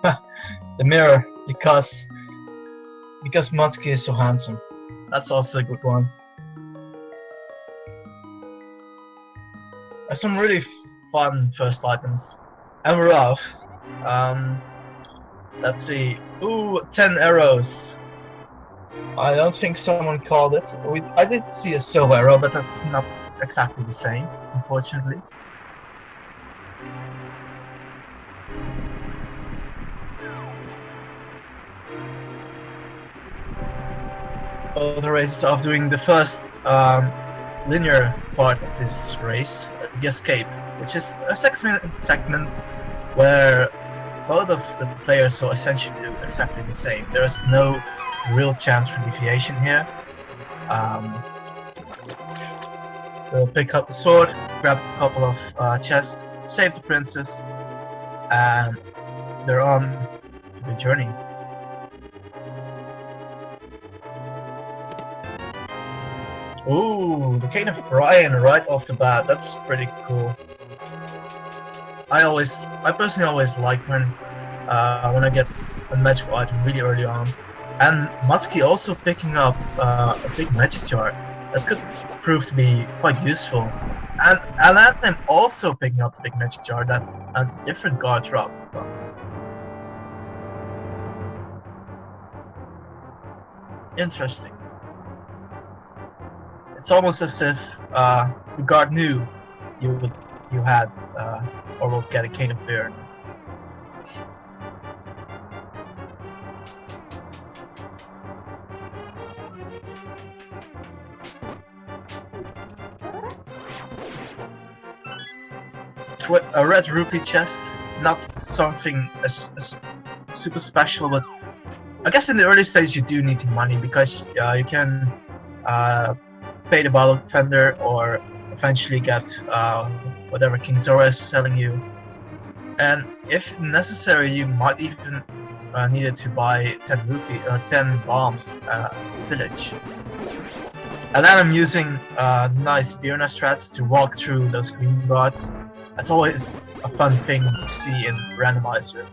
The mirror, because muttski is so handsome. That's also a good one. There's some really fun first items. And we're off. Um, let's see. Ooh, 10 arrows. I don't think someone called it. I did see a silver arrow, but that's not exactly the same, unfortunately. Both the races of doing the first linear part of this race, the escape, which is a 6-minute segment where both of the players will essentially do exactly the same. There is no real chance for deviation here. They'll pick up the sword, grab a couple of chests, save the princess, and they're on to the journey. Ooh, the Cane of Brian right off the bat. That's pretty cool. I personally always like when I get a magical item really early on. And muttski also picking up a big magic jar that could prove to be quite useful. And Alanim also picking up a big magic jar that a different guard dropped. Interesting. It's almost as if the guard knew you had or would get a cane of beer. A red rupee chest, not something as super special, but I guess in the early stage you do need the money because you can pay the bottle vendor or eventually get whatever King Zora is selling you. And if necessary, you might even need it to buy 10 rupee or 10 bombs to village. And then I'm using nice Birna strats to walk through those green guards. That's always a fun thing to see in Randomizer.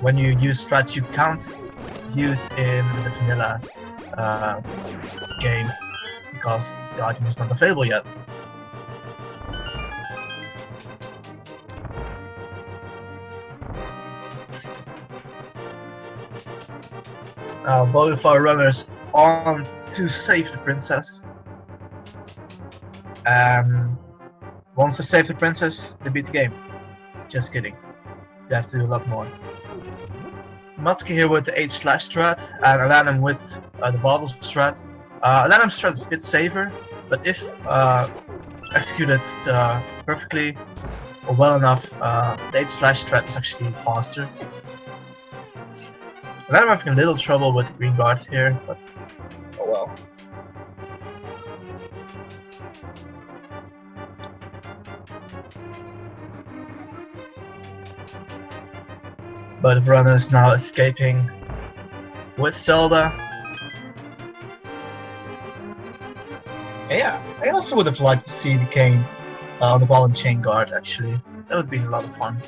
When you use strats you can't use in the vanilla game because the item is not available yet. Both of our runners on to save the princess. And once they save the princess, they beat the game. Just kidding. They have to do a lot more. muttski here with the H/ strat, and Alanim with the bottle strat. Alanim's strat is a bit safer, but if executed perfectly or well enough, the H/ strat is actually faster. I'm having a little trouble with the green guard here, but oh well. But the runner is now escaping with Zelda. Yeah, I also would have liked to see the cane on the ball and chain guard actually. That would have been a lot of fun.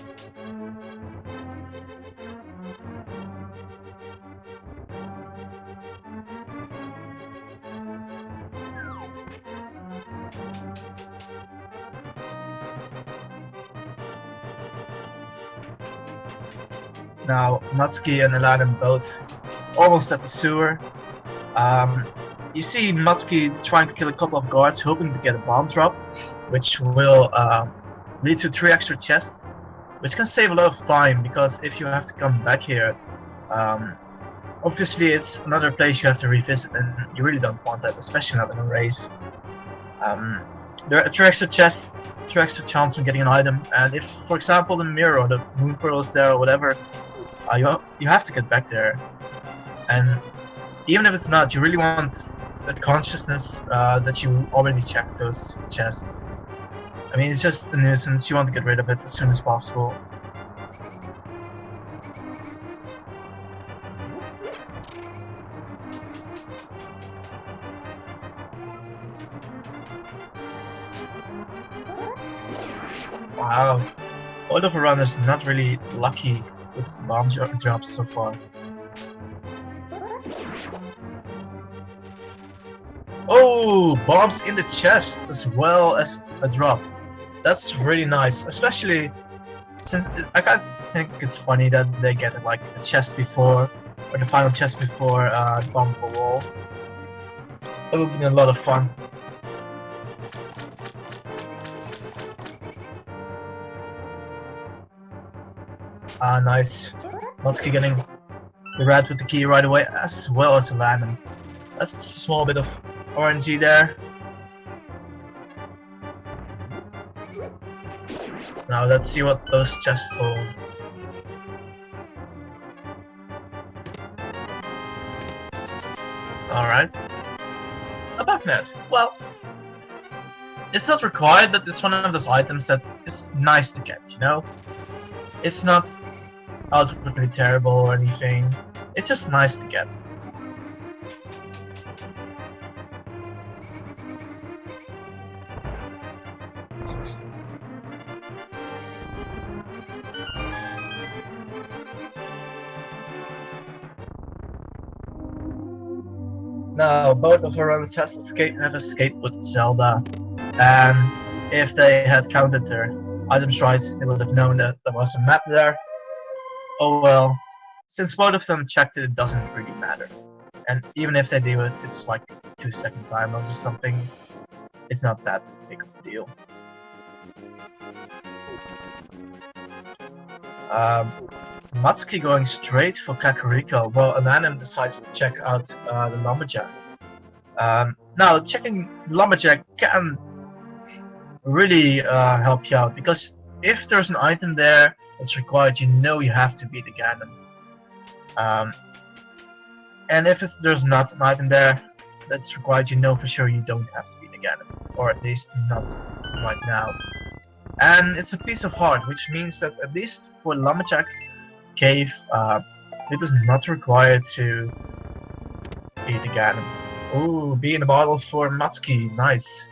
Now, muttski and Alanim both almost at the sewer. You see muttski trying to kill a couple of guards, hoping to get a bomb drop, which will lead to 3 extra chests, which can save a lot of time, because if you have to come back here, obviously it's another place you have to revisit, and you really don't want that, especially not in a race. There are 3 extra chests, 3 extra chance on getting an item, and if, for example, the mirror or the moon pearl is there or whatever, you have to get back there. And even if it's not, you really want that consciousness that you already checked those chests. I mean, it's just a nuisance, you want to get rid of it as soon as possible. Wow, Oil Overrun is not really lucky with the bomb drops so far. Oh, bombs in the chest as well as a drop. That's really nice, especially since I kind of think it's funny that they get like a chest before, or the final chest before the bomb wall. That would be a lot of fun. Ah, nice. Muttski getting the red with the key right away, as well as Alanim. That's a small bit of RNG there. Now let's see what those chests hold. Alright. A bugnet. Well, it's not required, but it's one of those items that is nice to get, you know? It's not outwardly terrible or anything. It's just nice to get. Now, both of our runners have escaped with Zelda, and if they had counted their items right, they would have known that there was a map there. Oh well, since both of them checked it, it doesn't really matter. And even if they do it, it's like 2-second timers or something. It's not that big of a deal. Muttski going straight for Kakariko, while Alanim decides to check out the Lumberjack. Now, checking Lumberjack can really help you out, because if there's an item there that's required, you know you have to beat the Ganon. And if there's not an item there that's required, you know for sure you don't have to beat the Ganon, or at least not right now. And it's a piece of heart, which means that at least for Lumberjack Cave, it is not required to beat the Ganon. Ooh, be in the bottle for Muttski, nice.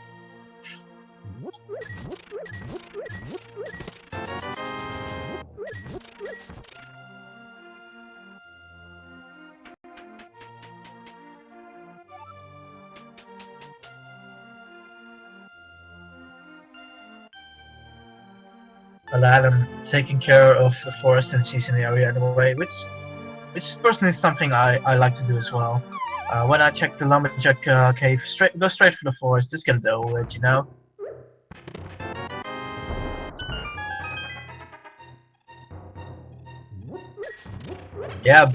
Alanim taking care of the forest and season area in a way, which is personally something I like to do as well. When I check the Lumberjack Cave, go straight for the forest, just get it over with, you know? Yeah,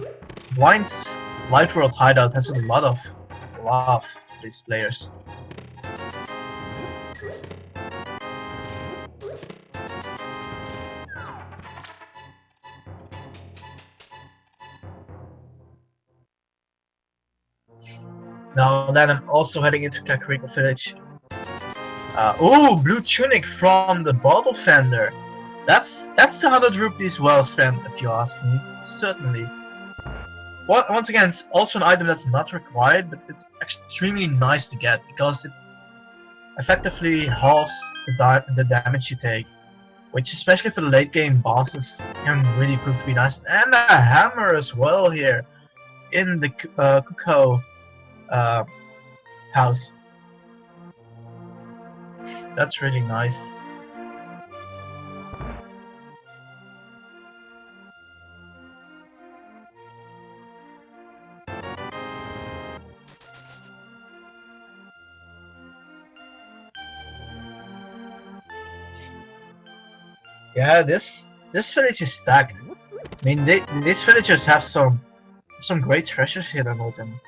Wine's Light World Hideout has a lot of love for these players. Now then, I'm also heading into Kakariko Village. Oh, blue tunic from the bottle fender. That's 100 rupees well spent, if you ask me. Certainly. Once again, it's also an item that's not required, but it's extremely nice to get because it effectively halves the damage you take, which, especially for the late game bosses, can really prove to be nice. And a hammer as well here in the Kuko house. That's really nice. Yeah, this village is stacked. I mean, these villagers have some great treasures hidden with them.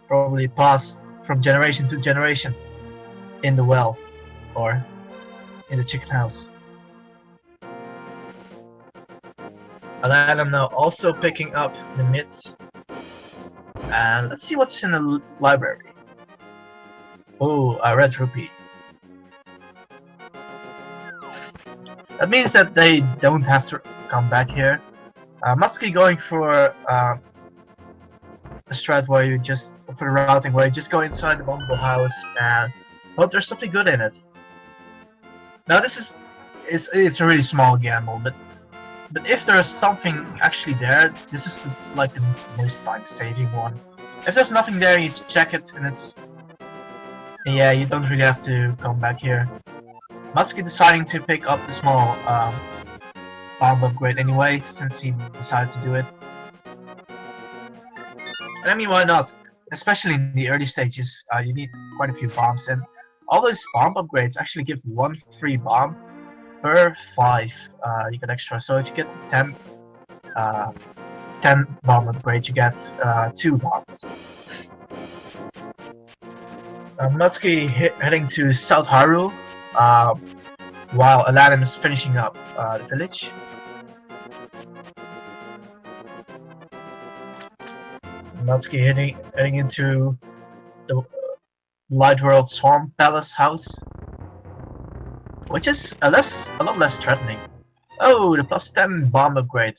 Probably passed from generation to generation in the well or in the chicken house. Alanim now also picking up the mitts. And let's see what's in the library. Oh, a red rupee. That means that they don't have to come back here. Muttski going for a strat where you just, for the routing where you just go inside the bumble house and hope there's something good in it. Now this is, it's a really small gamble, but But if there's something actually there, this is like the most time-saving one. If there's nothing there, you check it, and it's... Yeah, you don't really have to come back here. Muttski deciding to pick up the small bomb upgrade anyway, since he decided to do it. And I mean, why not? Especially in the early stages, you need quite a few bombs, and all those bomb upgrades actually give 1 free bomb per 5 you get extra. So if you get 10 bomb upgrades, you get 2 bombs. Muttski heading to South Hyrule, while Alanim is finishing up the village. Muttski heading into the Light World Swamp Palace house, which is a lot less threatening. Oh, the plus 10 bomb upgrade.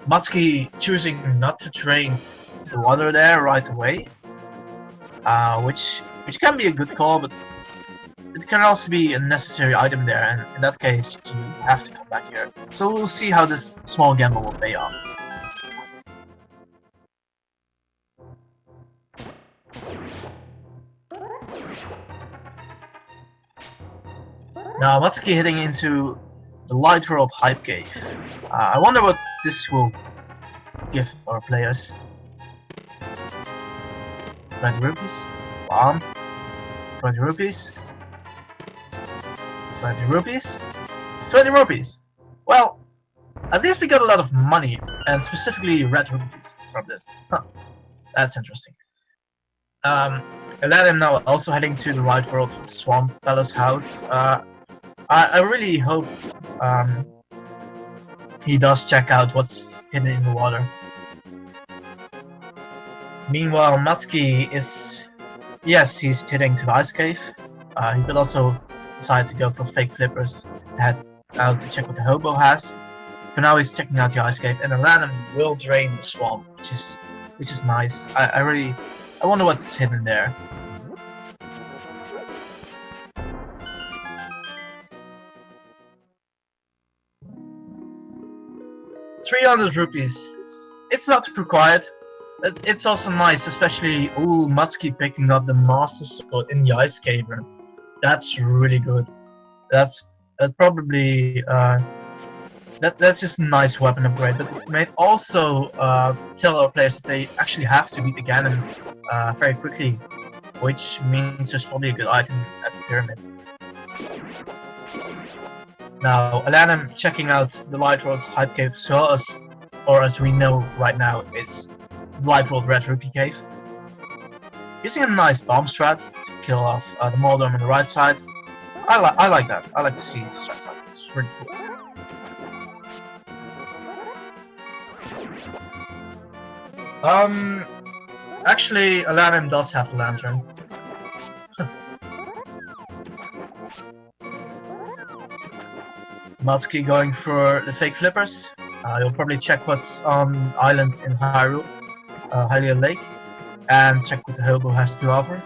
Muttski choosing not to drain the water there right away, which can be a good call, but it can also be a necessary item there, and in that case you have to come back here. So we'll see how this small gamble will pay off. Now Muttski heading into the Light World Hype Cave. I wonder what this will give our players. 20 rupees, bombs, 20 rupees, 20 rupees, 20 rupees. Well, at least they got a lot of money, and specifically red rupees from this. Huh, that's interesting. Alanim now also heading to the Light World Swamp Palace house. I really hope he does check out what's hidden in the water. Meanwhile, Muttski is... Yes, he's heading to the ice cave. He could also decide to go for fake flippers and head out to check what the hobo has. For now, he's checking out the ice cave, and Alanim will drain the swamp, which is nice. I wonder what's hidden there. ₹300. It's not required. It's also nice, especially Muttski picking up the Master Sword in the Ice Cave. That's really good. That's probably that's just a nice weapon upgrade. But it may also tell our players that they actually have to beat the Ganon very quickly, which means there's probably a good item at the pyramid. Now, Alanim checking out the Light World Hype Cave as well as we know right now, it's Light World Red Rupee Cave. Using a nice bomb strat to kill off the Moldorm on the right side. I like that. I like to see strats like that. It's really cool. Actually, Alanim does have the lantern. Muttski going for the fake flippers. You'll probably check what's on the island in Hyrule, Hylia Lake, and check what the hobo has to offer.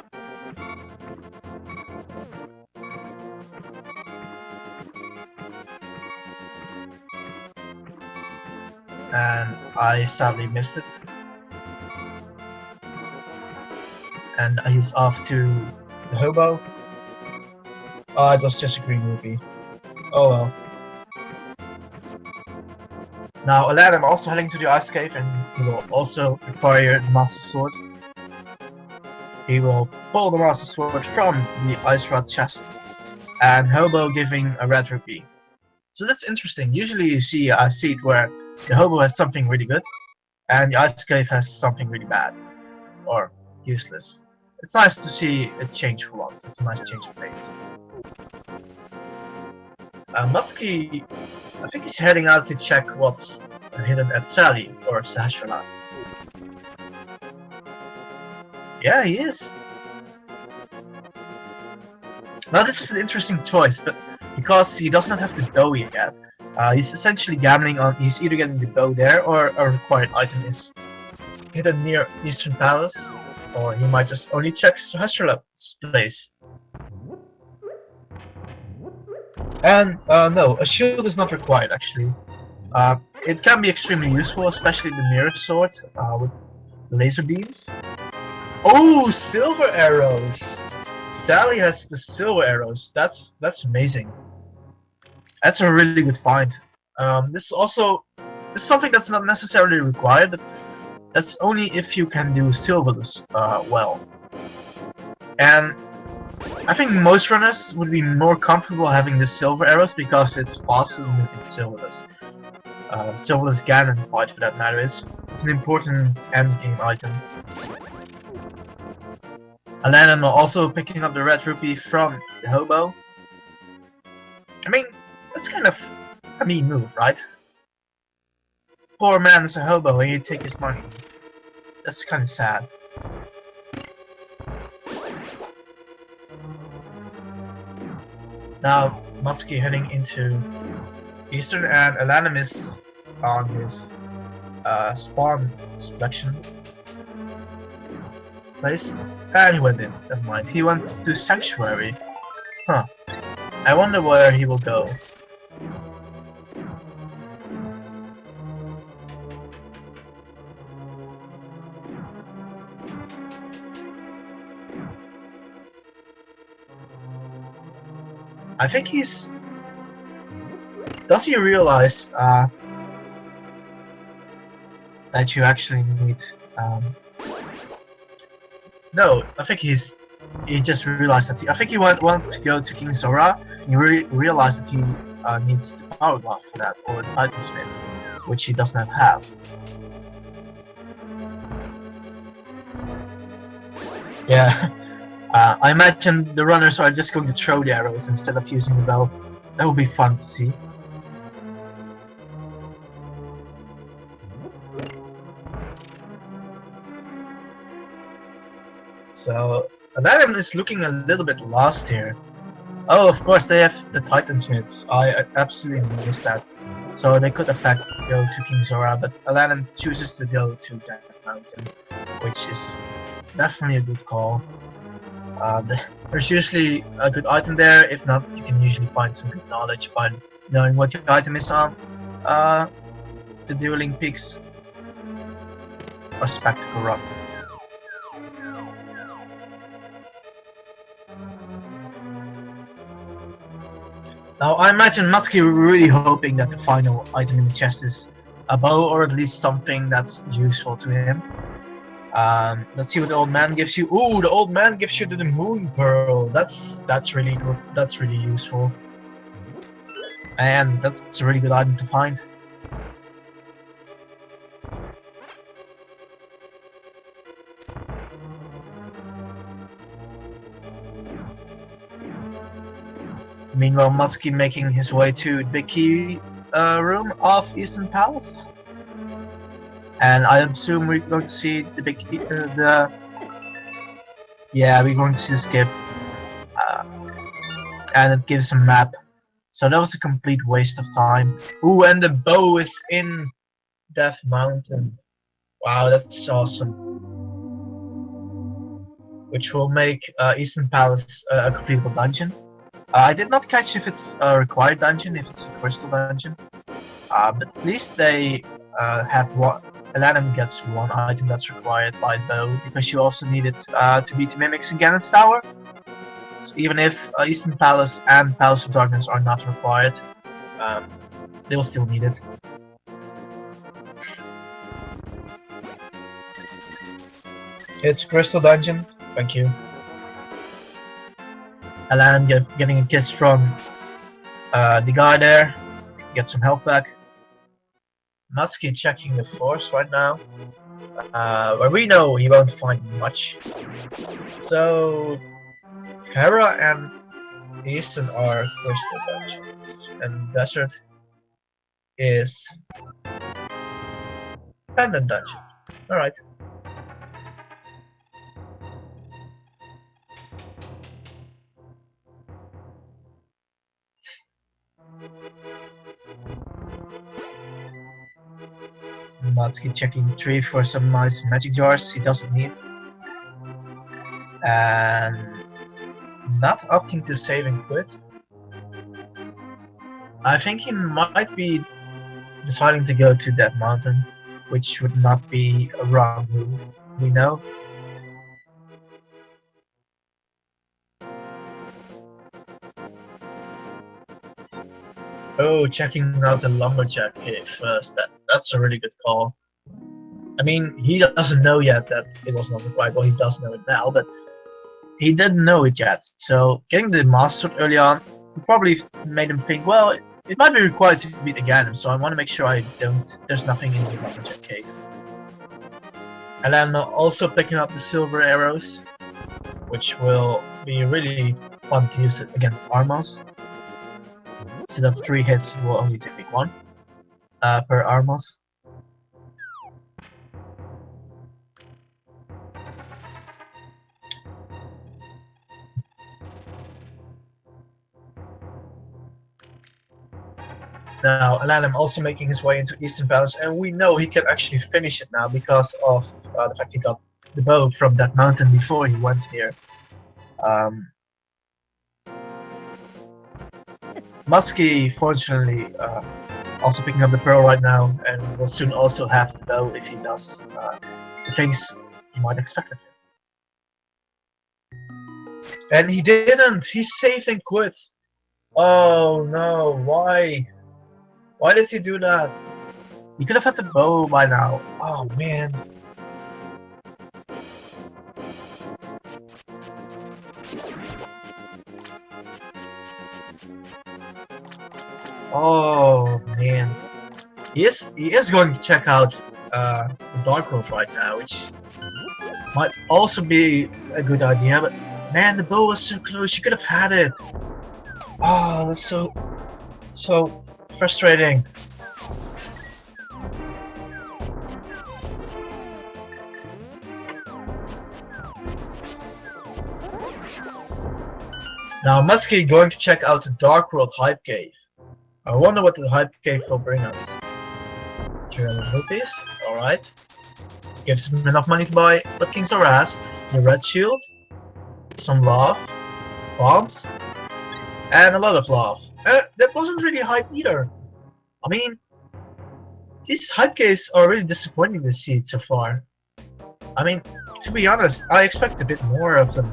And I sadly missed it. And he's off to the hobo. Oh, it was just a green rupee. Oh well. Now Alanim also heading to the ice cave, and he will also require the Master Sword. He will pull the Master Sword from the Ice Rod chest, and Hobo giving a red rupee. So that's interesting. Usually you see a seed where the Hobo has something really good, and the ice cave has something really bad, or useless. It's nice to see a change for once. It's a nice change of pace. Muttski, I think he's heading out to check what's hidden at Sally or Sahasrara. Yeah, he is. Now this is an interesting choice, but because he does not have the bow yet, he's essentially gambling on he's either getting the bow there or a required item is hidden near Eastern Palace, or he might just only check Sahasrara's place. And no, a shield is not required actually. It can be extremely useful, especially the mirror sword with laser beams. Oh, silver arrows! Sally has the silver arrows. That's amazing. That's a really good find. This is something that's not necessarily required, but that's only if you can do silverless well. And I think most runners would be more comfortable having the silver arrows because it's faster than it's silverless. Silverless Ganon fight for that matter. It's an important endgame item. Alanim also picking up the red rupee from the hobo. I mean, that's kind of a mean move, right? Poor man's a hobo and you take his money. That's kind of sad. Now, muttski heading into Eastern and Alanim is on his spawn selection place. And he went in, never mind. He went to Sanctuary. Huh. I wonder where he will go. I think he's... Does he realize that you actually need... No, I think he just realized that I think he want to go to King Zora. He realized that he needs the power glove for that, or the Titan Smith, which he does not have. Yeah, I imagine the runners are just going to throw the arrows instead of using the bow. That would be fun to see. So, Alanim is looking a little bit lost here. Oh, of course, they have the Titan Smiths. I absolutely missed that. So they could affect go to King Zora, but Alanim chooses to go to that mountain, which is definitely a good call. There's usually a good item there. If not, you can usually find some good knowledge by knowing what your item is on the Dueling Peaks or Spectacle Rock. Now, I imagine muttski really hoping that the final item in the chest is a bow, or at least something that's useful to him. Let's see what the old man gives you. Ooh, the old man gives you the moon pearl. That's really good. That's really useful, and that's a really good item to find. Meanwhile, muttski making his way to the big key room of Eastern Palace. And I assume we're going to see the big key, yeah, we're going to see the skip. And it gives a map. So that was a complete waste of time. Ooh, and the bow is in Death Mountain. Wow, that's awesome. Which will make Eastern Palace a completable dungeon. I did not catch if it's a required dungeon, if it's a crystal dungeon. But at least they have one. Alanim gets one item that's required by bow, because you also need it to beat the mimics in Ganon's Tower. So even if Eastern Palace and Palace of Darkness are not required, they will still need it. It's a crystal dungeon. Thank you. Alanim getting a kiss from the guy there to get some health back. muttski checking the force right now, where we know he won't find much. So Hera and Eastern are crystal dungeons, and Desert is Pendant dungeon. Alright. muttski checking the tree for some nice magic jars he doesn't need. And not opting to save and quit. I think he might be deciding to go to that mountain, which would not be a wrong move, we know. Oh, checking out the lumberjack cave first. That's a really good call. I mean, he doesn't know yet that it was not required. Well, he does know it now, but he didn't know it yet. So getting the master sword early on probably made him think, well, it might be required to beat the Ganem, so I want to make sure there's nothing in the lumberjack cave. And then also picking up the silver arrows, which will be really fun to use it against Armos. Instead of 3 hits, it will only take 1 per Armos. Now, Alanim also making his way into Eastern Palace, and we know he can actually finish it now because of the fact he got the bow from that mountain before he went here. Muttski, fortunately, also picking up the pearl right now, and will soon also have the bow if he does the things you might expect of him. And he didn't! He saved and quit! Oh no, why? Why did he do that? He could have had the bow by now. Oh man. Oh man. He is going to check out the Dark World right now, which might also be a good idea, but man, the bow was so close, you could have had it. Oh, that's so frustrating. Now, Muttski going to check out the Dark World Hype Cave. I wonder what the Hype Cave will bring us. 300 rupees, alright. Gives him enough money to buy what Kings are has, the red shield, some love, bombs, and a lot of love. That wasn't really hype either. I mean, these hype caves are really disappointing this seed so far. I mean, to be honest, I expect a bit more of them.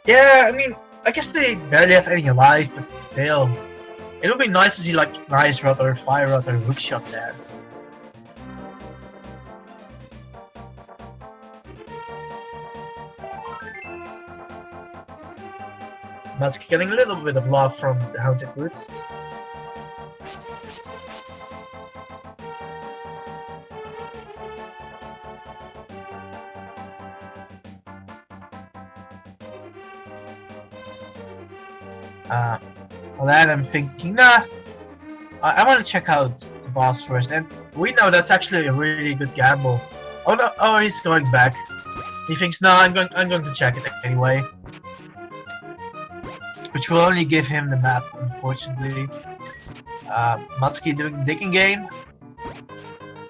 Yeah, I mean, I guess they barely have any alive, but still. It would be nice to see like Nice Rod or Fire Rod or Hookshot there. That's getting a little bit of love from the Haunted Woods. Well, then I'm thinking, nah, I want to check out the boss first, and we know that's actually a really good gamble. Oh no! Oh, he's going back. He thinks, no, I'm going to check it anyway, which will only give him the map, unfortunately. Muttski doing the digging game,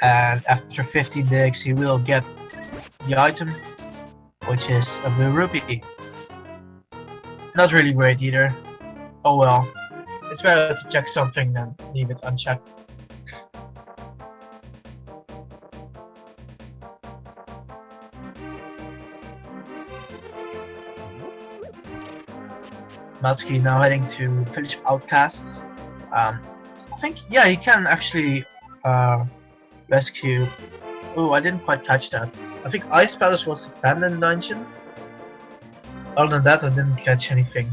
and after 15 digs, he will get the item, which is a blue rupee. Not really great either. Oh well. It's better to check something than leave it unchecked. Muttski now heading to Village of Outcasts. I think, yeah, he can actually rescue... Oh, I didn't quite catch that. I think Ice Palace was abandoned dungeon. Other than that, I didn't catch anything.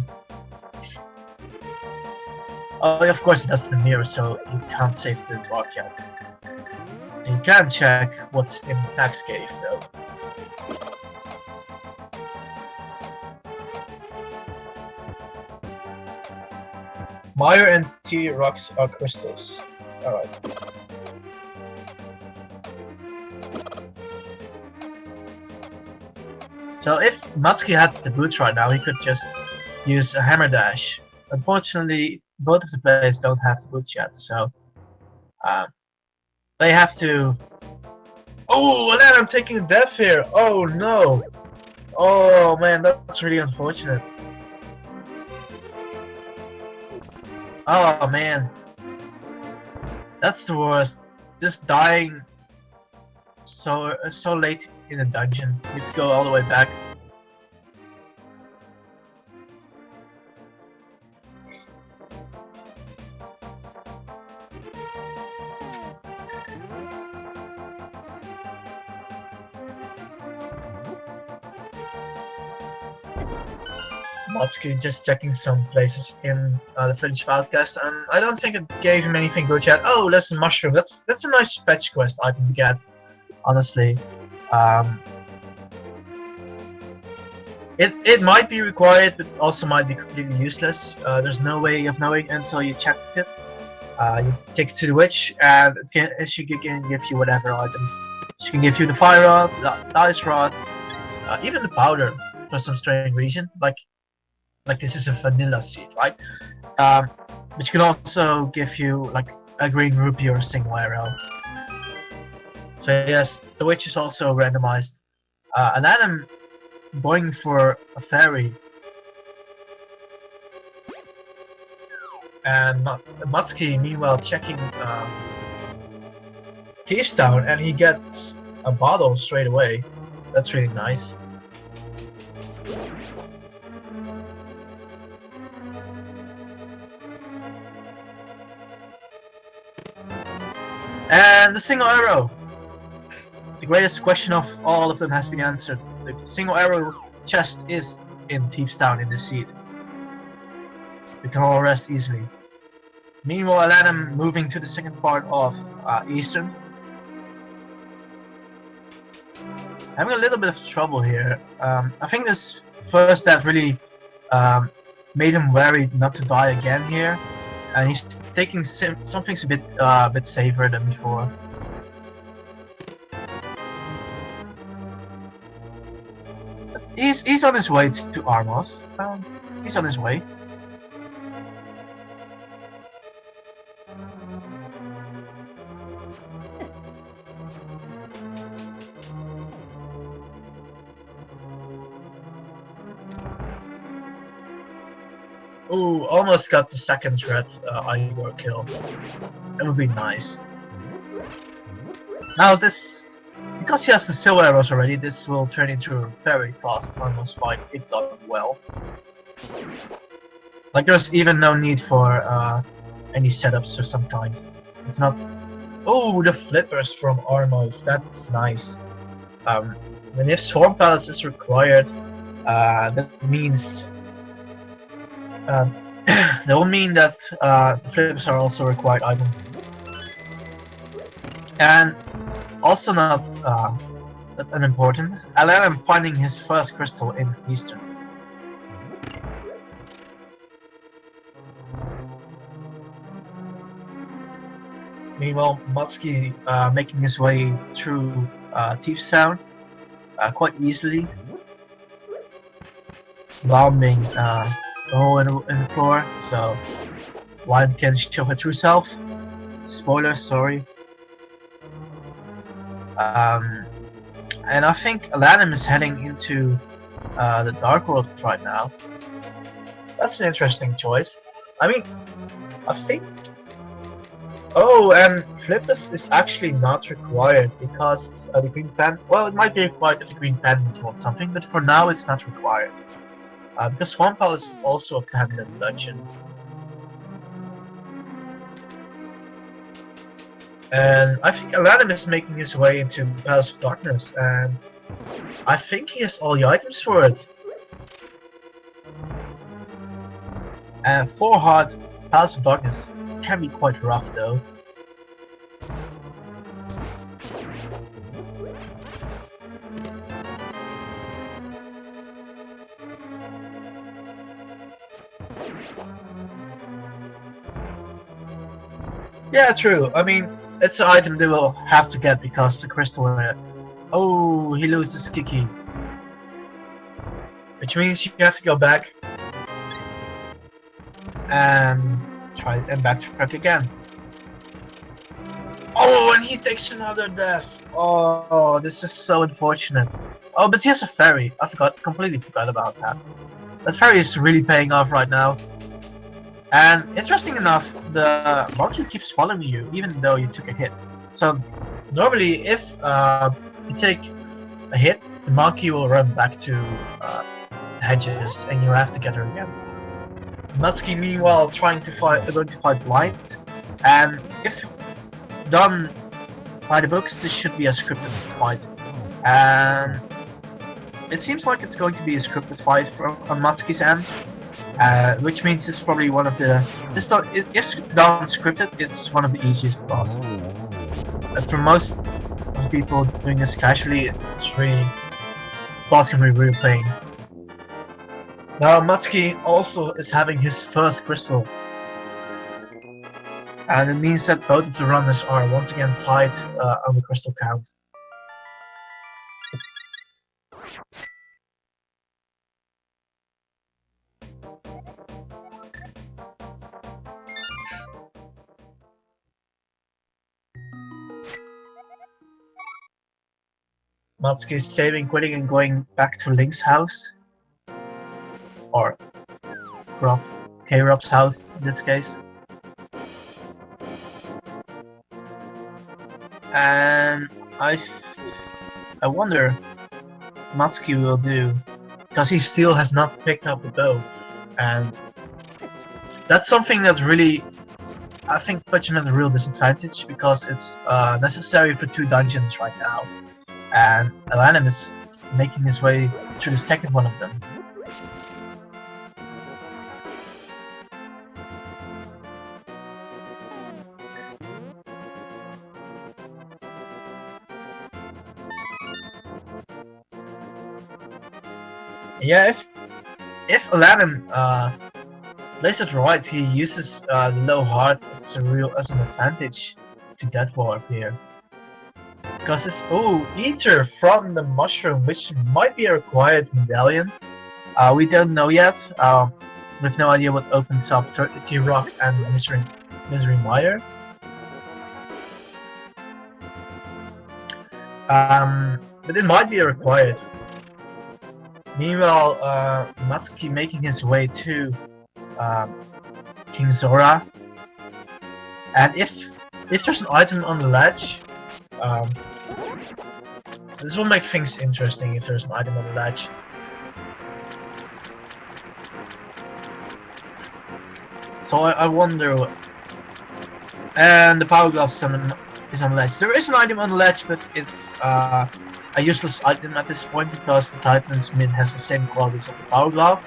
Oh, of course, that's the mirror, so you can't save the dwarf yet. You can check what's in Pax Cave, though. Mire and T rocks are crystals. Alright. So if Muttski had the boots right now, he could just use a hammer dash. Unfortunately, both of the players don't have the boots yet, so they have to. Oh, and then I'm taking a death here. Oh no. Oh man, that's really unfortunate. Oh man, that's the worst. Just dying so late in the dungeon. You need to go all the way back. Muttski just checking some places in the footage podcast, and I don't think it gave him anything good yet. Oh, that's a mushroom. That's a nice fetch quest item to get, honestly. It might be required, but also might be completely useless. There's no way of knowing until you checked it. You take it to the witch, and she can give you whatever item. She can give you the fire rod, the ice rod, even the powder for some strange reason. Like this is a vanilla seed, right? But she can also give you like a green rupee or a single arrow. So yes, the witch is also randomized. Alanim going for a fairy. And Muttski meanwhile checking Thieves Town, and he gets a bottle straight away. That's really nice. And the single arrow! The greatest question of all of them has been answered. The single arrow chest is in Thieves Town in the seed. We can all rest easily. Meanwhile, Alanim moving to the second part of Eastern. Having a little bit of trouble here. I think this first death really made him wary not to die again here. And he's taking something's a bit safer than before. He's on his way to Armos. He's on his way. Ooh, almost got the second red Igor kill. That would be nice. Now this, because he has the silver arrows already, this will turn into a very fast Armos fight if done well. Like there's even no need for any setups of some kind. It's not. Oh, the flippers from Armos, that's nice. And if Swarm Palace is required, that means that will mean that the flippers are also a required item. And also not that unimportant, Alanim finding his first crystal in Eastern. Meanwhile, Muttski making his way through Thieves Town quite easily, bombing the hole in the floor, so Lion can show her true self. Spoiler, sorry. And I think Alanim is heading into the Dark World right now. That's an interesting choice. I mean, I think. Oh, and Flippers is actually not required because the green pen. Well, it might be required if the green pendant wants something, but for now it's not required. Because Swamp Palace is also a pendant dungeon. And I think Alanim is making his way into Palace of Darkness, and I think he has all the items for it. And 4 hard Palace of Darkness can be quite rough though. Yeah, true. I mean, it's an item they will have to get because the crystal in it. Oh, he loses Kiki. Which means you have to go back and try and backtrack again. Oh, and he takes another death. Oh, this is so unfortunate. Oh, but he has a fairy. Completely forgot about that. That fairy is really paying off right now. And interesting enough, the monkey keeps following you even though you took a hit. So normally, if you take a hit, the monkey will run back to the hedges, and you have to get her again. Muttski, meanwhile, going to fight blind, and if done by the books, this should be a scripted fight. And it seems like it's going to be a scripted fight on Muttski's end, which means it's probably one of the. If done scripted, it's one of the easiest bosses. But for most of the people doing this casually, it's really. The boss can be really pain. Now Muttski also is having his first crystal. And it means that both of the runners are once again tied on the crystal count. Muttski is saving, quitting, and going back to Link's house. Or K-Rob's house in this case. And I wonder what Muttski will do, because he still has not picked up the bow, and that's something that really, I think, puts him at a real disadvantage, because it's necessary for 2 dungeons right now, and Alanim is making his way through the second one of them. Yeah, if Alanim plays it right, he uses the low hearts as an advantage to Death Warp here. Because it's ether from the mushroom, which might be a required medallion. We don't know yet. We have no idea what opens up T-Rock and Misery Mire. But it might be required. Meanwhile, Muttski making his way to King Zora, and if there's an item on the ledge, this will make things interesting. If there's an item on the ledge, so I wonder. And the Power Glove is on the ledge. There is an item on the ledge, but it's a useless item at this point, because the Titan's mid has the same qualities of the Power Glove,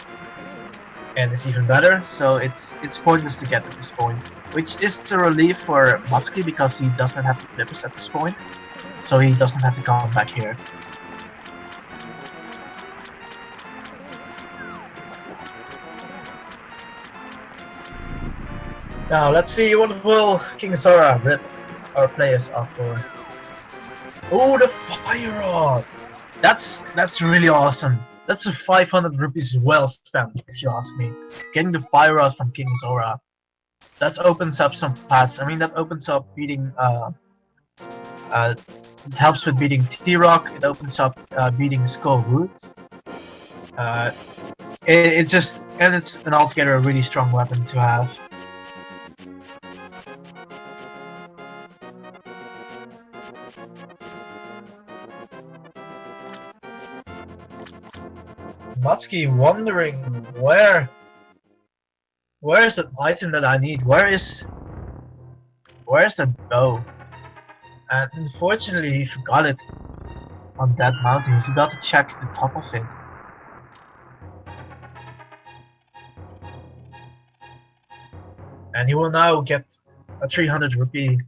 and it's even better, so it's pointless to get at this point. Which is a relief for Muttski, because he doesn't have the flippers at this point, so he doesn't have to come back here. Now let's see what will King Zora rip our players off for. Oh, the fire rod! That's really awesome. That's a 500 rupees well spent, if you ask me. Getting the fire rod from King Zora. That opens up some paths. I mean, that opens up beating. It helps with beating T-Rock. It opens up beating Skull Roots. It's an altogether a really strong weapon to have. Muttski wondering where is that item that I need? Where is that bow? And unfortunately he forgot it on that mountain. He forgot to check the top of it. And he will now get a 300 rupee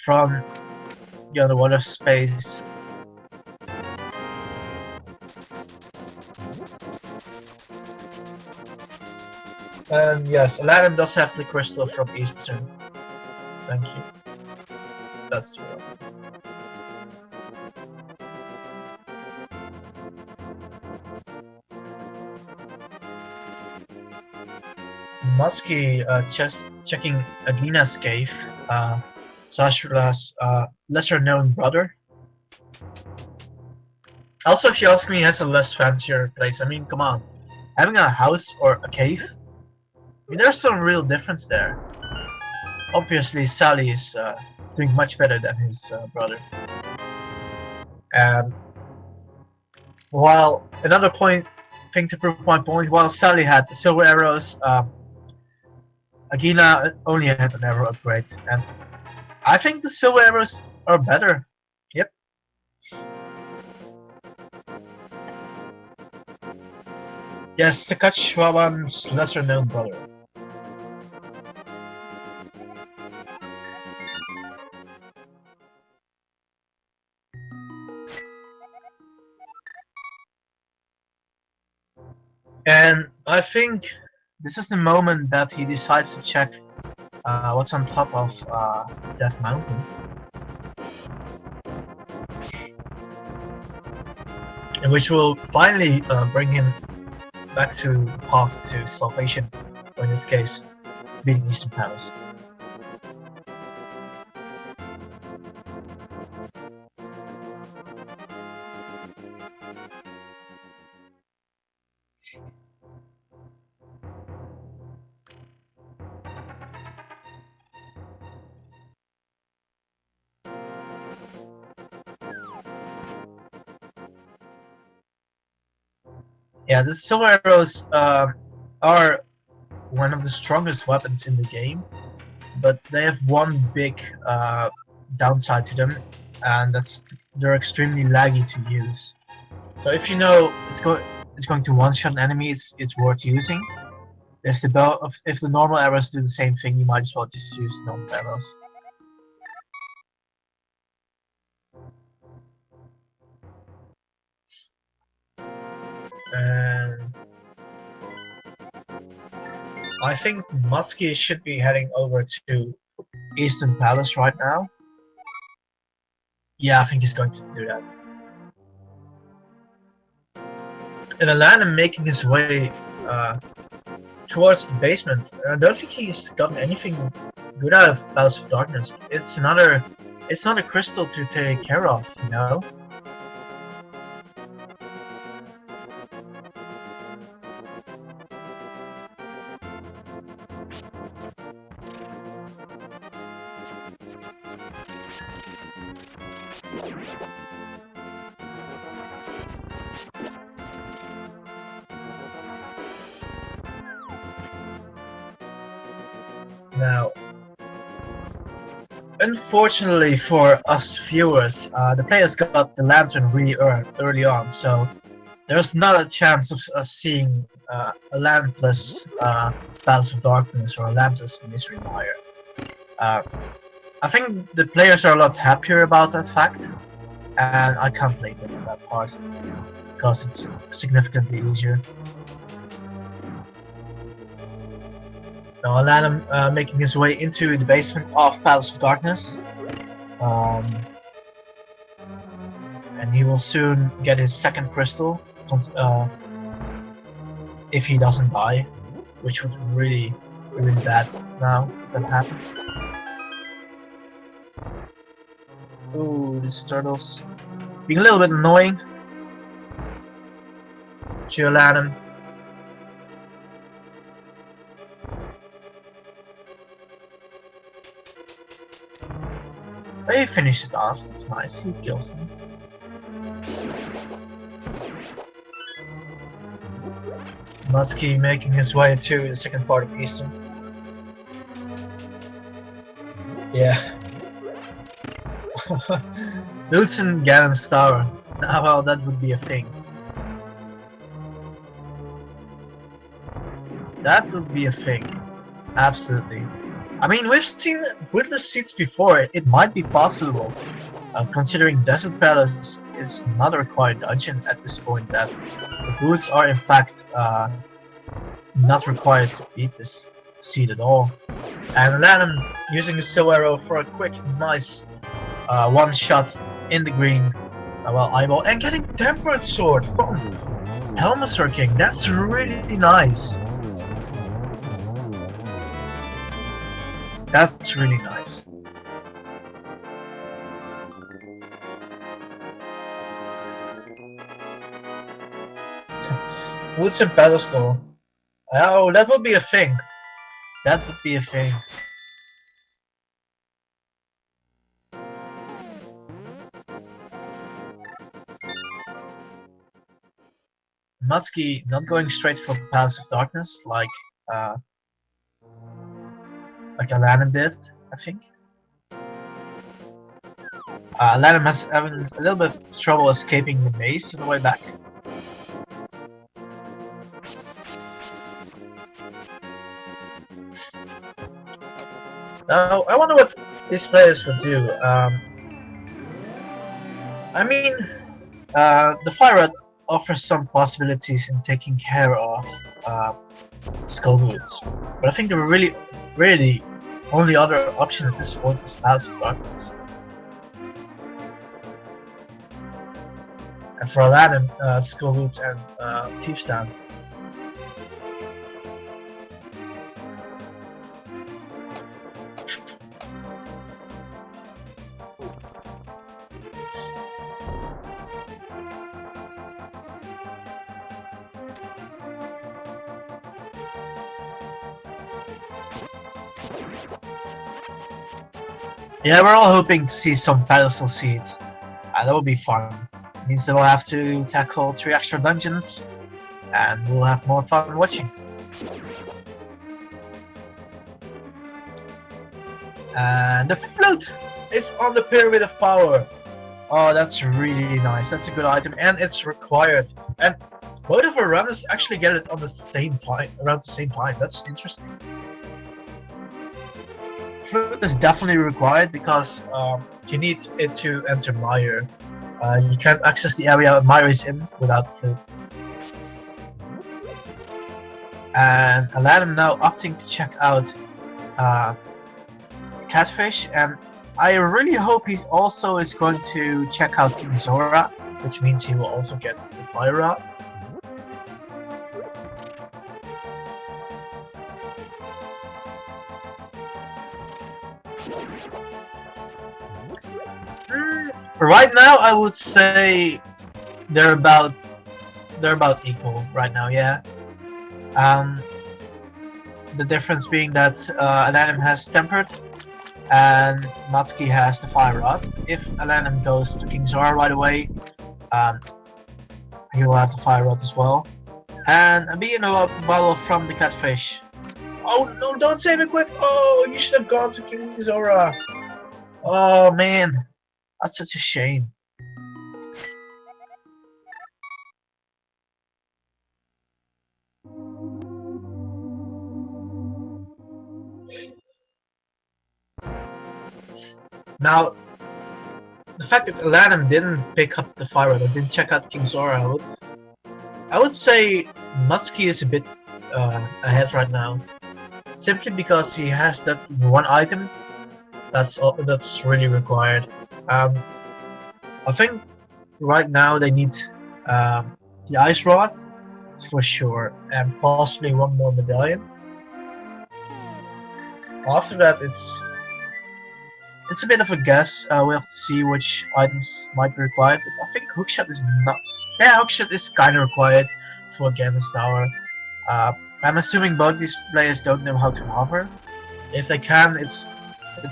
from the underwater space. And yes, Alanim does have the crystal from Eastern. Thank you. That's the one. Muttski just checking Agina's cave. Sashula's lesser known brother. Also, if you ask me, he has a less fancier place. I mean, come on. Having a house or a cave? I mean, there's some real difference there. Obviously, Sally is doing much better than his brother. And while another thing to prove my point, while Sally had the silver arrows, Agina only had an arrow upgrade, and I think the silver arrows are better. Yep. Yes, Takachwaban's lesser known brother. And I think this is the moment that he decides to check what's on top of Death Mountain. And which will finally bring him back to the path to salvation, or in this case, beating Eastern Palace. Yeah, the silver arrows are one of the strongest weapons in the game, but they have one big downside to them, and that's they're extremely laggy to use. So if you know it's going to one-shot an enemy, it's worth using. If the normal arrows do the same thing, you might as well just use normal arrows. And I think muttski should be heading over to Eastern Palace right now. Yeah, I think he's going to do that. And Alanim making his way towards the basement. I don't think he's gotten anything good out of Palace of Darkness. It's not a crystal to take care of, you know? Now, unfortunately for us viewers, the players got the lantern really early on, so there's not a chance of us seeing a lampless Palace of Darkness or a lampless Mystery Mire. I think the players are a lot happier about that fact, and I can't blame them on that part, because it's significantly easier. Now Alanim making his way into the basement of Palace of Darkness. And he will soon get his second crystal, if he doesn't die, which would be really bad now if that happened. Ooh, these turtles being a little bit annoying. Alanim. He finished it off, that's nice, he kills them. muttski making his way to the second part of Eastern. Yeah. Lutsen Gannon's Tower. Now, well, that would be a thing. That would be a thing. Absolutely. I mean, we've seen Witless Seats before. It might be possible, considering Desert Palace is not a required dungeon at this point, that the boots are in fact not required to beat this seat at all. And Alanim using the Silver Arrow for a quick, nice one shot in the green, well, eyeball, and getting Tempered Sword from Helmaster King. That's really nice. That's really nice. Woods and pedestal. Oh, that would be a thing. That would be a thing. Muttski not going straight for Palace of Darkness uh, like Alanim did, I think. Alanim has having a little bit of trouble escaping the maze on the way back. Now, I wonder what these players would do. I mean, the Fire Red offers some possibilities in taking care of Skull Boots, but I think the really only other option at this point is Palace of Darkness. And for Aladdin, Skull Boots and Thief's Stand. Yeah, we're all hoping to see some pedestal seeds. That will be fun. It means that we'll have to tackle 3 extra dungeons, and we'll have more fun watching. And the flute is on the Pyramid of Power. Oh, that's really nice. That's a good item, and it's required. And both of our runners actually get it on the same time, around the same time. That's interesting. Flute is definitely required because you need it to enter Mire. You can't access the area Mire is in without the flute. And Aladdin now opting to check out Catfish, and I really hope he also is going to check out King Zora, which means he will also get the Fire Rod. Right now, I would say they're about equal right now. Yeah. The difference being that Alanim has Tempered and Muttski has the Fire Rod. If Alanim goes to King Zora right away, he will have the Fire Rod as well. And be in a bottle from the Catfish. Oh no, don't save it, quit! Oh, you should have gone to King Zora. Oh man, that's such a shame. Now, the fact that Alanim didn't pick up the Fire Rod or didn't check out King Zora, I would say Muttski is a bit ahead right now. Simply because he has that one item that's really required. I think right now they need the Ice Rod for sure, and possibly one more medallion. After that, it's a bit of a guess. We have to see which items might be required, but I think Hookshot is not. Yeah, Hookshot is kind of required for Gandalf's Tower. I'm assuming both these players don't know how to hover. If they can, it's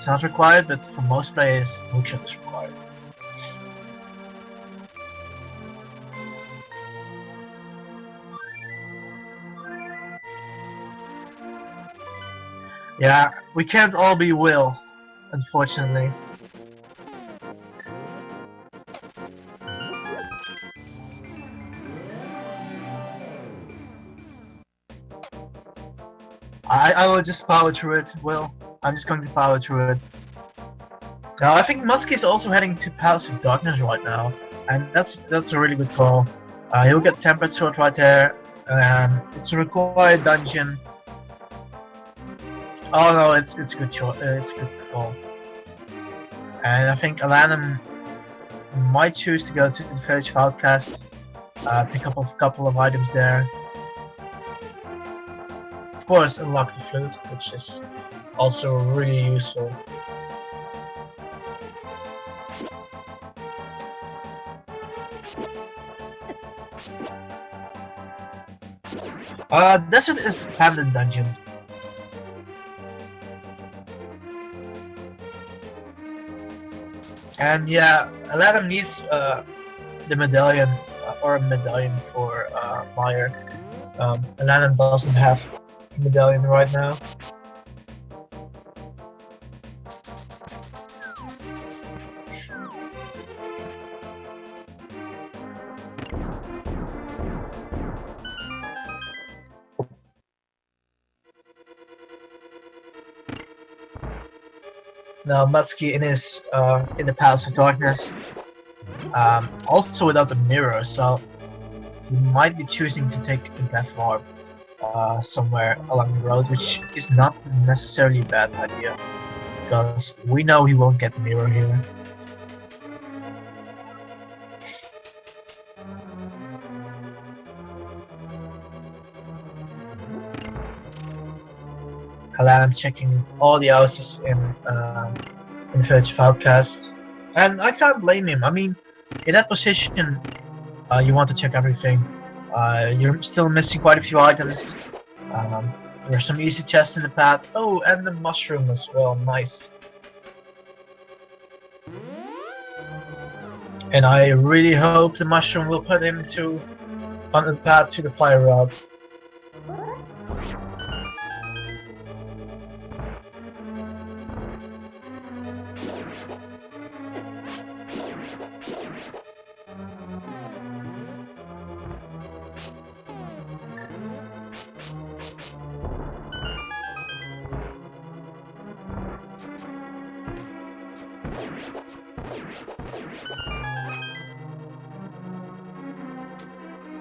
not required, but for most players, Hookshot is required. Yeah, we can't all be Will, unfortunately. I will just power through it, Will. I'm just going to power through it. Now, I think Muttski is also heading to Palace of Darkness right now, and that's a really good call. He'll get Tempered Sword right there. It's a required dungeon. Oh no, it's a good choice. It's a good call. And I think Alanim might choose to go to the Village of Outcasts, pick up a couple of items there. Of course, unlock the flute, which is also really useful. Desert is abandoned dungeon. And yeah, Alanim needs the medallion or a medallion for Meyer. Alanim doesn't have the medallion right now. Now Muttski in the Palace of Darkness, also without the mirror, so he might be choosing to take a death orb somewhere along the road, which is not necessarily a bad idea, because we know he won't get the mirror here. I'm checking all the houses in the village of Outcast, and I can't blame him. I mean, in that position, you want to check everything. You're still missing quite a few items. There's some easy chests in the path. Oh, and the mushroom as well. Nice. And I really hope the mushroom will put him on the path to the fire rod.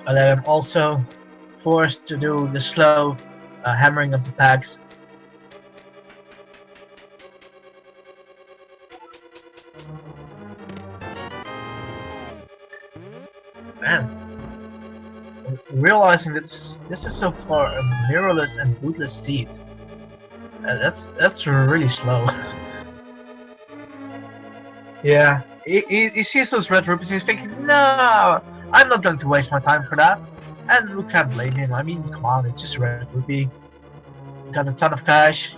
And then I'm also forced to do the slow hammering of the pegs. Man, realizing that this is so far a mirrorless and bootless seed. That's really slow. Yeah, he sees those red rupees and he's thinking, no, I'm not going to waste my time for that. And we can't blame him. I mean, come on, it's just a red rupee. You got a ton of cash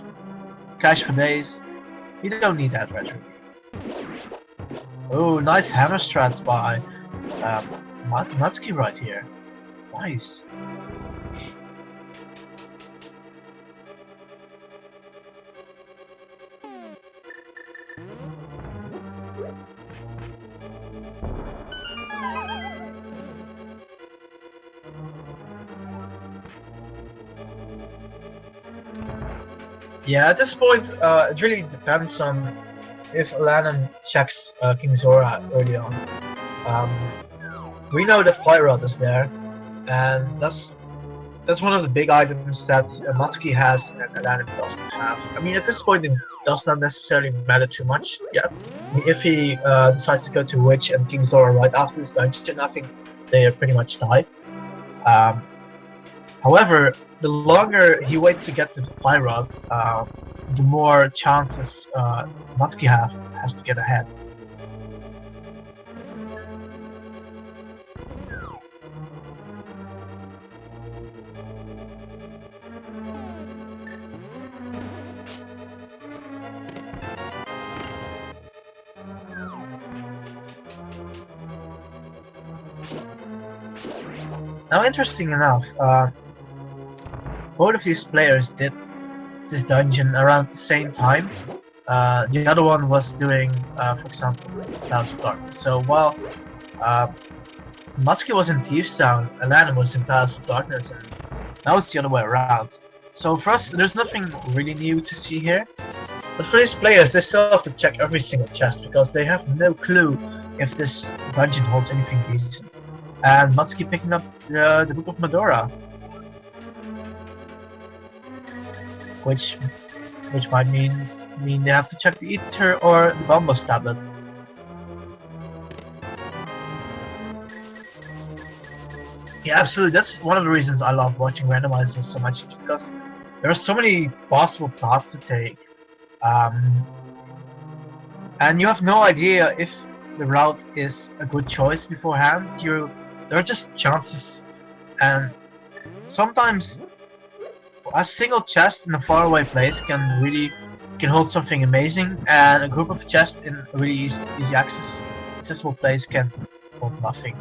for days. You don't need that red rupee. Oh, nice hammer strats by muttski right here. Nice. Yeah, at this point, it really depends on if Alanim checks King Zora early on. We know the fire rod is there, and that's one of the big items that Muttski has and Alanim doesn't have. I mean, at this point, it does not necessarily matter too much yet. I mean, if he decides to go to Witch and King Zora right after this dungeon, I think they are pretty much tied. However, the longer he waits to get to the fire rod, the more chances Muttski has to get ahead. Now, interesting enough, both of these players did this dungeon around the same time. The other one was doing, for example, Palace of Darkness. So while Muttski was in Thieves Town, Alanim was in Palace of Darkness, and now it's the other way around. So for us, there's nothing really new to see here. But for these players, they still have to check every single chest because they have no clue if this dungeon holds anything decent. And Muttski picking up the Book of Medora, which might mean they have to check the Ether or the Bombos tablet. Yeah, absolutely. That's one of the reasons I love watching randomizers so much, because there are so many possible paths to take, and you have no idea if the route is a good choice beforehand. There are just chances, and Sometimes a single chest in a faraway place can hold something amazing, and a group of chests in a really easy accessible place can hold nothing.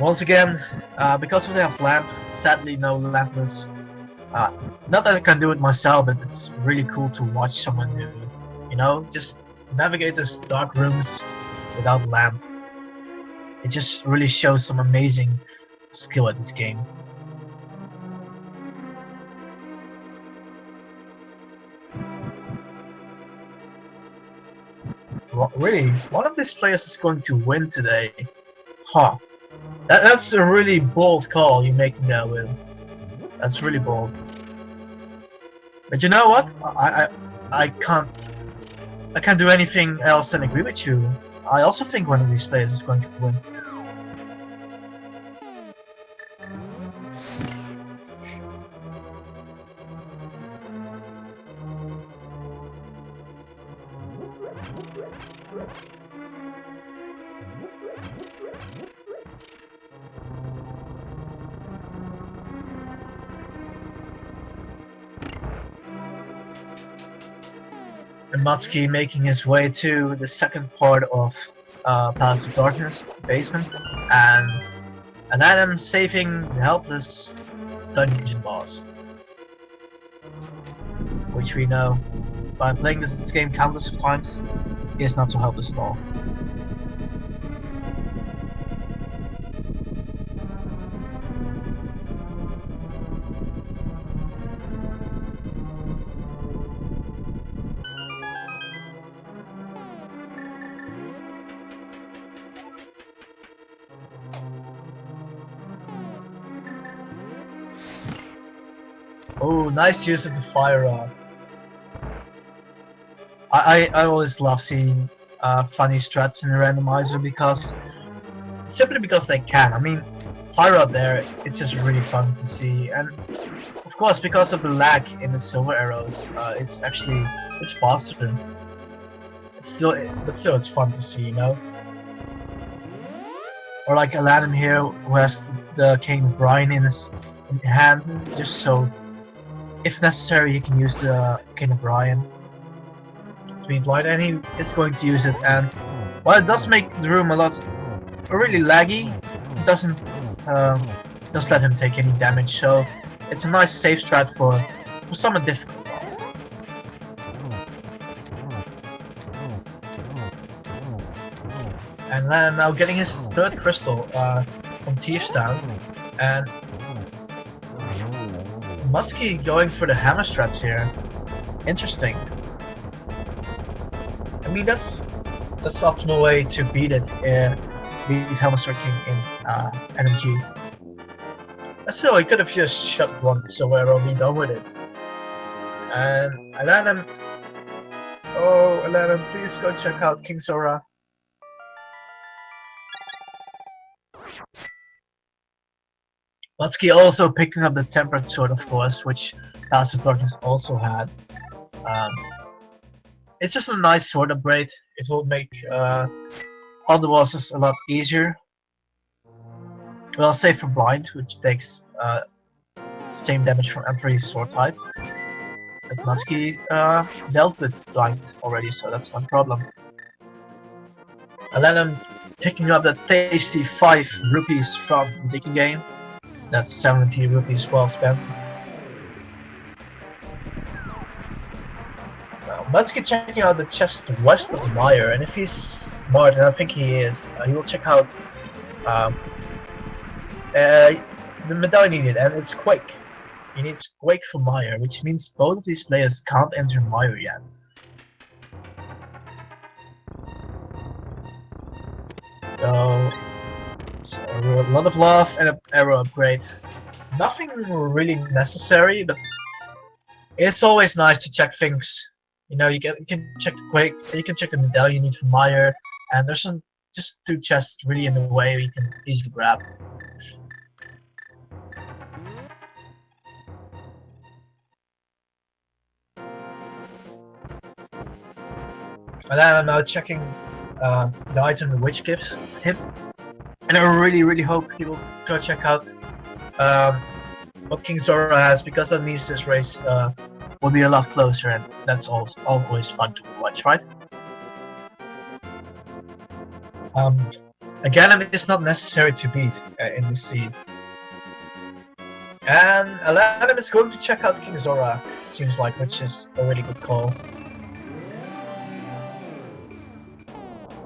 Once again, because of the lamp, sadly no lampless. Uh, Not that I can do it myself, but it's really cool to watch someone do, just navigate those dark rooms without lamp. It just really shows some amazing skill at this game. Really, one of these players is going to win today. Huh. That's a really bold call you're making there, Will. That's really bold. But you know what? I can't do anything else than agree with you. I also think one of these players is going to win. And muttski making his way to the second part of Palace of Darkness, the basement, and Alanim saving the helpless dungeon boss, which we know, by playing this game countless of times, is not so helpless at all. Oh, nice use of the fire rod. I always love seeing funny strats in the randomizer simply because they can. I mean, fire rod there, it's just really fun to see, and of course because of the lag in the silver arrows, it's faster. But still, it's fun to see, Or like Alanin here, who has the King of Brian in his hand, just so if necessary, he can use the King of Brian to be blind, and he is going to use it. And while it does make the room really laggy, it doesn't just let him take any damage. So it's a nice safe strat for some difficult ones. And then now getting his third crystal from Thieves Town, and muttski going for the hammer strats here. Interesting. I mean, that's the optimal way to beat it. Beat Hammer Strat King in NMG. But still, he could have just shot one silver arrow and be done with it. And Alanim, oh Alanim, please go check out King Sora. muttski also picking up the Tempered Sword, of course, which Palace of Darkness also had. It's just a nice sword upgrade. It will make all the bosses a lot easier. Well, save for blind, which takes same damage from every sword type. But muttski dealt with blind already, so that's not a problem. Alanim picking up the tasty 5 rupees from the digging game. That's 70 rupees well spent. muttski checking out the chest west of Meyer, and if he's smart, and I think he is, he will check out the medallion needed, and it's Quake. He needs Quake for Meyer, which means both of these players can't enter Meyer yet. So a lot of love and an arrow upgrade. Nothing really necessary, but it's always nice to check things. You can check the Quake, you can check the medallion you need for Meyer, and there's just 2 chests really in the way you can easily grab. And then I'm now checking the item the witch gives him. And I really hope he will go check out what King Zora has, because that means this race will be a lot closer, and that's always fun to watch, right? Again, is not necessary to beat in this scene. And Alanim is going to check out King Zora, it seems like, which is a really good call.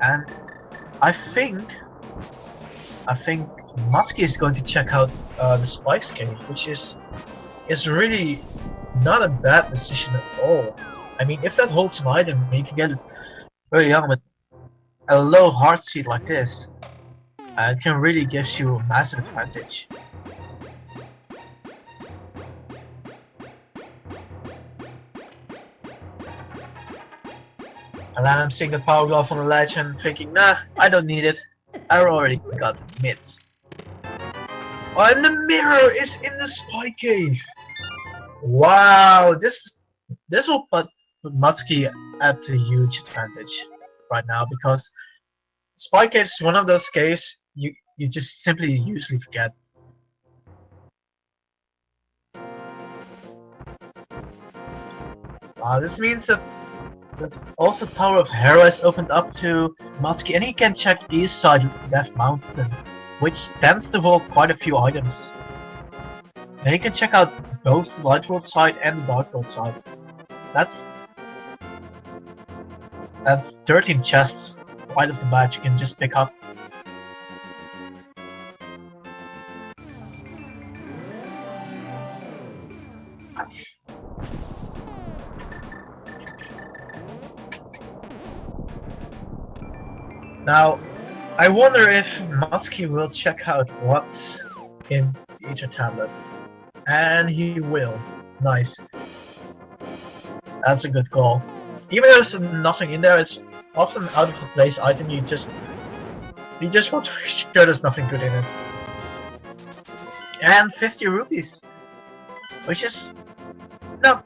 And I think Muttski is going to check out the Spikes cave, which is really not a bad decision at all. I mean, if that holds an item, you can get it very young with a low heart seed like this. It can really give you a massive advantage. And then I'm seeing the power glove on the ledge and thinking, nah, I don't need it. I already got mids. Oh, and the mirror is in the spy cave. Wow, this will put Muttski at a huge advantage right now, because spy cave is one of those caves you just simply usually forget. This means that also Tower of Hera is opened up to Muttski, and he can check east side Death Mountain, which tends to hold quite a few items. And he can check out both the Light World side and the Dark World side. That's 13 chests right off the bat you can just pick up. Now, I wonder if Muttski will check out what's in the Ether Tablet. And he will. Nice. That's a good call. Even though there's nothing in there, it's often an out of the place item. You just want to make sure there's nothing good in it. And 50 rupees, which is not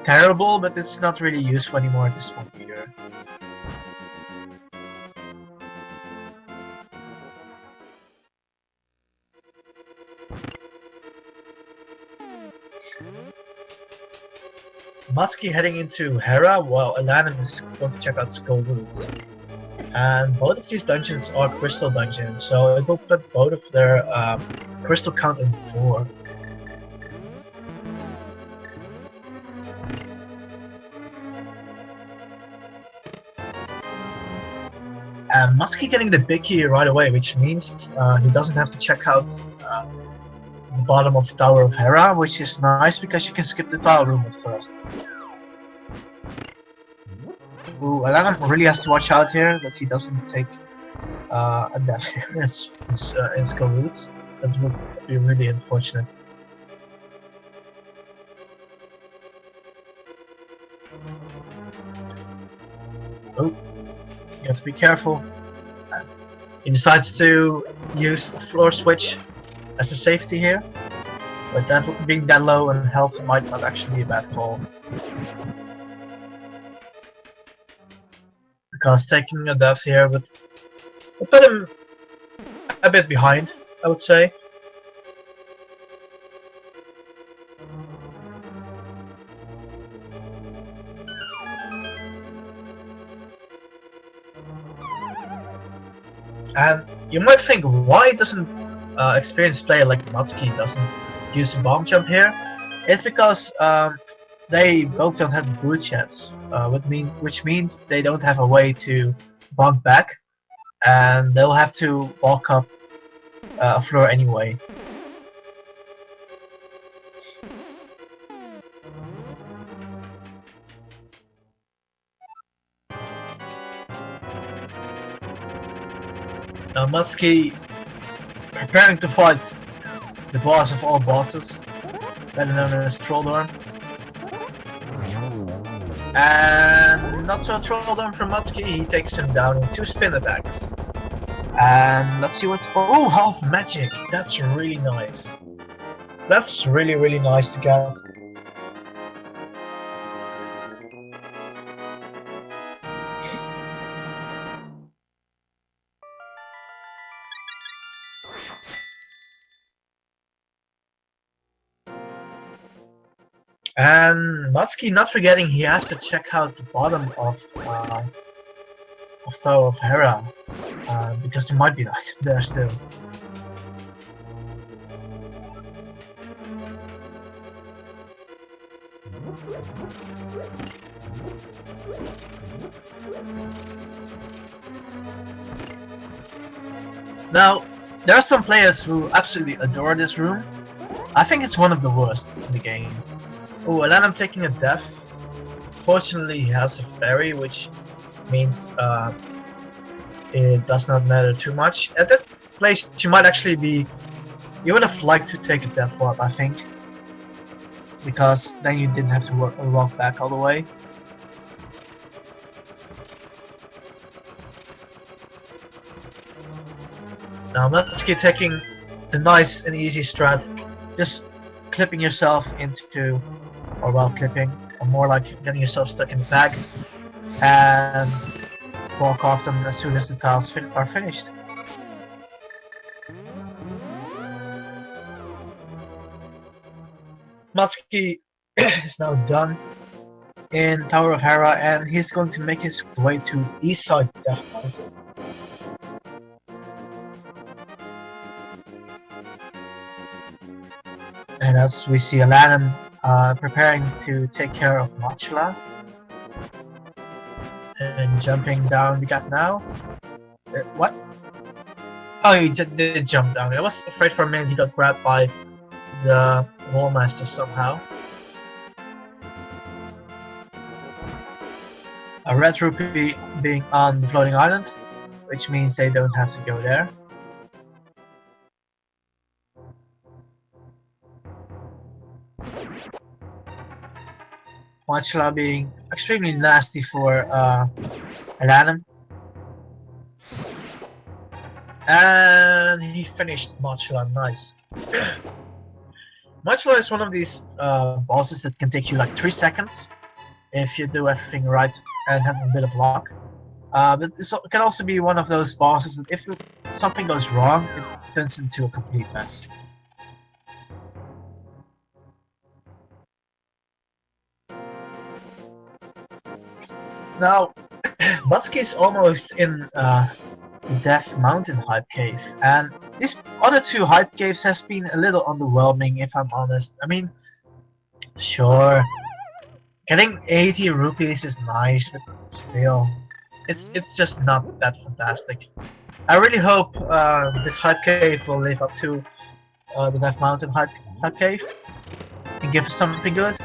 terrible, but it's not really useful anymore at this point either. Muttski heading into Hera, while Alanim is going to check out Skull Roots. And both of these dungeons are crystal dungeons, so it will put both of their crystal count in 4. And Muttski getting the big key right away, which means he doesn't have to check out the bottom of Tower of Hera, which is nice because you can skip the tile room at first. Ooh, Alanim really has to watch out here that he doesn't take a death here in Skull Roots. That would be really unfortunate. Oh, you have to be careful. He decides to use the floor switch as a safety here, but that being that low and health might not actually be a bad call. Because taking a death here would put him a bit behind, I would say. And you might think, why doesn't experienced player like Muttski doesn't use the bomb jump here? It's because they both don't have the boots yet, which means they don't have a way to bump back, and they'll have to walk up a floor anyway. Now Muttski preparing to fight the boss of all bosses, better known as Trolldorm. And not so Trolldorm from Muttski, he takes him down in 2 spin attacks. And let's see what... Oh, half magic! That's really nice. That's really nice to get. And muttski, not forgetting, he has to check out the bottom of Tower of Hera, because there might be that there still. Now, there are some players who absolutely adore this room. I think it's one of the worst in the game. Oh, Alanim taking a death. Fortunately, he has a fairy, which means it does not matter too much. At that place, you might actually be... You would have liked to take a death warp, I think. Because then you didn't have to walk back all the way. Now, muttski taking the nice and easy strat, just clipping yourself into, or well, clipping, or more like getting yourself stuck in the bags, and walk off them as soon as the tiles are finished. muttski is now done in Tower of Hera, and he's going to make his way to east side Death Mountain. And as we see Alanim preparing to take care of Machla, and jumping down the gap now. What? Oh, he did jump down. I was afraid for a minute he got grabbed by the Wallmaster somehow. A red rupee being on the floating island, which means they don't have to go there. Machla being extremely nasty for Alanim. And he finished Machla, nice. Machla is one of these bosses that can take you like 3 seconds if you do everything right and have a bit of luck. But it can also be one of those bosses that if something goes wrong, it turns into a complete mess. Now, muttski is almost in the Death Mountain Hype Cave, and these other two Hype Caves has been a little underwhelming, if I'm honest. I mean, sure, getting 80 rupees is nice, but still, it's just not that fantastic. I really hope this Hype Cave will live up to the Death Mountain Hype Cave and give us something good.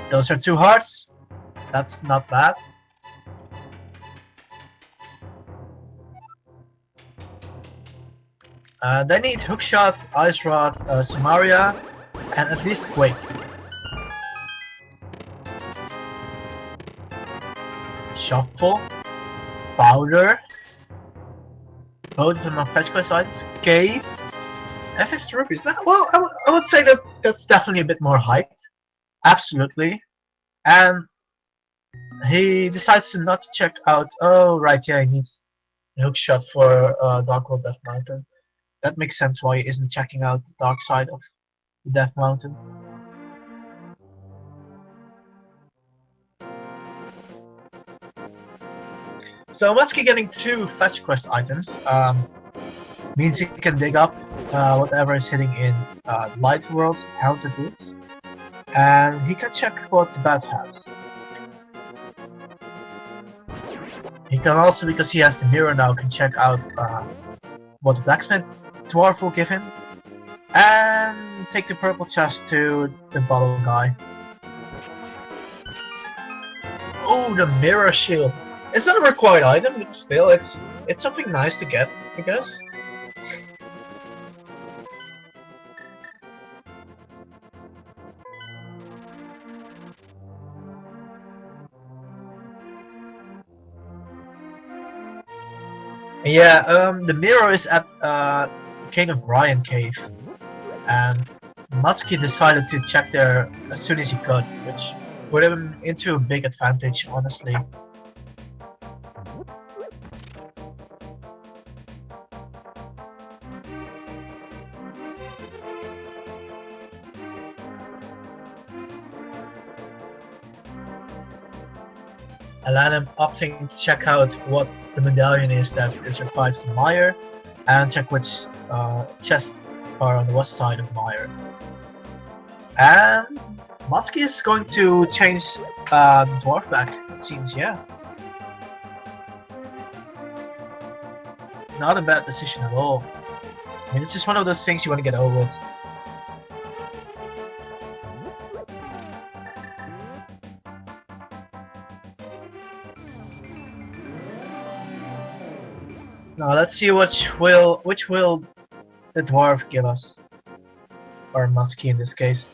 Those are 2 hearts. That's not bad. They need Hookshot, Ice Rod, Samaria, and at least Quake. Shuffle, Powder, both of them are fetch quest items. Cave, and 50 rupees. Well, I would say that that's definitely a bit more hyped. Absolutely. And he decides to not check out. Oh, right, yeah, he needs a hookshot for Dark World Death Mountain. That makes sense why he isn't checking out the dark side of the Death Mountain. So muttski getting 2 fetch quest items means he can dig up whatever is hidden in Light World, Haunted Woods, and he can check what the bat has. He can also, because he has the mirror now, can check out what the blacksmith dwarf will give him, and take the purple chest to the bottle guy. Oh, the mirror shield. It's not a required item, but still, it's something nice to get, I guess. Yeah, the mirror is at the King of Brian cave, and muttski decided to check there as soon as he could, which put him into a big advantage, honestly. Alanim opting to check out what the medallion is that is required for Meyer, and check which chests are on the west side of Meyer. And muttski is going to change Dwarf back, it seems, yeah. Not a bad decision at all. I mean, it's just one of those things you want to get over with. Now let's see which will the dwarf give us, or muttski in this case.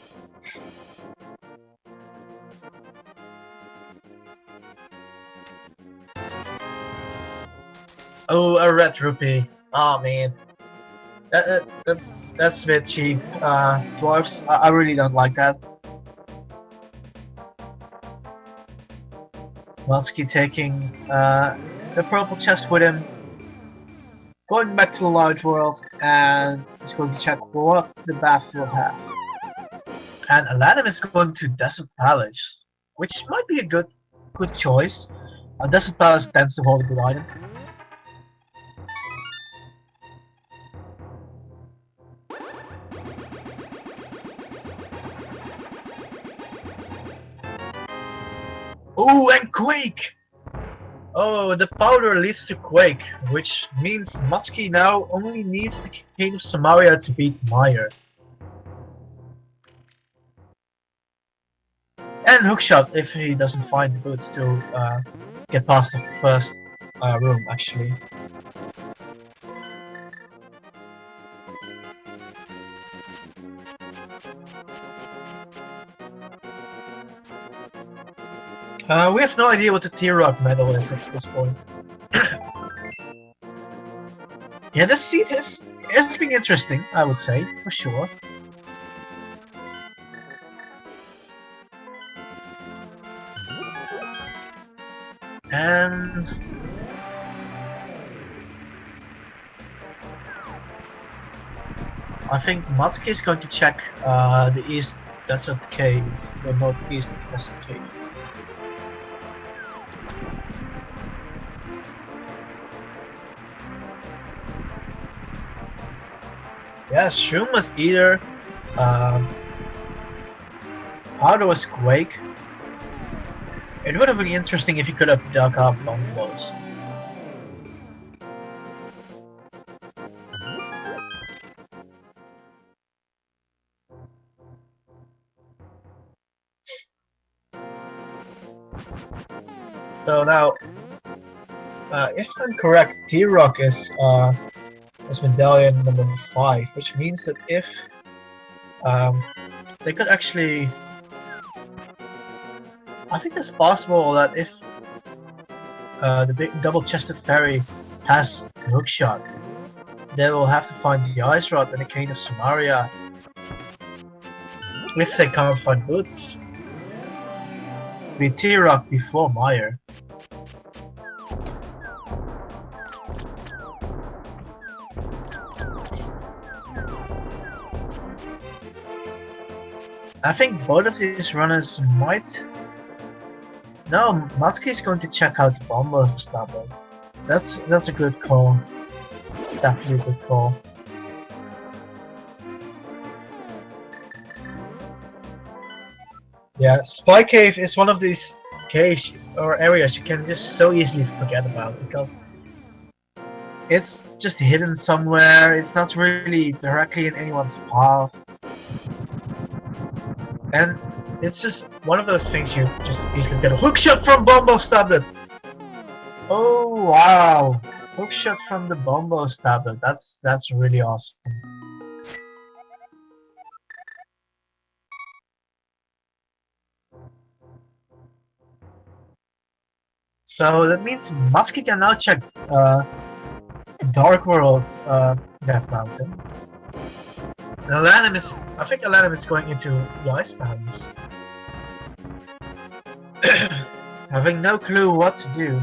Oh, a red rupee. Oh man, that's a bit cheap. Dwarves, I really don't like that. muttski taking the purple chest with him, going back to the large world, and he's going to check what the bath will have. And Alanim is going to Desert Palace, which might be a good choice. Desert Palace tends to hold a good item. Oh, and Quake! Oh, the powder leads to Quake, which means muttski now only needs the King of Samaria to beat Meyer. And hookshot if he doesn't find the boots to get past the first room, actually. We have no idea what the T-Rock medal is at this point. Yeah, this seat it's been interesting, I would say, for sure. And I think muttski is going to check the East Desert Cave, the Northeast Desert Cave. Yeah, Shroom was either Powder was Quake. It would have been interesting if he could have dug up bombs. So now, if I'm correct, T-Rock is medallion number 5, which means that if they could actually, I think it's possible that if the big double-chested fairy has the hookshot, they will have to find the ice rod and the Cane of Samaria if they can't find boots. Be T-Rock before Meyer. I think both of these runners might. No, muttski is going to check out the Bombo Stable. That's a good call. Definitely a good call. Yeah, Spy Cave is one of these caves or areas you can just so easily forget about because it's just hidden somewhere. It's not really directly in anyone's path. And it's just one of those things you just easily get a hookshot from Bombo Stablet. Oh wow, hookshot from the Bombo Stablet. That's really awesome. So that means muttski can now check Dark World Death Mountain. And Alanim is, I think Alanim is going into the Ice Mountains. Having no clue what to do.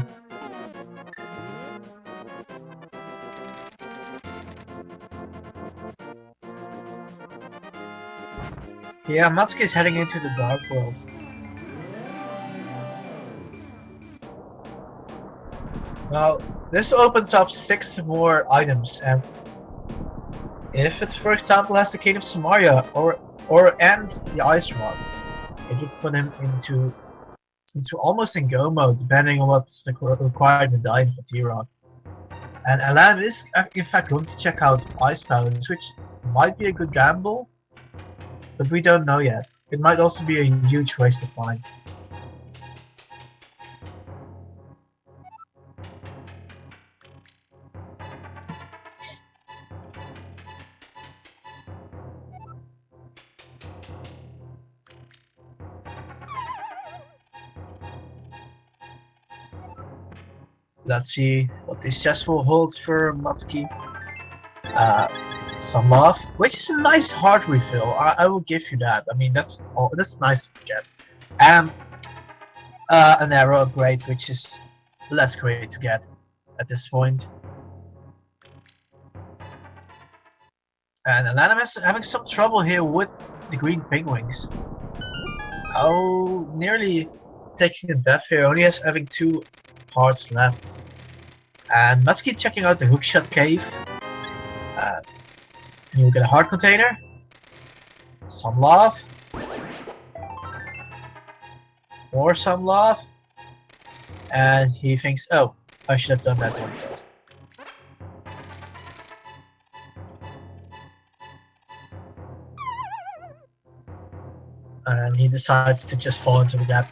Yeah, muttski is heading into the Dark World. Well, this opens up 6 more items, and if it, for example, has the King of Samaria or and the Ice Rod, it would put him into almost in go mode, depending on what's the required medallion for T-Rock. And Alanim is in fact going to check out Ice Powers, which might be a good gamble, but we don't know yet. It might also be a huge waste of time. Let's see what this chest will hold for muttski. Some love, which is a nice heart refill. I will give you that. I mean, that's nice to get. And an arrow upgrade, which is less great to get at this point. And Alanim is having some trouble here with the green penguins. Oh, nearly taking a death here. Only having 2 hearts left. And muttski checking out the hookshot cave. And you get a heart container. Some love. More some love. And he thinks, oh, I should have done that one first. And he decides to just fall into the gap.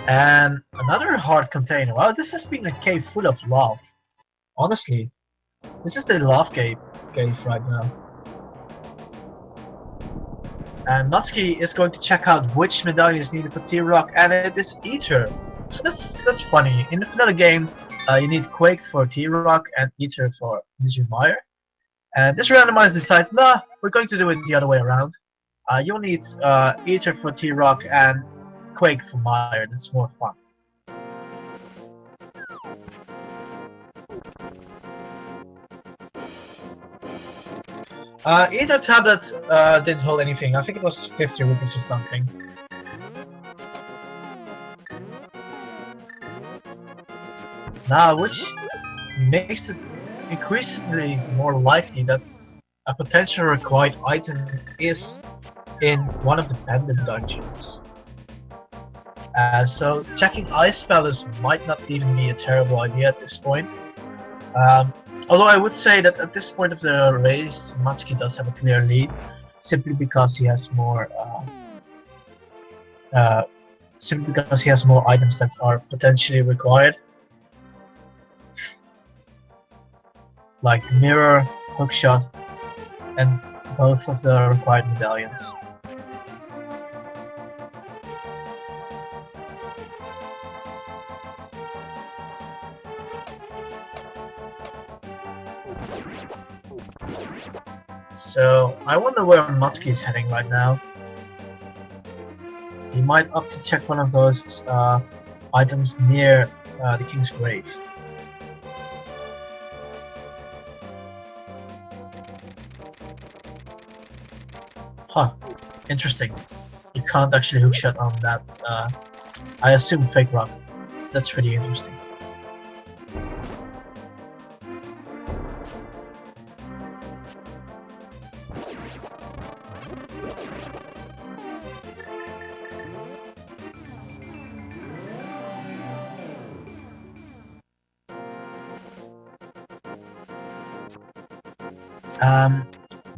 And another heart container. Wow, this has been a cave full of love. Honestly, this is the love cave right now. And muttski is going to check out which medallion is needed for T-Rock, and it is Ether. So that's funny. In the vanilla game, you need Quake for T-Rock and Ether for Mr. Meyer. And this randomizer decides, nah, we're going to do it the other way around. You'll need Ether for T-Rock and Quake for Meyer. That's more fun. Ether tablets didn't hold anything. I think it was 50 rupees or something. Now, which makes it increasingly more likely that a potential required item is in one of the pendant dungeons. So checking Ice Palace might not even be a terrible idea at this point. Although I would say that at this point of the race, muttski does have a clear lead, simply because he has more items that are potentially required, like the mirror, hookshot, and both of the required medallions. So I wonder where muttski is heading right now. He might opt to check one of those items near the King's Grave. Huh, interesting. You can't actually hookshot on that. I assume fake rock. That's pretty interesting.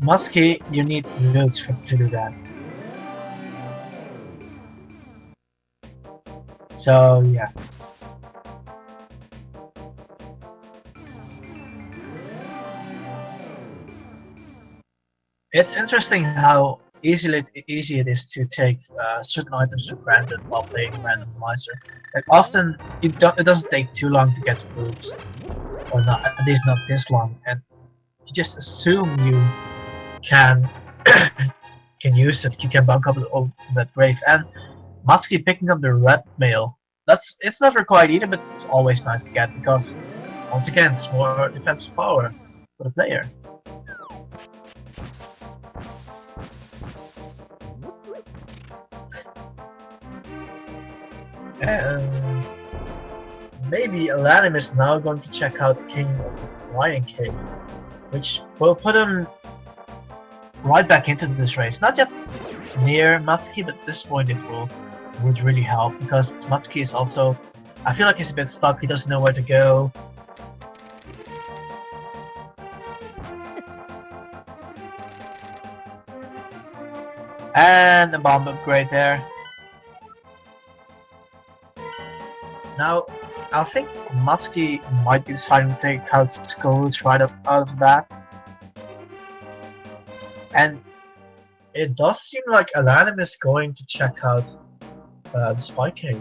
Muttski, you need notes to do that. So yeah. It's interesting how easy it is to take certain items for granted while playing Randomizer. Like often, it doesn't take too long to get boots, or not, at least not this long, and you just assume you can use it. You can bunk up that grave. And muttski picking up the red mail. It's not required either, but it's always nice to get because once again, it's more defensive power for the player. And maybe Alanim is now going to check out the King of Lion Cave, which will put him right back into this race. Not yet near Muttski, but at this point it would really help, because Muttski is also, I feel like he's a bit stuck, he doesn't know where to go. And a bomb upgrade there. Now, I think Muttski might be deciding to take out Skulls right up out of that. And it does seem like Alanim is going to check out the Spy Cave.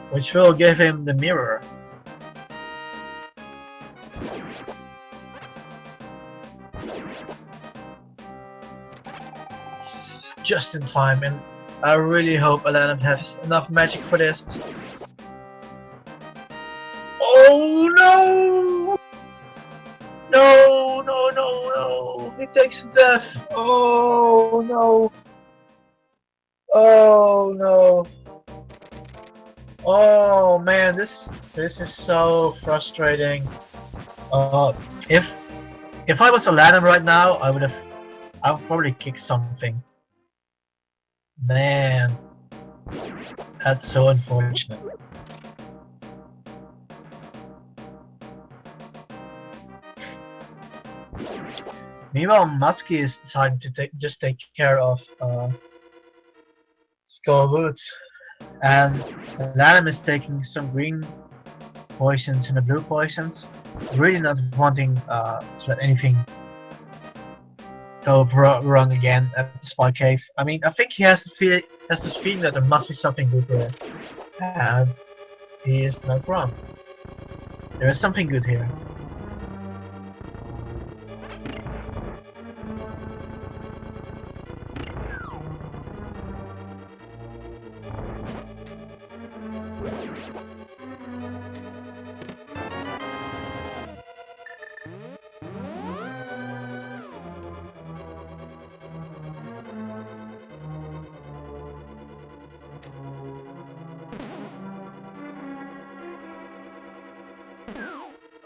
Which will give him the mirror. Just in time, and I really hope Alanim has enough magic for this. Oh no! No, no, no, no! He takes death! Oh no! Oh no! Oh man, this is so frustrating. If I was Alanim right now, I would probably kick something. Man, that's so unfortunate. Meanwhile, Muttski is deciding to just take care of Skull Boots, and Alanim is taking some green poisons and the blue poisons, really not wanting to let anything go wrong again at the Spy Cave. I mean, I think he has this feeling that there must be something good there, and he is not wrong. There is something good here.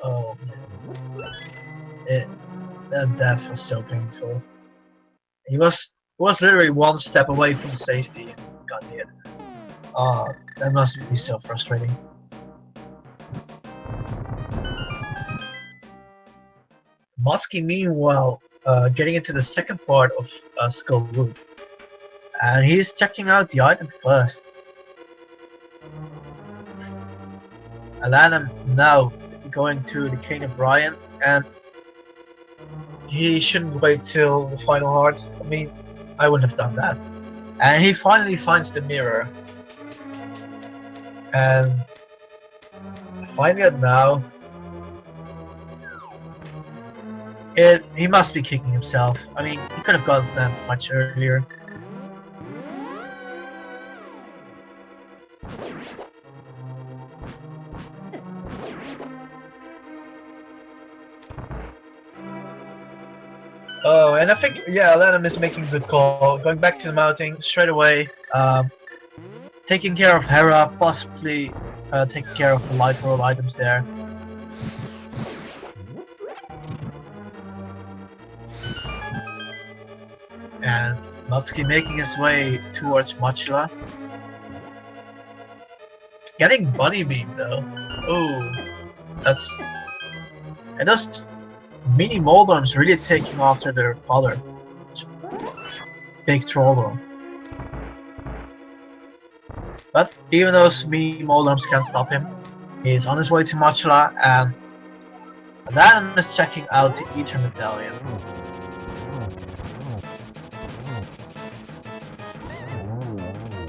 Oh man, that death was so painful. He was literally one step away from safety and got hit. Oh, that must be so frustrating. Muttski, meanwhile, getting into the second part of Skull Wood, and he's checking out the item first. Alanim now going to the King of Brian, and he shouldn't wait till the final heart. I mean, I wouldn't have done that. And he finally finds the mirror. And finding it now, he must be kicking himself. I mean, he could have gotten that much earlier. Oh, and I think, yeah, Alanim is making a good call. Going back to the mountain straight away. Taking care of Hera, possibly taking care of the light world items there. And Muttski making his way towards Mochila. Getting bunny beam though. Oh, and those mini Moldorms really taking after their father. Big Trollorm. But even those mini Moldorms can't stop him. He's on his way to Mochila, and Alanim is checking out the Ether Medallion.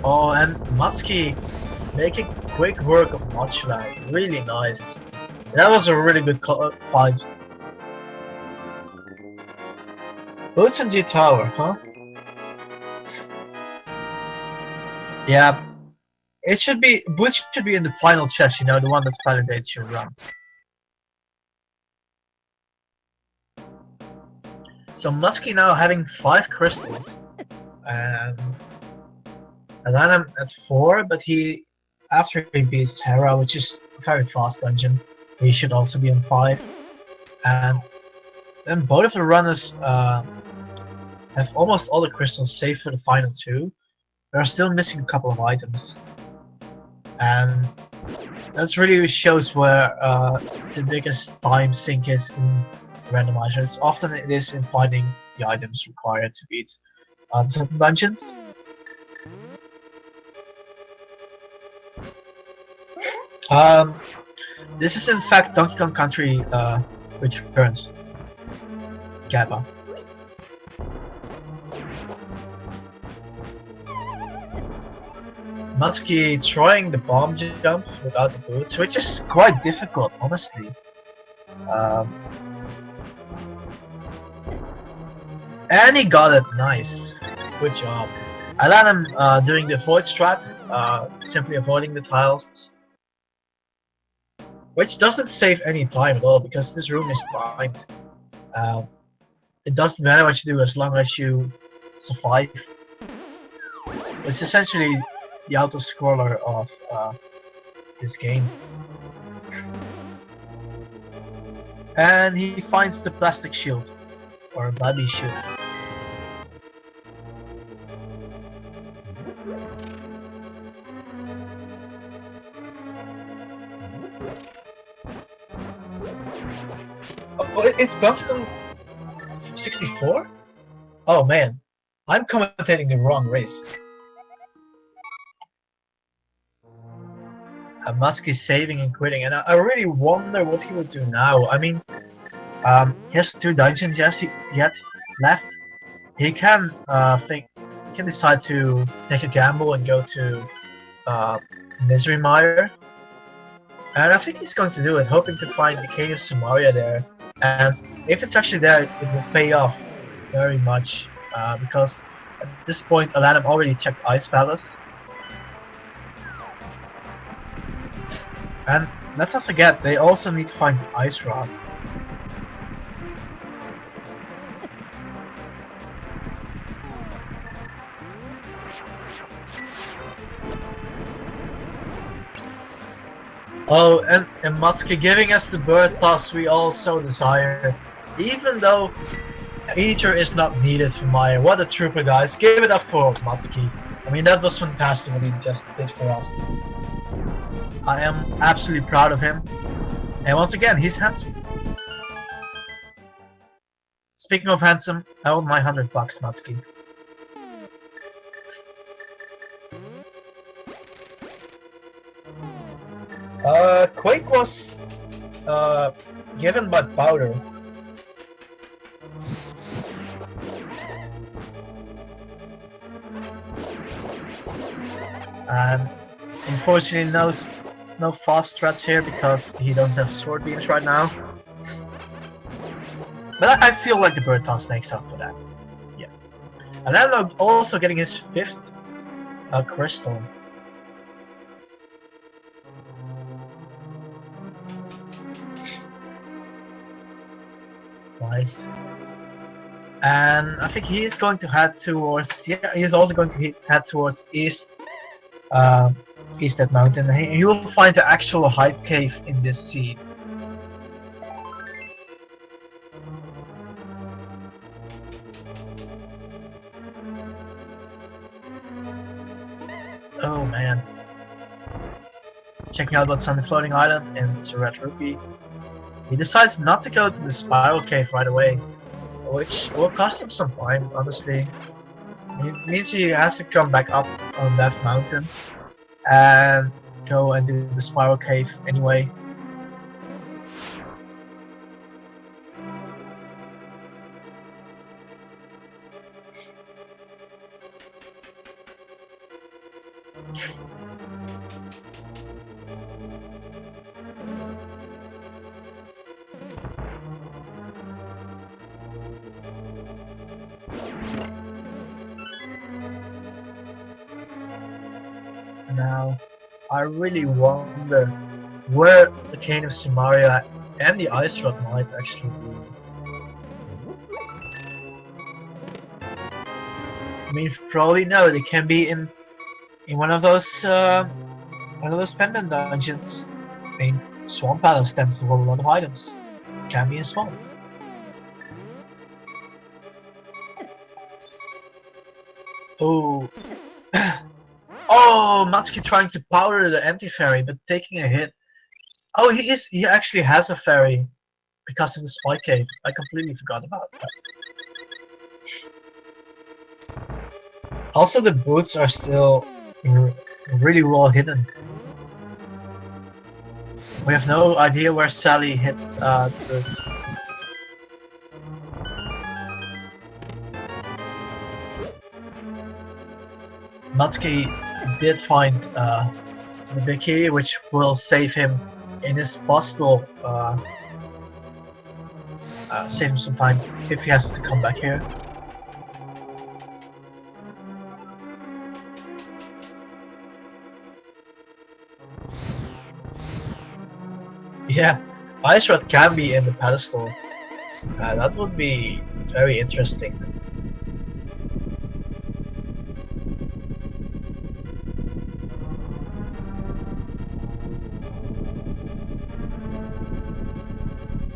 Oh, and Muttski making quick work of Mochila. Really nice. That was a really good fight. Boots and G Tower, huh? Yeah. It should be, Boots should be in the final chest, you know, the one that validates your run. So Muttski now having 5 crystals. and Alanim at 4, but after he beats Terra, which is a very fast dungeon, he should also be on 5. And then both of the runners have almost all the crystals save for the final 2. They're still missing a couple of items. And that really shows where the biggest time sink is in Randomizer. Often it is in finding the items required to beat certain dungeons. This is in fact Donkey Kong Country Returns. Gabba. Muttski trying the bomb jump without the boots, which is quite difficult, honestly. And he got it, nice. Good job. Alanim doing the avoid strat, simply avoiding the tiles. Which doesn't save any time at all, because this room is timed. It doesn't matter what you do as long as you survive. It's essentially the auto-scroller of this game. And he finds the plastic shield, or baby shield. Oh, it's Donkey Kong 64? Oh man, I'm commentating the wrong race. Musk is saving and quitting, and I really wonder what he would do now. I mean, he has 2 dungeons yet left. He can decide to take a gamble and go to Misery Mire, and I think he's going to do it, hoping to find the Cave of Samaria there. And if it's actually there, it will pay off very much, because at this point Alanim already checked Ice Palace. And let's not forget, they also need to find the Ice Rod. Oh, and Muttski giving us the bird toss we all so desire. Even though Eater is not needed for Maya. What a trooper, guys. Give it up for Muttski. I mean, that was fantastic what he just did for us. I am absolutely proud of him. And once again, he's handsome. Speaking of handsome, I owe my $100, Muttski. Quake was given by Powder. And unfortunately no fast strats here because he doesn't have sword beams right now. But I feel like the bird toss makes up for that. Yeah. And then also getting his 5th crystal. Nice. And I think he is going to head towards, yeah, he is also going to head towards east that mountain. He will find the actual hype cave in this scene. Oh man. Checking out what's on the floating island, and it's a red rupee. He decides not to go to the spiral cave right away, which will cost him some time, honestly. It means he has to come back up on that mountain and go and do the spiral cave anyway. Now, I really wonder where the Cane of Samaria and the Ice Rod might actually be. I mean, for all we know, they can be in one of those pendant dungeons. I mean, Swamp Palace tends to hold a lot of items. Can be in Swamp. Oh. Oh, Muttski trying to power the anti-fairy, but taking a hit. Oh, he actually has a fairy because of the spy cave. I completely forgot about that. Also, the boots are still really well hidden. We have no idea where Sally hid the boots. Muttski did find the big key, which will save him in his possible save him some time if he has to come back here. Yeah, Ice Rod can be in the pedestal. That would be very interesting.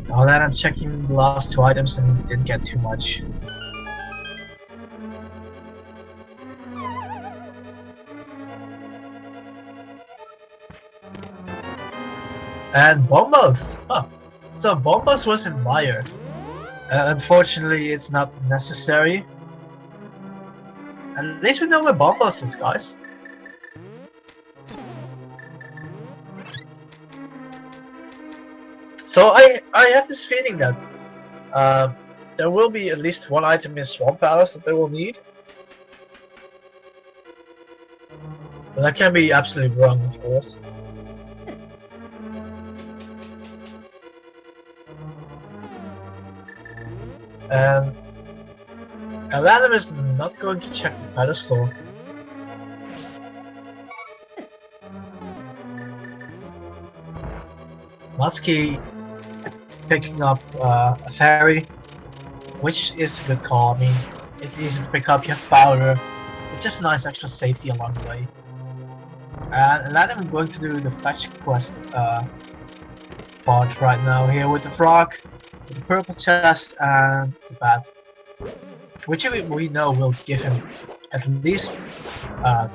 Now that I'm checking the last two items and he didn't get too much. And Bombos! Huh. So Bombos was in Meyer. Unfortunately, it's not necessary. At least we know where Bombos is, guys. So I have this feeling that there will be at least one item in Swamp Palace that they will need. But I can be absolutely wrong, of course. And Alanim is not going to check the pedestal. Muttski picking up a fairy, which is a good call. I mean, it's easy to pick up, you have power. It's just a nice extra safety along the way. And Alanim I'm going to do the fetch quest part right now here with the frog, with the purple chest, and the bat. Which we know will give him at least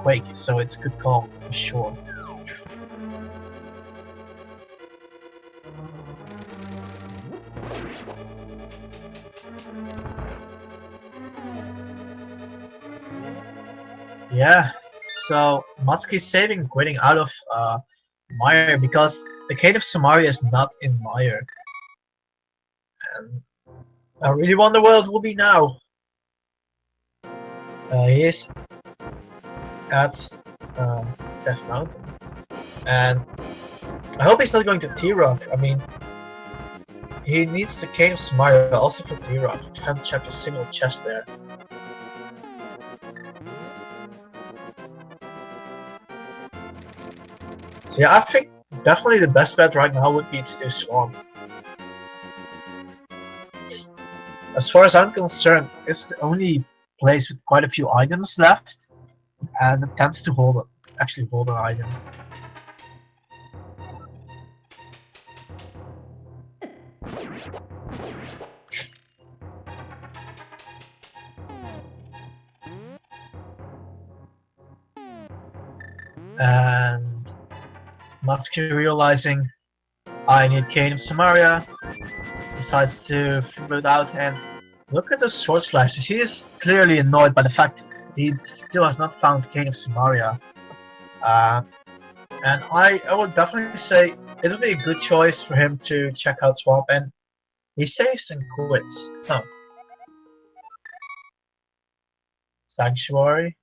Quake, so it's a good call for sure. Yeah, so Muttski's saving quitting out of Meyer because the Cave of Samaria is not in Meyer. And I really wonder where it will be now. He is at Death Mountain. And I hope he's not going to T-Rock. I mean, he needs the Cave of Samaria also for T-Rock. You can't check a single chest there. So yeah, I think definitely the best bet right now would be to do Swamp. As far as I'm concerned, it's the only place with quite a few items left, and it tends to actually hold an item. And Muttski realizing I need Cane of Samaria, decides to figure it out, and look at the sword slashes. He is clearly annoyed by the fact that he still has not found Cane of Samaria. And I would definitely say it would be a good choice for him to check out Swamp, and he saves and quits. Huh. Sanctuary.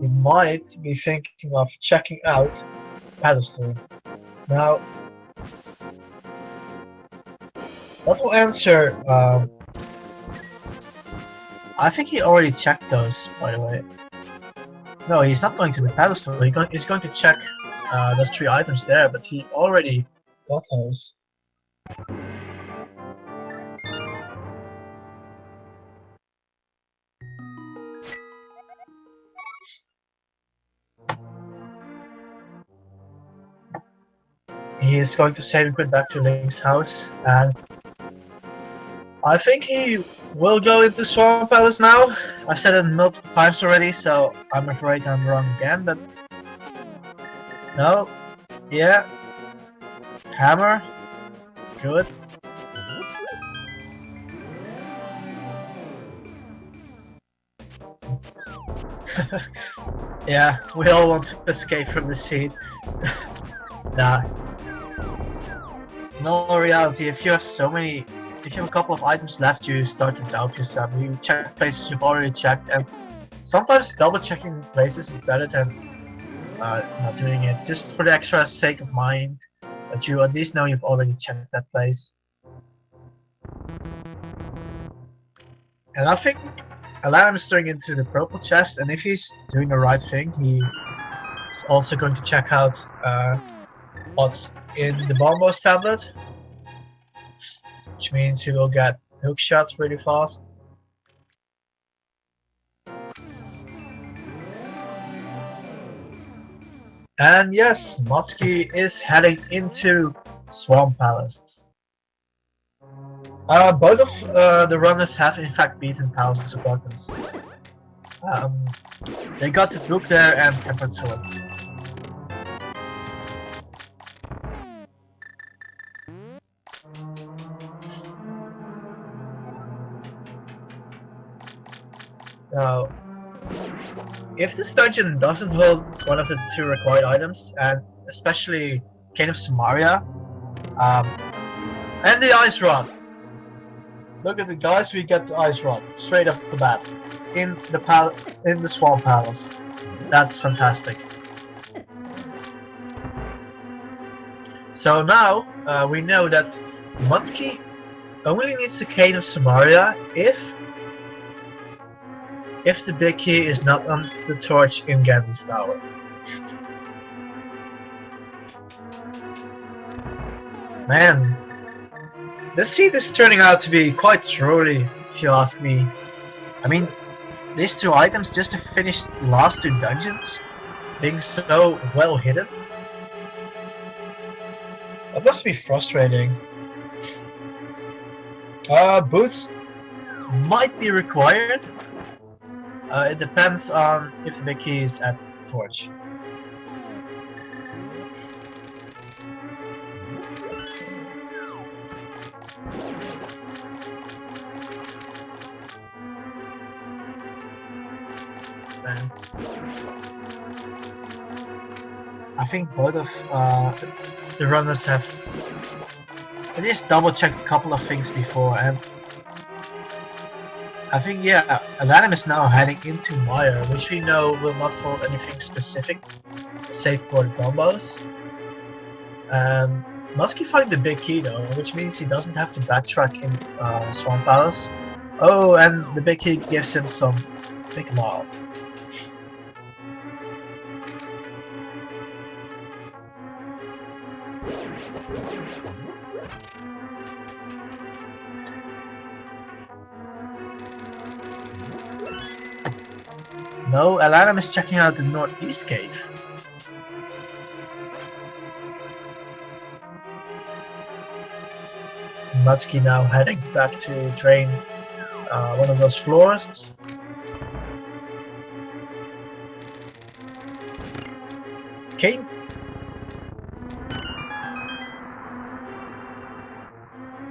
He might be thinking of checking out Pedestal. Now, that will answer. I think he already checked those, by the way. No, he's not going to the pedestal. He's going to check those 3 items there, but he already got those. he is going to save it back to Link's house, and I think he will go into Swamp Palace now. I've said it multiple times already, so I'm afraid I'm wrong again, but no, yeah, hammer, good. Yeah, we all want to escape from the scene. Nah. In all reality, if you have a couple of items left, you start to doubt yourself. You check places you've already checked, and sometimes double checking places is better than not doing it, just for the extra sake of mind, that you at least know you've already checked that place. And I think Alanim is staring into the purple chest, and if he's doing the right thing, he is also going to check out what's in the Bombos tablet, which means he will get hook shots really fast. And yes, muttski is heading into Swamp Palace. Both of the runners have in fact beaten Palace of Darkness. They got the book there and Tempered Sword. Now, if this dungeon doesn't hold one of the 2 required items, and especially Cane of Samaria, and the Ice Rod. Look at the guys, we get the Ice Rod straight off the bat in the Swamp Palace. That's fantastic. So now we know that muttski only needs the Cane of Samaria if the big key is not on the torch in Gandalf's tower. Man, this scene is turning out to be quite truly, if you ask me. I mean, these 2 items just to finish the last 2 dungeons, being so well hidden. That must be frustrating. Boots might be required. It depends on if the big key is at the torch. Man. I think both of the runners have at least double checked a couple of things before, and I think, yeah, Alanim is now heading into Mire, which we know will not hold anything specific, save for the bombos. Muttski find the big key though, which means he doesn't have to backtrack in Swamp Palace. Oh, and the big key gives him some big love. No, Alanim is checking out the northeast cave. Muttski now heading back to drain one of those floors. Kane?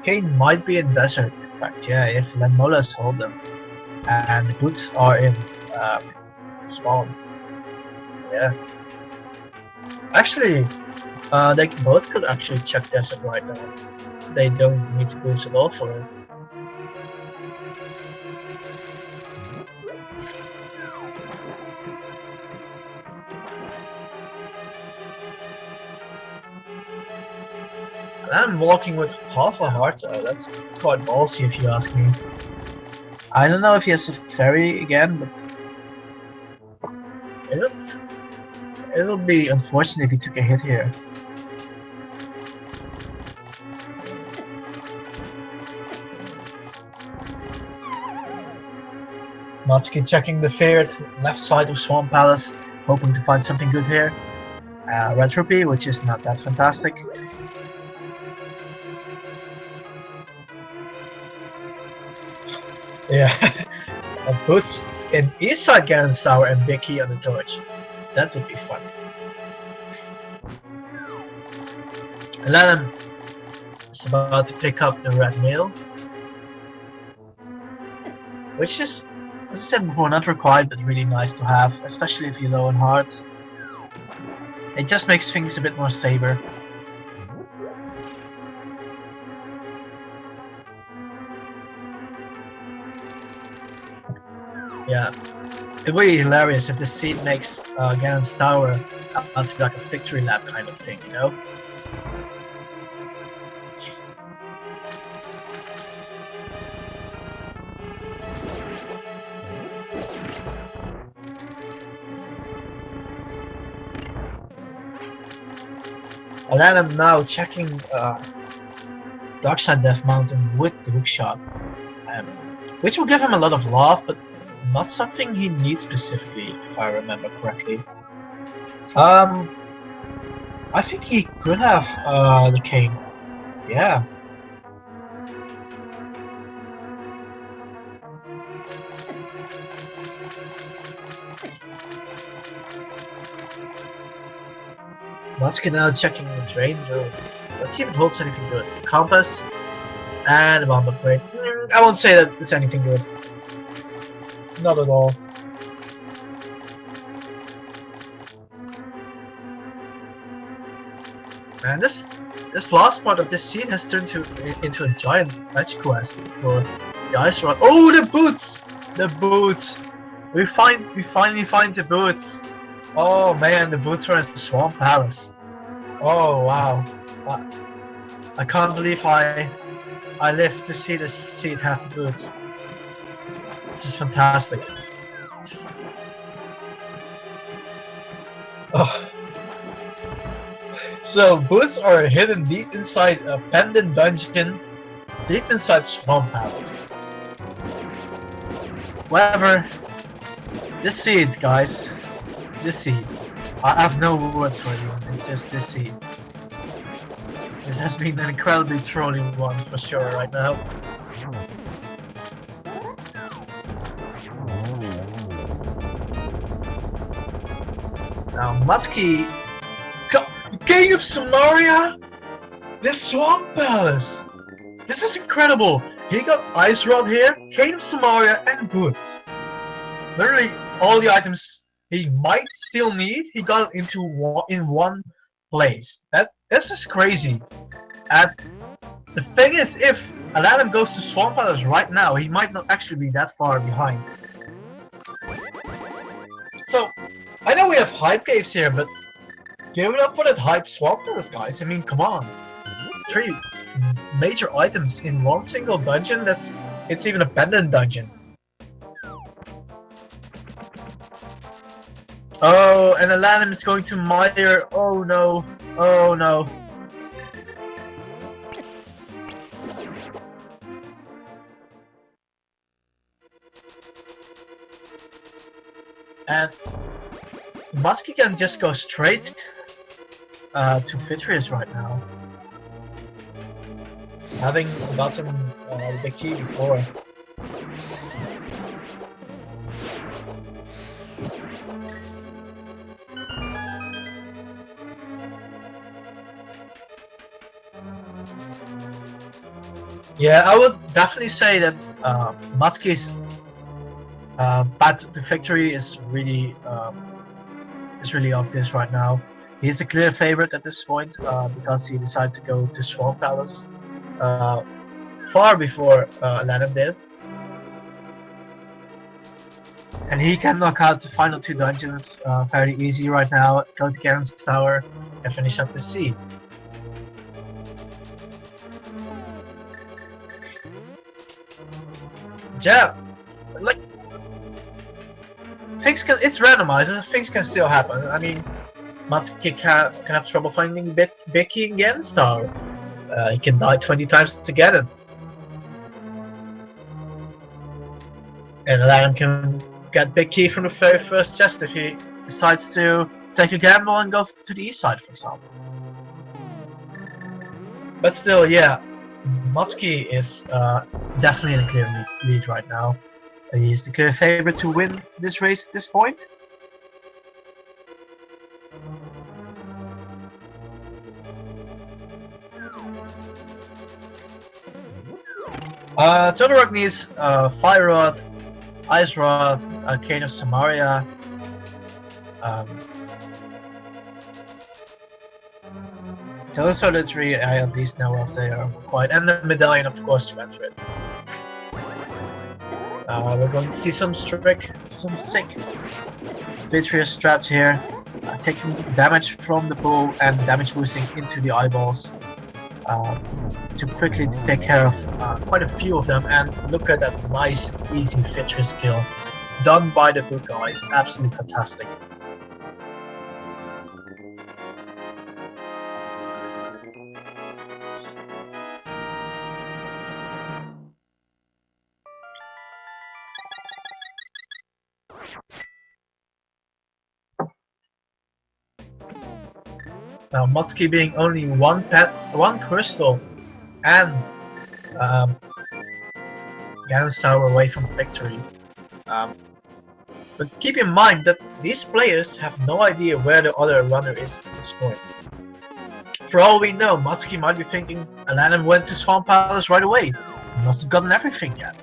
Kane might be in desert, in fact, yeah, if Lemolas hold them. And the boots are in spawn. Yeah. Actually, they both could actually check desert right now. They don't need to boost at all for it. I'm walking with half a heart though, that's quite ballsy if you ask me. I don't know if he has a ferry again, but it will be unfortunate if he took a hit here. Muttski checking the feared left side of Swamp Palace, hoping to find something good here. Red Rupee, which is not that fantastic. Yeah. A boost in east side Garen's Tower and Big Key on the torch. That would be fun. Alanim is about to pick up the red mail, which is, as I said before, not required but really nice to have, especially if you're low on hearts. It just makes things a bit more stable. Yeah, it would be hilarious if the seed makes Ganon's Tower out to be like a victory lap kind of thing, you know? Alanim now checking Darkside Death Mountain with the hookshot, which will give him a lot of love, but not something he needs specifically, if I remember correctly. I think he could have the cane. Yeah. Muttski now checking the drain room. Let's see if it holds anything good. Compass and a bomb upgrade. I won't say that it's anything good. Not at all. And this last part of this scene has turned into a giant fetch quest for the ice rod. Oh, the boots! The boots! We finally find the boots. Oh man, the boots are in the Swamp Palace. Oh wow. I can't believe I lived to see this seed have the boots. This is fantastic. Oh. So boots are hidden deep inside a pendant dungeon, deep inside Swamp Palace. However, this seed, guys, this seed. I have no words for you. It's just this seed. This has been an incredibly trolling one for sure right now. Now muttski, King of Samaria, the Swamp Palace. This is incredible. He got Ice Rod here, King of Samaria, and boots. Literally all the items he might still need, he got into in one place. This is crazy. And the thing is, if Alanim goes to Swamp Palace right now, he might not actually be that far behind. So, I know we have hype caves here, but give it up for that hype Swamp Palace, guys. I mean, come on. 3 major items in one single dungeon, it's even a pendant dungeon. Oh, and Alanim is going to mire. Oh no. Oh no. And muttski can just go straight to Vitrius right now, having gotten the key before. Yeah, I would definitely say that muttski's path to victory is really obvious right now. He's the clear favorite at this point because he decided to go to Swamp Palace far before Alanim did. And he can knock out the final 2 dungeons very easy right now, go to Garen's Tower and finish up the seed. Yeah, like, it's randomizer, things can still happen. I mean, muttski can have trouble finding Big Key in Garen's Tower. He can die 20 times to get it. And Alanim can get Big Key from the very first chest if he decides to take a gamble and go to the east side, for example. But still, yeah, muttski is definitely in a clear lead right now. He's the clear favorite to win this race at this point. Todorok needs Fire Rod, Ice Rod, Cane of Samaria, those are the three I at least know of they are required, and the medallion, of course, to enter it. We're going to see some sick Vitreous strats here, taking damage from the bull and damage boosting into the eyeballs to quickly take care of quite a few of them. And look at that nice, easy Vitreous kill done by the good guys. Absolutely fantastic. Now, muttski being only one crystal and Ganon's Tower away from victory. But keep in mind that these players have no idea where the other runner is at this point. For all we know, muttski might be thinking Alanim went to Swamp Palace right away. He must have gotten everything yet.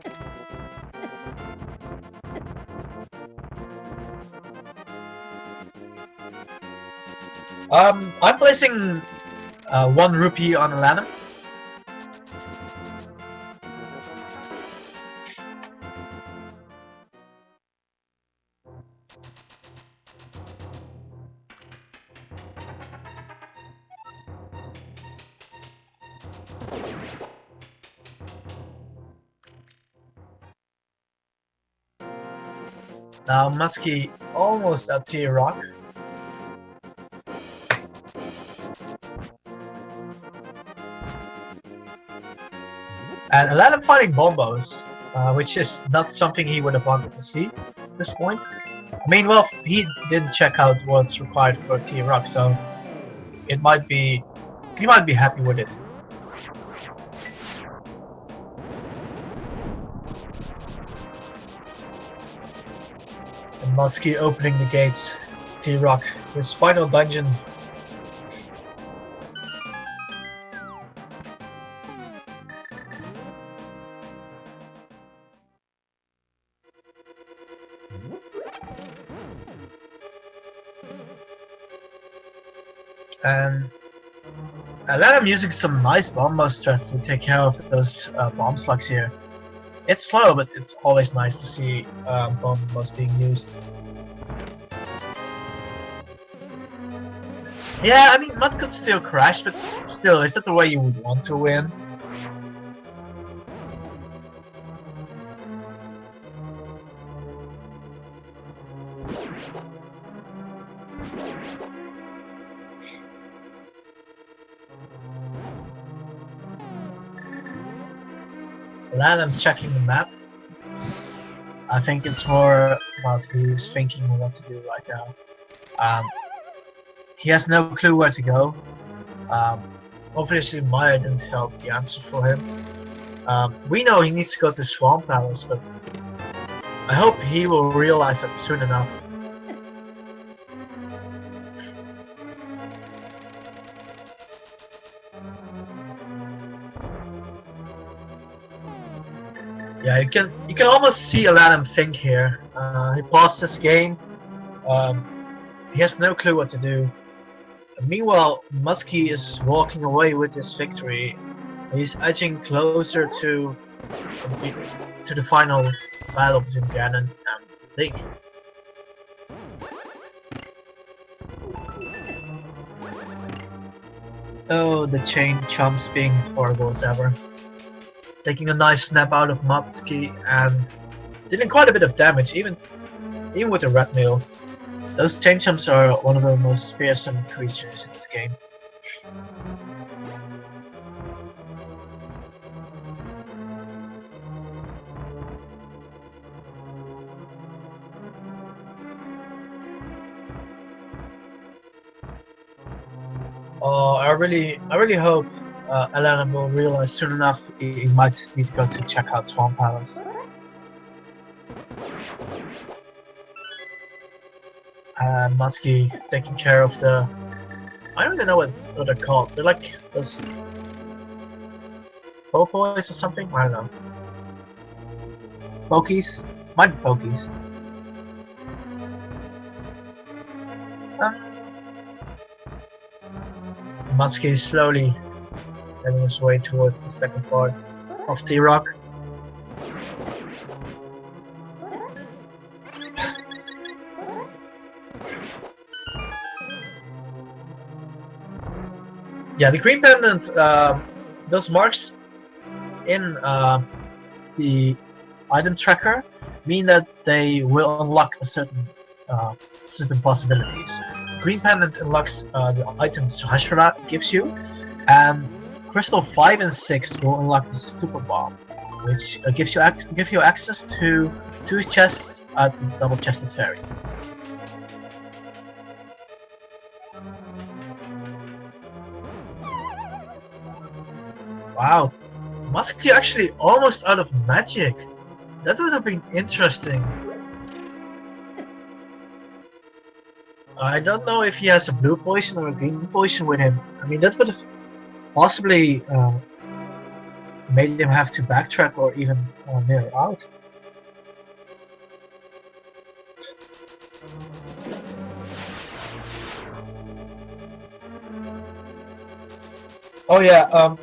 I'm placing 1 rupee on Alanim. Now muttski almost at T-Rock. And Alanim fighting bombos, which is not something he would have wanted to see at this point. I mean, well, he didn't check out what's required for T-Rock, so he might be happy with it. And muttski opening the gates to T-Rock, his final dungeon. And I'm using some nice bomb strats to take care of those bomb slugs here. It's slow, but it's always nice to see bombs being used. Yeah, I mean, Mud could still crash, but still, is that the way you would want to win? I'm checking the map. I think it's more about he's thinking what to do right now. He has no clue where to go. Obviously Maya didn't help the answer for him. We know he needs to go to Swamp Palace, but I hope he will realize that soon enough. Yeah, you can almost see Alanim think here. He paused this game. He has no clue what to do. Meanwhile, muttski is walking away with this victory. He's edging closer to the final battle between Ganon and Link. Oh, the chain chumps being horrible as ever. Taking a nice snap out of muttski and dealing quite a bit of damage, even with the red mail. Those chain chumps are one of the most fearsome creatures in this game. Oh, I really hope Alanim will realize soon enough he might need to go to check out Swamp Palace. Muttski taking care of the... I don't even know what they're called. They're like those... Popoys or something? I don't know. Pokies? Might be Pokies. Muttski is slowly heading his way towards the second part of T-Rock. Yeah, the green pendant, those marks in the item tracker mean that they will unlock a certain possibilities. The green pendant unlocks the items Hashra gives you, and Crystal 5 and 6 will unlock the Super Bomb, which gives you access to 2 chests at the double-chested fairy. Wow, Muttski actually almost out of magic. That would have been interesting. I don't know if he has a blue potion or a green potion with him. I mean, that would have possibly made him have to backtrack or even mirror out. Oh yeah,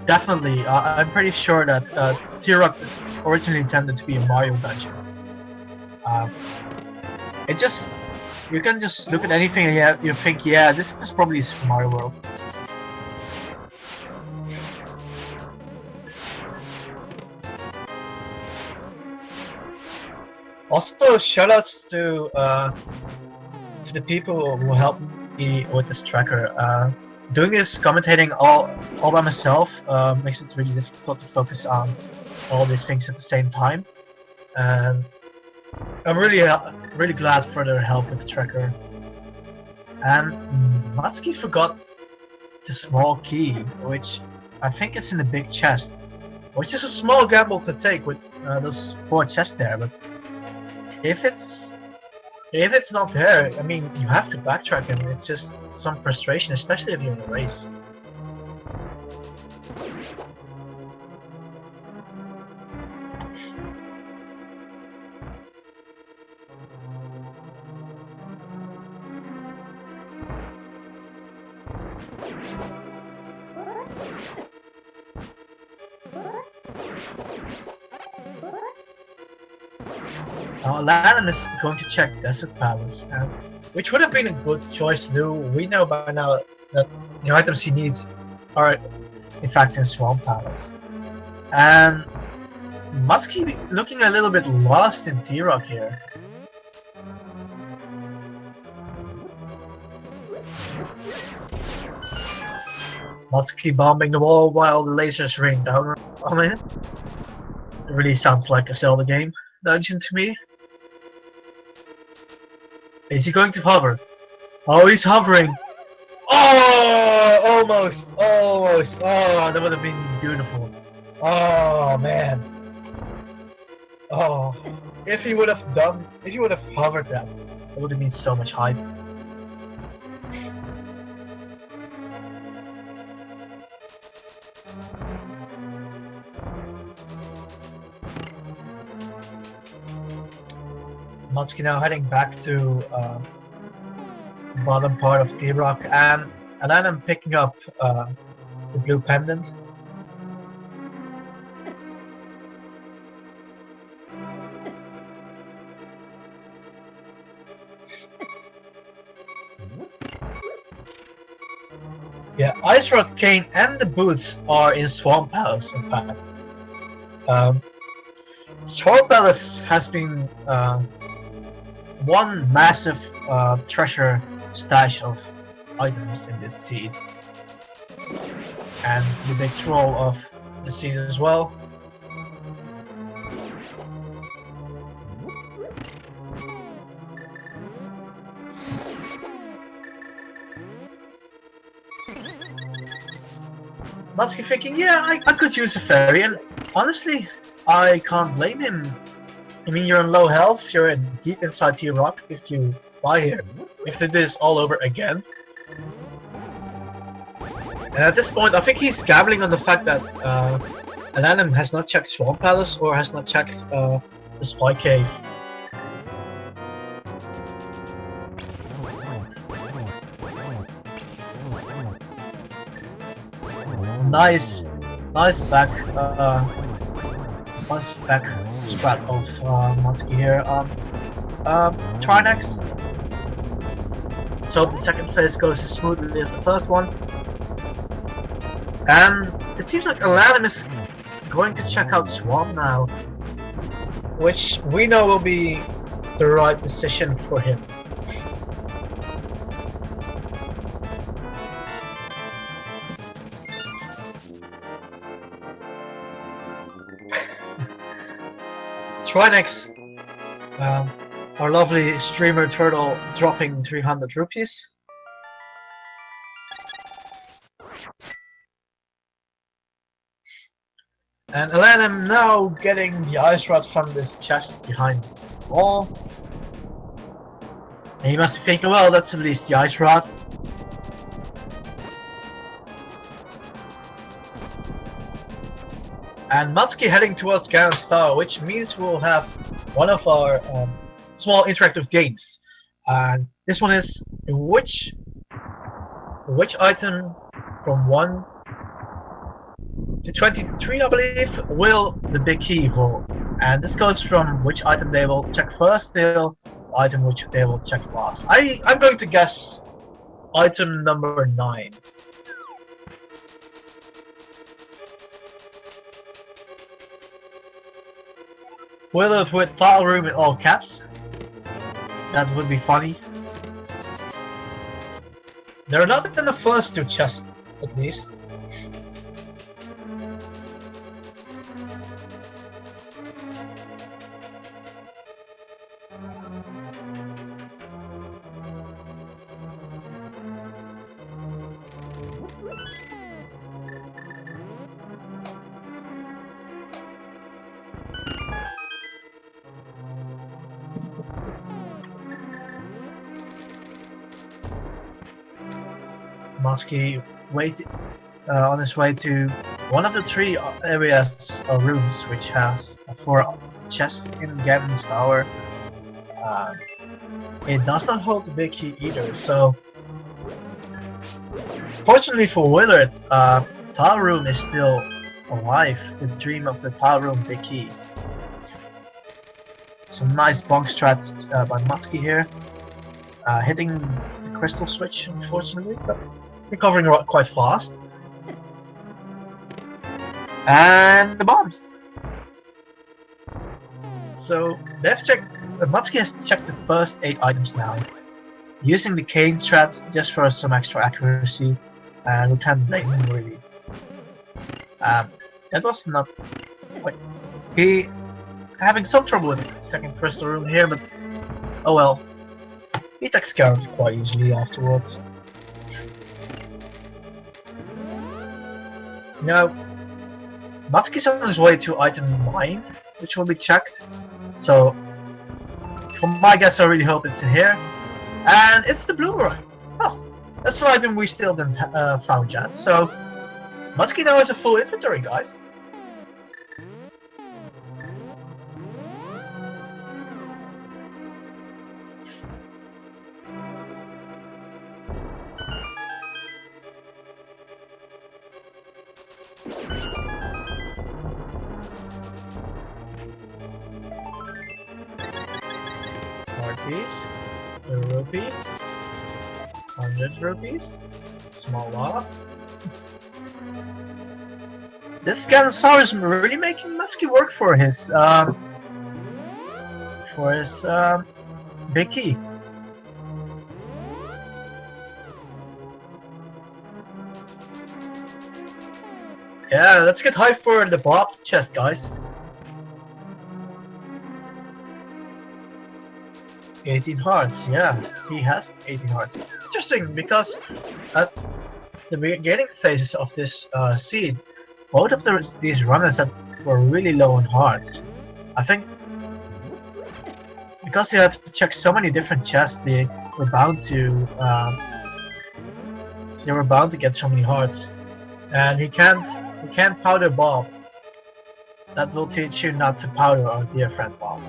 definitely. I'm pretty sure that T-Rock is originally intended to be a Mario dungeon. It just... You can just look at anything and you think, yeah, this is probably Super Mario World. Also, shoutouts to the people who helped me with this tracker. Doing this commentating all by myself makes it really difficult to focus on all these things at the same time, and I'm really glad for their help with the tracker. And Muttski forgot the small key, which I think is in the big chest, which is a small gamble to take with those 4 chests there. But if it's not there, I mean, you have to backtrack, and it's just some frustration, especially if you're in a race. Now Alanim is going to check Desert Palace, and which would have been a good choice to do. We know by now that the items he needs are in fact in Swamp Palace. And Muttski looking a little bit lost in T-Rock here. Muttski bombing the wall while the lasers rain down on it. It really sounds like a Zelda game dungeon to me. Is he going to hover? Oh, he's hovering! Oh, almost! Almost! Oh, that would have been beautiful. Oh, man. Oh, if he would have hovered that, it would have been so much hype. Muttski now heading back to the bottom part of T-Rock, and then I'm picking up the blue pendant. Yeah, Ice Rod Cane and the boots are in Swamp Palace, in fact. Swamp Palace has been one massive treasure stash of items in this seed, and the big troll of the seed as well. Muttski thinking, yeah, I could use a fairy, and honestly, I can't blame him. I mean, you're in low health, you're deep inside T-Rock if you die here. If they do this all over again. And at this point, I think he's gambling on the fact that Alanim has not checked Swamp Palace or has not checked the Spy Cave. Nice back strat of Muttski here. Try next. So the second phase goes as smoothly as the first one. And it seems like Alanim is going to check out Swamp now, which we know will be the right decision for him. Trinex, our lovely streamer turtle, dropping 300 rupees. And Alanim now getting the ice rod from this chest behind the wall. And he must be thinking, well, that's at least the ice rod. And Muttski heading towards Ganon's Tower, which means we'll have one of our small interactive games. And this one is which item from 1 to 23, I believe, will the big key hold. And this goes from which item they will check first till the item which they will check last. I'm going to guess item number 9. Will it with tile room in all caps? That would be funny. They're not in the first 2 chests, at least. Muttski on his way to one of the 3 areas or rooms which has 4 chests in Ganon's Tower. It does not hold the big key either, so fortunately for Willard, Tile Room is still alive, the dream of the Tile Room big key. Some nice bonk strats by Muttski here, hitting the crystal switch unfortunately, but recovering quite fast. And the bombs. So they've checked. Muttski has checked the first 8 items now, using the cane strats just for some extra accuracy, and we can't blame him really. That was not. Wait, he having some trouble with the second crystal room here, but oh well. He takes care of it quite easily afterwards. Now, Muttski's on his way to item 9, which will be checked. So, from my guess, I really hope it's in here. And it's the boomerang. Oh, that's an item we still didn't found yet. So, Muttski now has a full inventory, guys. Piece, a rupee, 100 rupees, small lot. This Ganossaur is really making Muttski work for his big key. Yeah, let's get high for the Bob chest, guys. 18 hearts, yeah, he has 18 hearts. Interesting, because the beginning phases of this seed, both of these runners that were really low on hearts. I think because they had to check so many different chests, were bound to they were bound to get so many hearts. And he can't powder Bob. That will teach you not to powder our dear friend Bob.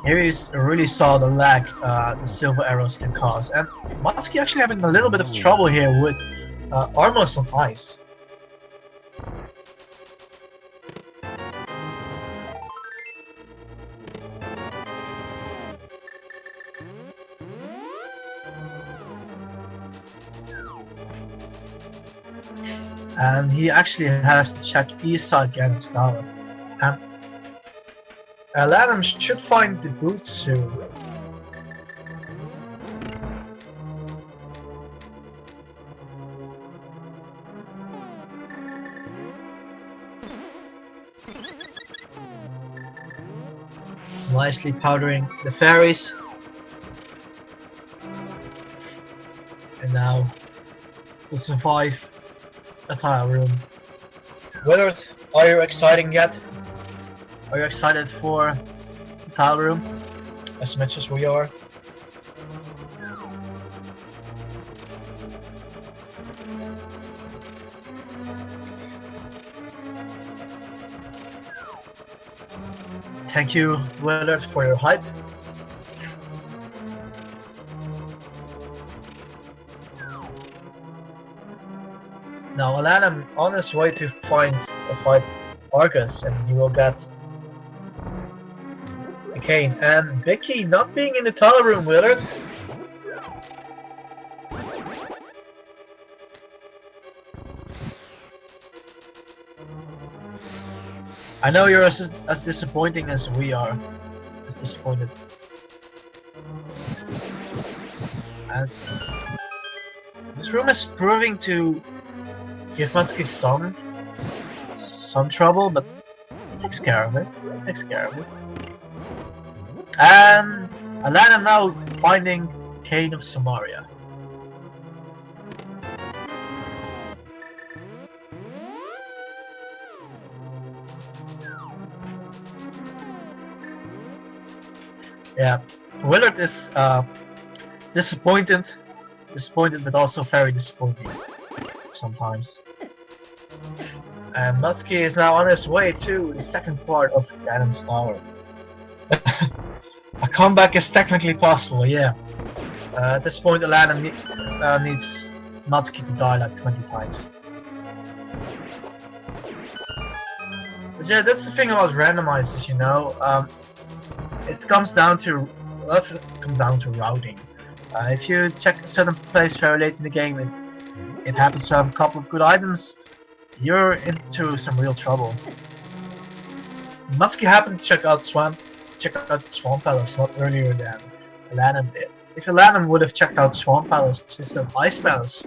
Here we really saw the lag the silver arrows can cause, and Muttski actually having a little bit of trouble here with almost on ice. And he actually has to check east side Ganon's tower. And Alanim should find the boots soon. Nicely powdering the fairies. And now to survive a tile room. Willard, are you excited yet? Are you excited for the tile room? As much as we are. Thank you, Willard, for your hype. Now Alanim on his way to fight Argus, and he will get a cane. And Vicky not being in the tile room, Willard. I know you're as disappointing as we are. As disappointed. And this room is proving to give Muttski some trouble, but he takes care of it. He takes care of it. And Alanim now finding Cane of Samaria. Yeah, Willard is disappointed, but also very disappointing sometimes. And Muttski is now on his way to the second part of Ganon's Tower. A comeback is technically possible, yeah. At this point, Alanim needs Muttski to die like 20 times. But yeah, that's the thing about randomizers, you know. It comes down to routing. If you check a certain place very late in the game, it happens to have a couple of good items, you're into some real trouble. Muttski happened to check out Swamp Palace not earlier than Alanim did. If Alanim would have checked out Swamp Palace instead of Ice Palace,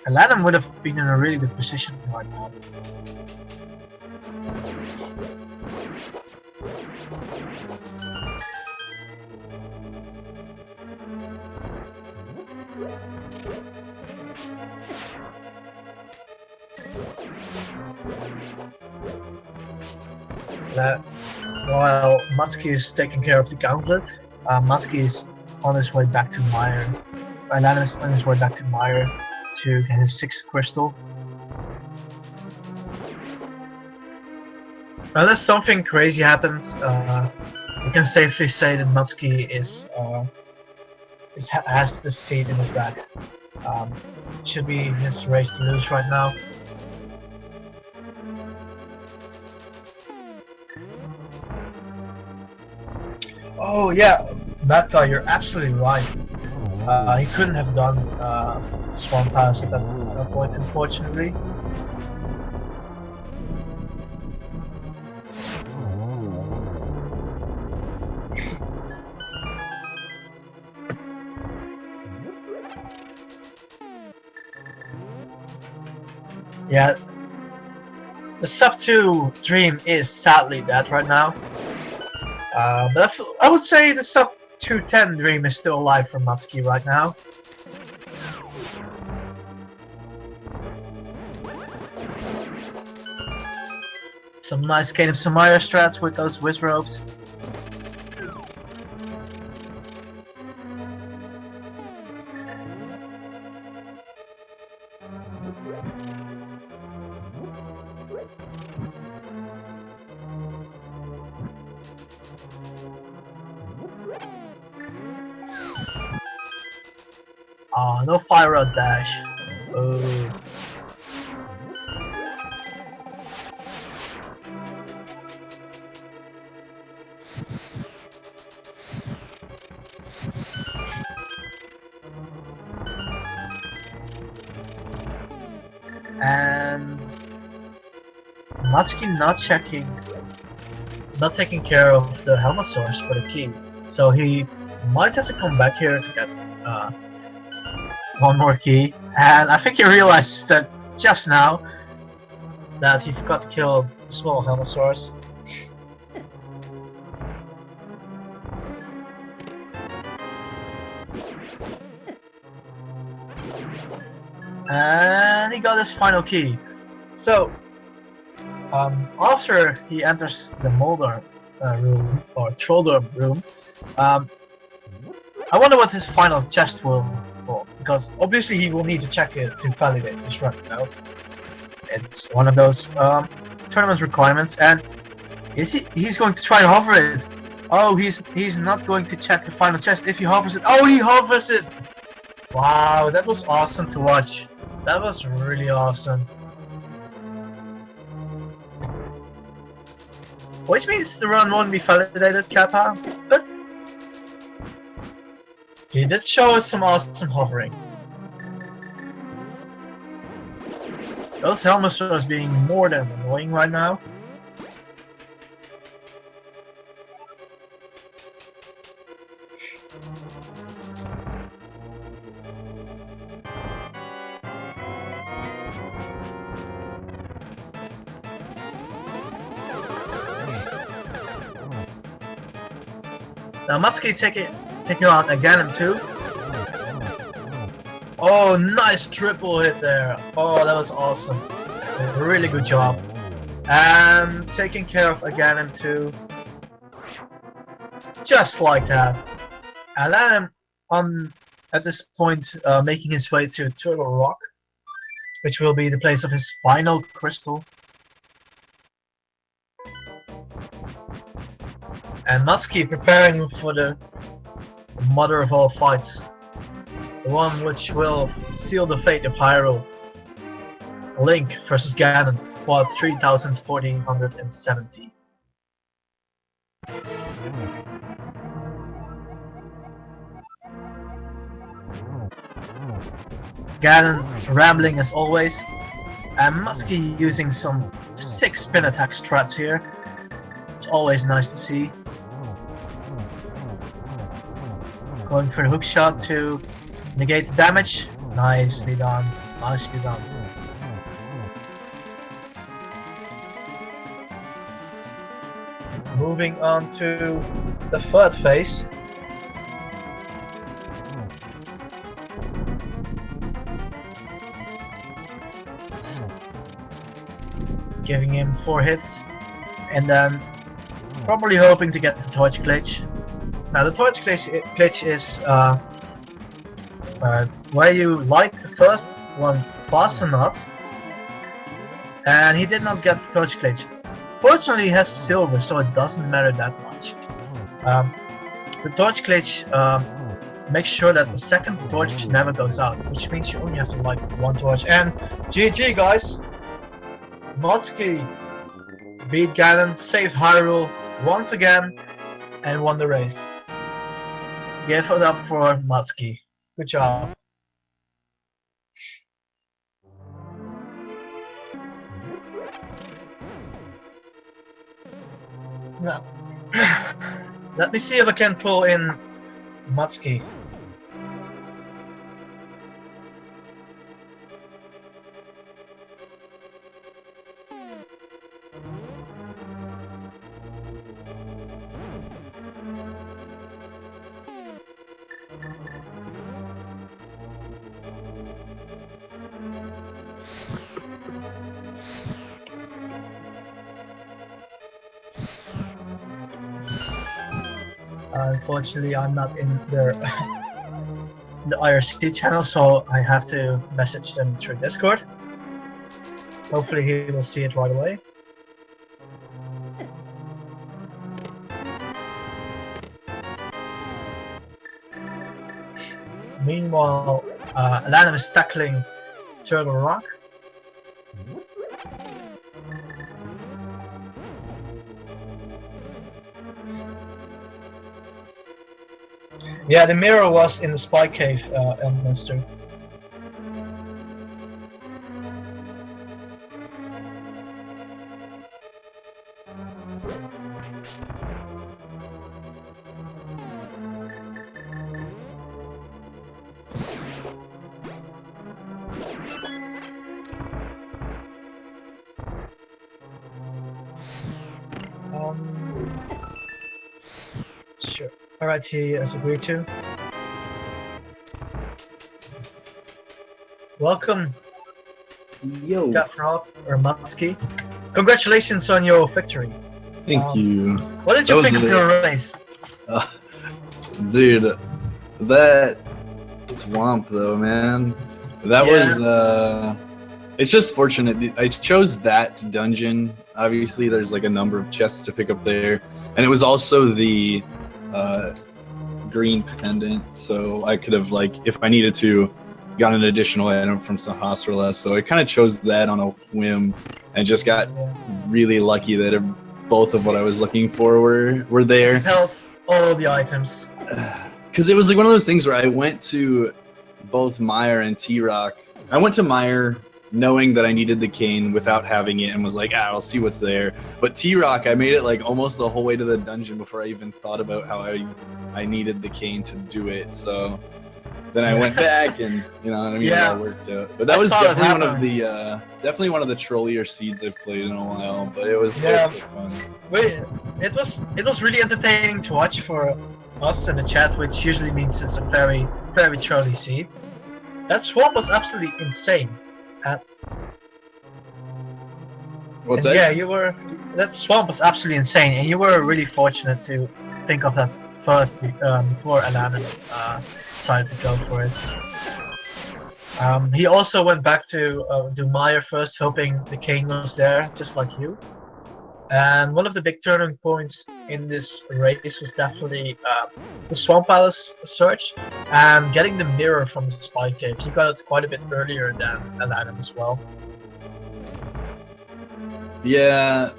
Alanim would have been in a really good position right now. While Muttski is taking care of the gauntlet, Muttski is on his way back to Mire. Alanim is on his way back to Mire to get his 6th crystal. Unless something crazy happens, we can safely say that Muttski has the seed in his back. Should be his race to lose right now. Oh yeah, that guy, you're absolutely right. He couldn't have done Swamp Pass at that point, unfortunately. Yeah, The sub 2 dream is sadly dead right now. But I would say the sub 210 dream is still alive for Muttski right now. Some nice Kane of Samaya strats with those whiz ropes. Oh, no fire rod dash. Oh. And Muttski not taking care of the helmet source for the key, so he might have to come back here to get one more key. And I think he realized that just now that he forgot to kill the small helmet source. And he got his final key. So, after he enters the Molder room, or Trollder room, I wonder what his final chest will hold, because obviously he will need to check it to validate his run, you know? It's one of those tournament requirements, and he's going to try to hover it. Oh, he's not going to check the final chest if he hovers it. Oh, he hovers it! Wow, that was awesome to watch. That was really awesome. Which means the run won't be validated, Kappa, but he did show us some awesome hovering. Those helmets are being more than annoying right now. Now Muttski taking on Aganim too. Oh, nice triple hit there. Oh, that was awesome. Really good job. And taking care of Aganim too. Just like that. Alanim at this point making his way to Turtle Rock, which will be the place of his final crystal. And Muttski preparing for the mother of all fights. The one which will seal the fate of Hyrule. Link versus Ganon, quad 3470. Ganon rambling as always, and Muttski using some sick spin attack strats here. It's always nice to see. Going for the hook shot to negate the damage. Nicely done. Nicely done. Moving on to the third phase. Giving him 4 hits. And then probably hoping to get the torch glitch. Now the torch glitch is where you light the first one fast enough, and he did not get the torch glitch. Fortunately, he has silver, so it doesn't matter that much. The torch glitch makes sure that the second torch never goes out, which means you only have to light one torch. And GG guys! Muttski beat Ganon, saved Hyrule once again, and won the race. Give it up for Muttski. Good job. Now, let me see if I can pull in Muttski. Unfortunately, I'm not in the IRC channel, so I have to message them through Discord. Hopefully he will see it right away. Meanwhile, Alanim is tackling Turtle Rock. Yeah, the mirror was in the spy cave, Elminster. Sure. Alright, he has agreed to. Welcome, Yo. Gafrop or muttski. Congratulations on your victory. Thank you. What did you think of your race? Dude, that swamp though, man. That was it's just fortunate. I chose that dungeon. Obviously there's like a number of chests to pick up there. And it was also the green pendant, so I could have, like, if I needed to, got an additional item from Sahasrara. So I kind of chose that on a whim and just got really lucky that both of what I was looking for were there. You held all the items. Because it was like one of those things where I went to both Meyer and T-Rock. I went to Meyer knowing that I needed the cane without having it and was like, I'll see what's there. But T-Rock, I made it like almost the whole way to the dungeon before I even thought about how I needed the cane to do it. So then I went back and, you know what I mean, it all worked out. But that was definitely one of the trollier seeds I've played in a while, but it was still fun. Wait, it was really entertaining to watch for us in the chat, which usually means it's a very, very trolly seed. That swamp was absolutely insane. What's that? Yeah, that swamp was absolutely insane, and you were really fortunate to think of that first before Alanim decided to go for it. He also went back to do Meyer first, hoping the cane was there, just like you. And one of the big turning points in this race was definitely the Swamp Palace search and getting the mirror from the spy cave. You got it quite a bit earlier than Alanim as well. Yeah,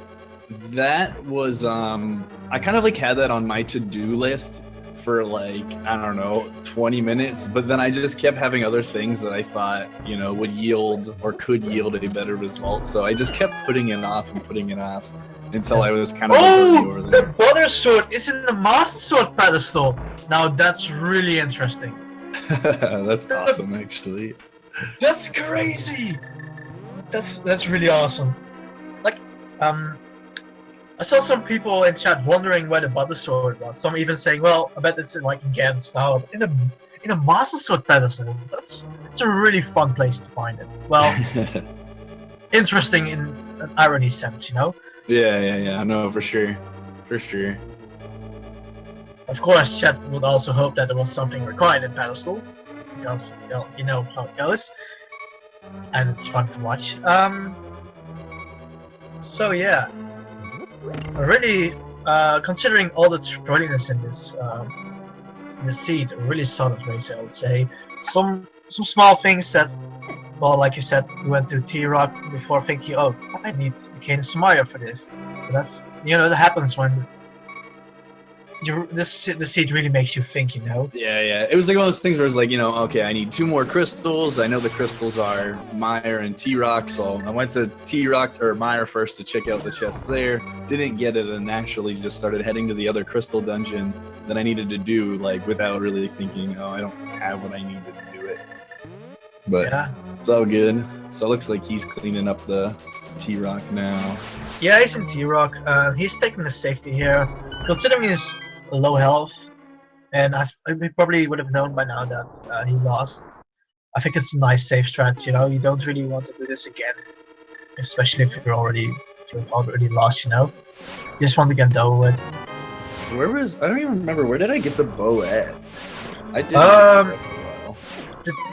that was I kind of like had that on my to-do list for like, I don't know, 20 minutes, but then I just kept having other things that I thought, you know, would yield or could yield a better result. So I just kept putting it off and putting it off until I was kind of the butter sword is in the master sword pedestal. Now that's really interesting. That's awesome, actually. That's crazy. That's really awesome. Like, I saw some people in chat wondering where the butter sword was. Some even saying, "Well, I bet it's like in Gant style." In a master sword pedestal. It's a really fun place to find it. Well, interesting in an irony sense, you know. Yeah, no, for sure. Of course, chat would also hope that there was something required in pedestal, because you know how it goes, and it's fun to watch. So yeah, really, considering all the trolliness in this seed, a really solid race, I would say. Some small things that, well, like you said, you went to T-Rock before thinking, oh, I need the Cane of Samaya for this. But that's, you know, that happens when the seed really makes you think, you know? Yeah. It was like one of those things where it's like, you know, okay, I need 2 more crystals. I know the crystals are Meyer and T-Rock, so I went to T-Rock or Meyer first to check out the chests there. Didn't get it, and naturally just started heading to the other crystal dungeon that I needed to do, like, without really thinking, oh, I don't have what I needed to do it. But it's all good. So it looks like he's cleaning up the T-Rock now. Yeah, he's in T-Rock. He's taking the safety here. Considering his low health, and I probably would have known by now that he lost. I think it's a nice safe strat, you know. You don't really want to do this again, especially if you're already lost, you know. You just want to get it over with. Where was? I don't even remember. Where did I get the bow at? I did. Um,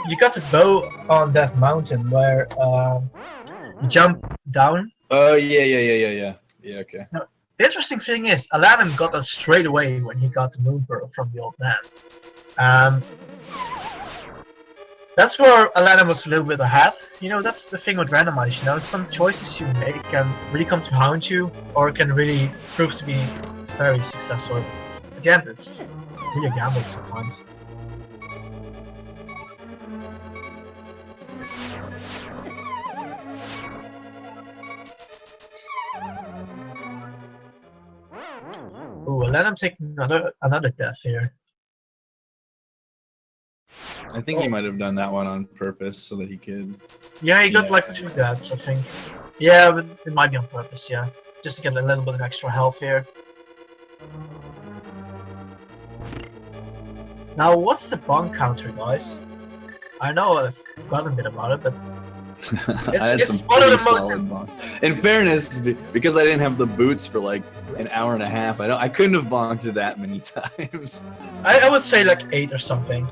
you got the bow on that mountain where you jump down. Oh yeah. Okay. Now, the interesting thing is, Alanim got that straight away when he got the moon pearl from the old man. Um, that's where Alanim was a little bit ahead. You know, that's the thing with randomize. You know, some choices you make can really come to haunt you, or can really prove to be very successful. At the end, it's really a gamble sometimes. Ooh, Alanim taking another death here. I think he might have done that one on purpose so that he could. Yeah, he got like 2 deaths, I think. Yeah, but it might be on purpose, yeah. Just to get a little bit of extra health here. Now, what's the bonk counter, guys? I know I've forgotten a bit about it, but I had it's some one of pretty the most solid bonks. In fairness, because I didn't have the boots for like an hour and a half, I couldn't have bonked it that many times. I would say like 8 or something.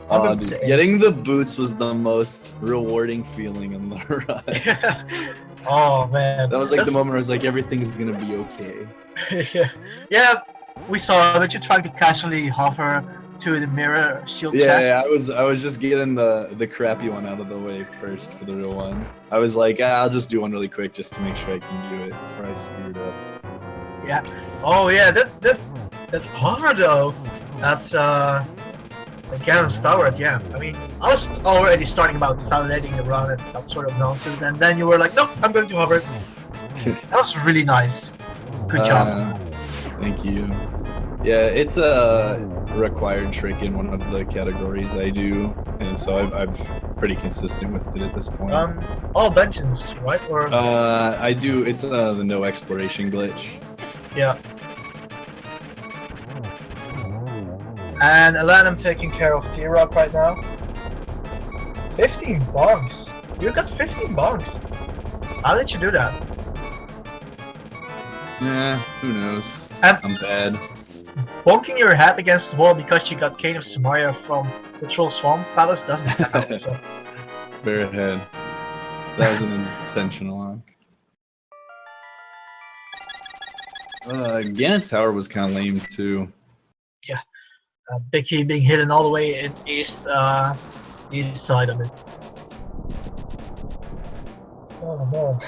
Dude, getting the boots was the most rewarding feeling in the run. Oh man, That was like the moment where I was like, everything's gonna be okay. Yeah, we saw that you tried to casually hover to the mirror shield chest. Yeah, I was just getting the crappy one out of the way first for the real one. I was like, I'll just do one really quick just to make sure I can do it before I screwed up. Yeah. Oh yeah, that hover though. That's Ganon's tower at the end. I mean, I was already starting about validating the run and that sort of nonsense, and then you were like, nope, I'm going to hover it. That was really nice. Good job. Thank you. Yeah, it's a required trick in one of the categories I do, and so I'm pretty consistent with it at this point. All dungeons, right? Or I do. It's the no exploration glitch. Yeah. And Alanim taking care of T-Rock right now. 15 bonks. You got 15 bonks. How did you do that? Yeah, who knows? And I'm bad. bonking your head against the wall because you got Cane of Samaria from the Troll Swamp Palace doesn't count. So. Fair ahead. That was an intentional lock. Ganon's tower was kind of lame too. Yeah. Big key being hidden all the way in east side of it. Oh man.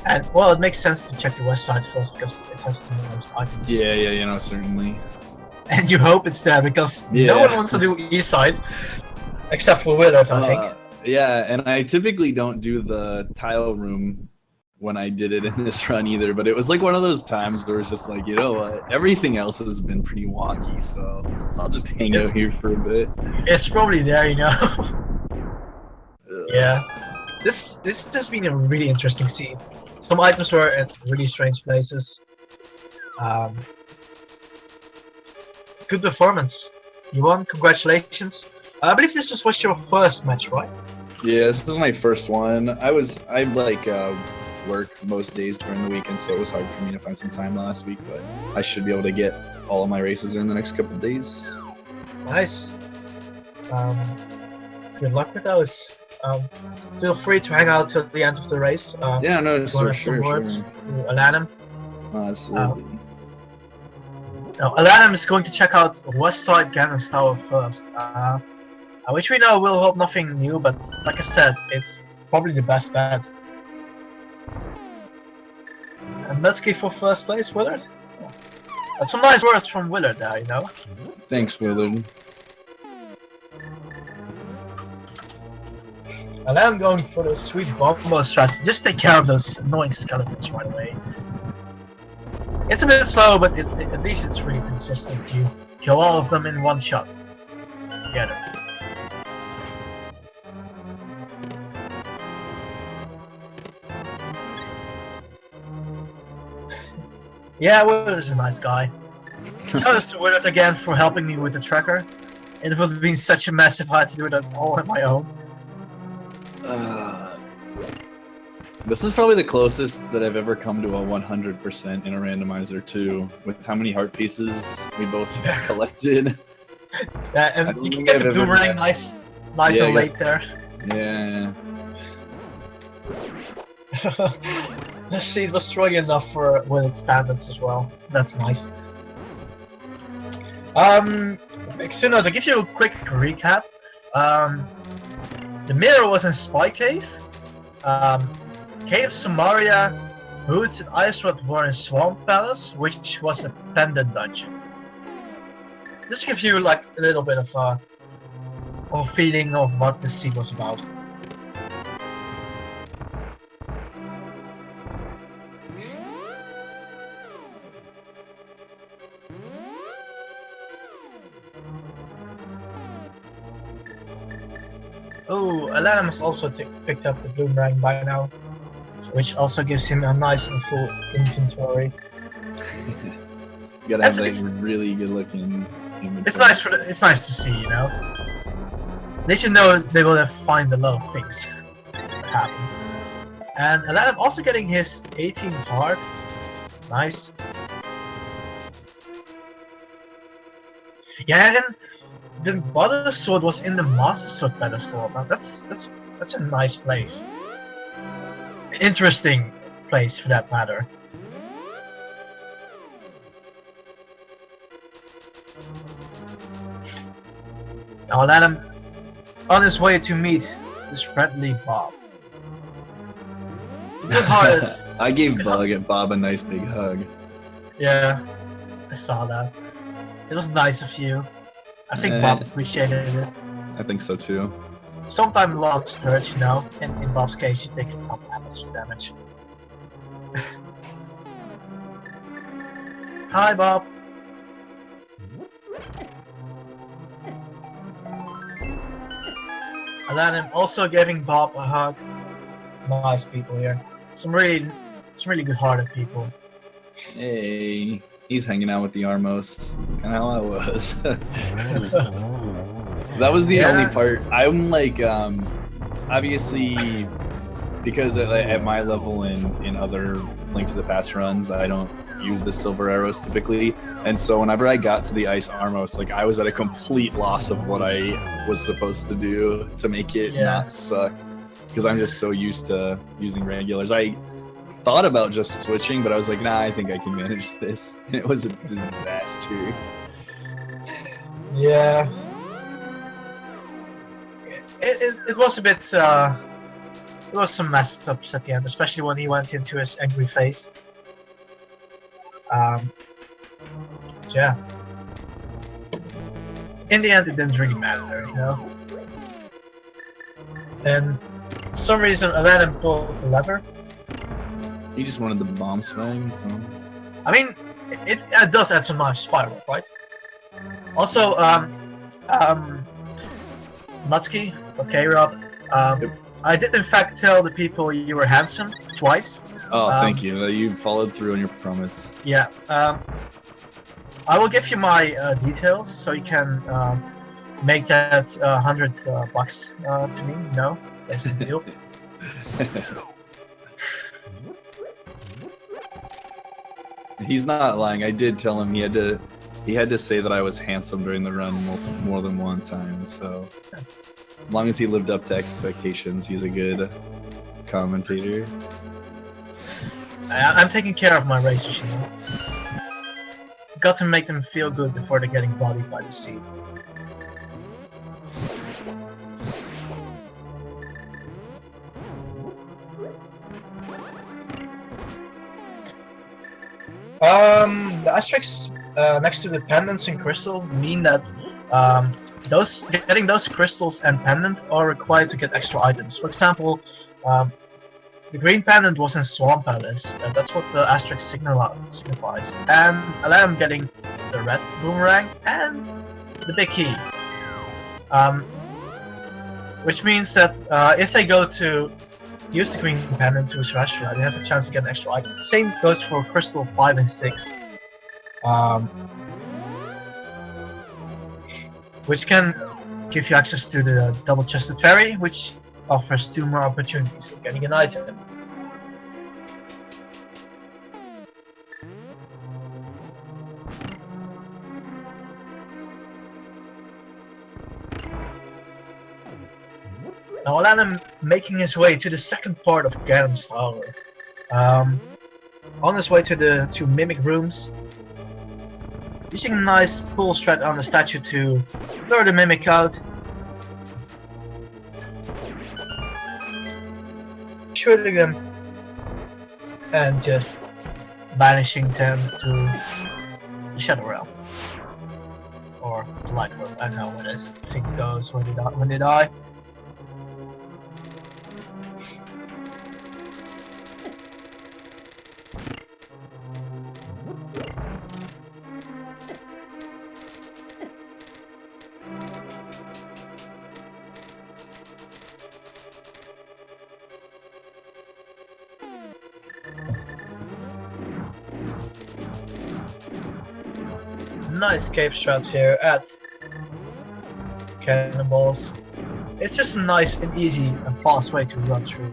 And well, it makes sense to check the west side first because it has the most items. Yeah, you know, certainly. And you hope it's there because no one wants to do east side, except for Willard, I think. Yeah, and I typically don't do the tile room when I did it in this run either, but it was like one of those times where it's just like, you know what, everything else has been pretty wonky, so I'll just hang out here for a bit. It's probably there, you know. Yeah. This has been a really interesting scene. Some items were at really strange places. Good performance. You won, congratulations. I believe this was your first match, right? Yeah, this is my first one. I like work most days during the weekend, so it was hard for me to find some time last week, but I should be able to get all of my races in the next couple of days. Nice. Good luck with those. Feel free to hang out till the end of the race. Yeah, no, sure. To Alanim. Absolutely. Now, Alanim is going to check out West Side Ganon's Tower first, which we know will hold nothing new, but like I said, it's probably the best bet. And muttski for first place, Willard. That's some nice words from Willard there, you know. Thanks, Willard. And I'm going for the sweet bombo strategy. Just take care of those annoying skeletons right away. It's a bit slow, but at least it's really consistent. You kill all of them in one shot. Together. Yeah, Willard is a nice guy. Shout to Willard again for helping me with the tracker. It would have been such a mess if I had to do that all on my own. This is probably the closest that I've ever come to a 100% in a randomizer too, with how many heart pieces we both collected. Yeah, and you can get the boomerang nice and late there. Yeah. The seed was strong enough for with its standards as well. That's nice. Xuno, to give you a quick recap, the mirror was in Spy Cave. Cave Samaria, Boots and Ice Rod were in Swamp Palace, which was a pendant dungeon. Just to give you like a little bit of a feeling of what this scene was about. Oh, Alanim has also picked up the boomerang by now, which also gives him a nice and full inventory. You gotta have that really good looking inventory. It's nice to see, you know. They should know they will find a lot of things that happen. And Alanim also getting his 18th heart. Nice. Yeah, and the Butter Sword was in the Master Sword pedestal. Now that's a nice place. Interesting place for that matter. Now Alanim on his way to meet his friendly Bob. The good heart is... I gave Bob a nice big hug. Yeah, I saw that. It was nice of you. I think Bob appreciated it. I think so too. Sometimes loves hurt, you know. In Bob's case, you take a couple apples of damage. Hi, Bob. Alanim also giving Bob a hug. Nice people here. Some really good-hearted people. Hey, he's hanging out with the Armos. Kind of how I was. That was the only part. I'm like, obviously, because at my level in other Link to the Past runs, I don't use the silver arrows typically, and so whenever I got to the Ice Armos, like I was at a complete loss of what I was supposed to do to make it not suck, because I'm just so used to using regulars. I thought about just switching, but I was like, nah, I think I can manage this. And it was a disaster. Yeah. It was a bit, it was some messed ups at the end, especially when he went into his angry face. Yeah. In the end, it didn't really matter, you know? And for some reason, Alanim pulled the lever. He just wanted the bomb swing, so... I mean, it does add some nice firework, right? Also, Muttski, okay, Rob. I did in fact tell the people you were handsome twice. Oh, thank you. You followed through on your promise. Yeah. I will give you my details so you can make that $100 to me. You know, that's the deal. He's not lying. I did tell him he had to say that I was handsome during the run more than one time. So as long as he lived up to expectations, he's a good commentator. I'm taking care of my racers, you know. Got to make them feel good before they're getting bodied by the sea. The asterisks next to the pendants and crystals mean that getting those crystals and pendants are required to get extra items. For example, the green pendant was in Swamp Palace. That's what the asterisk signifies. And Alanim getting the red boomerang and the big key. Which means that if they go to use the green pendant to his restaurant, they have a chance to get an extra item. Same goes for Crystal 5 and 6. Which can give you access to the double-chested fairy, which offers 2 more opportunities of getting an item. Now Alanim making his way to the second part of Ganon's Tower. On his way to the two mimic rooms, using a nice pull strat on the statue to lure the mimic out, shooting them, and just banishing them to the Shadow Realm. Or the Light World, I don't know where this thing goes when they die. Nice escape strats here at Cannonballs. It's just a nice and easy and fast way to run through.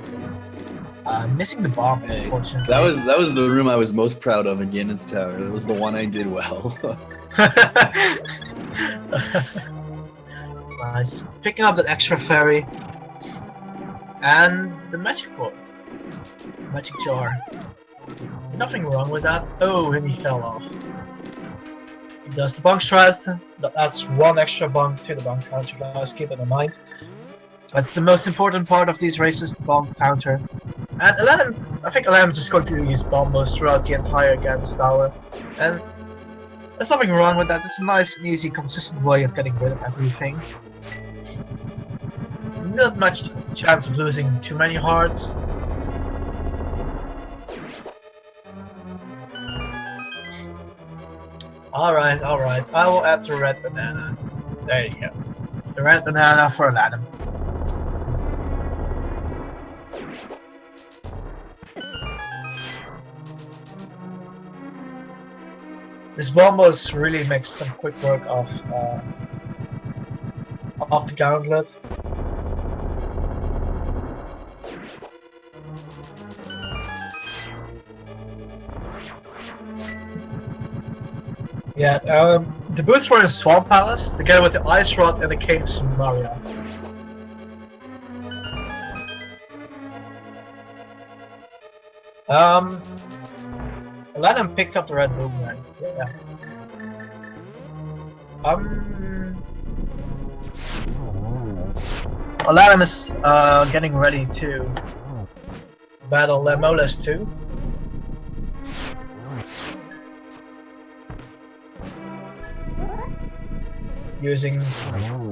Missing the bomb, Hey, unfortunately. that was the room I was most proud of in Ganon's Tower. It was the one I did well. Nice. Picking up that extra fairy. And the magic board. Magic jar. Nothing wrong with that. Oh, and he fell off. He does the bunk strat. That's one extra bunk to the bunk counter, guys. Keep it in mind. That's the most important part of these races, the bunk counter. And Alanim, I think Alanim is just going to use bombos throughout the entire Ganon's Tower. And there's nothing wrong with that. It's a nice and easy, consistent way of getting rid of everything. Not much chance of losing too many hearts. Alright, alright. I will add the red banana. There you go. The red banana for Alanim. This bombos really makes some quick work of the gauntlet. Yeah, the boots were in Swamp Palace, together with the Ice Rod and the Cave of Samaria. Alanim picked up the red boomerang. Yeah. Alanim is getting ready to battle Lemoles 2. Using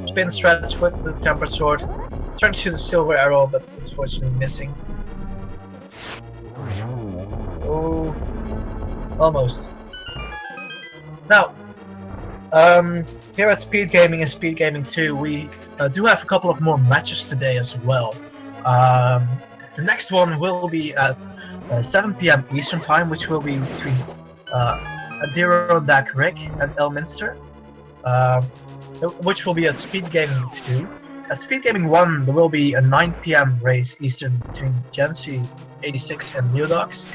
spin stretch with the tempered sword, trying to shoot a silver arrow, but unfortunately missing. Oh, almost. Now, here at Speed Gaming and Speed Gaming 2, we do have a couple of more matches today as well. The next one will be at 7 PM Eastern Time, which will be between Adirondack Rick and Elminster. Which will be at Speed Gaming 2. At Speed Gaming 1, there will be a 9 PM race Eastern between Gensi 86 and Neodox.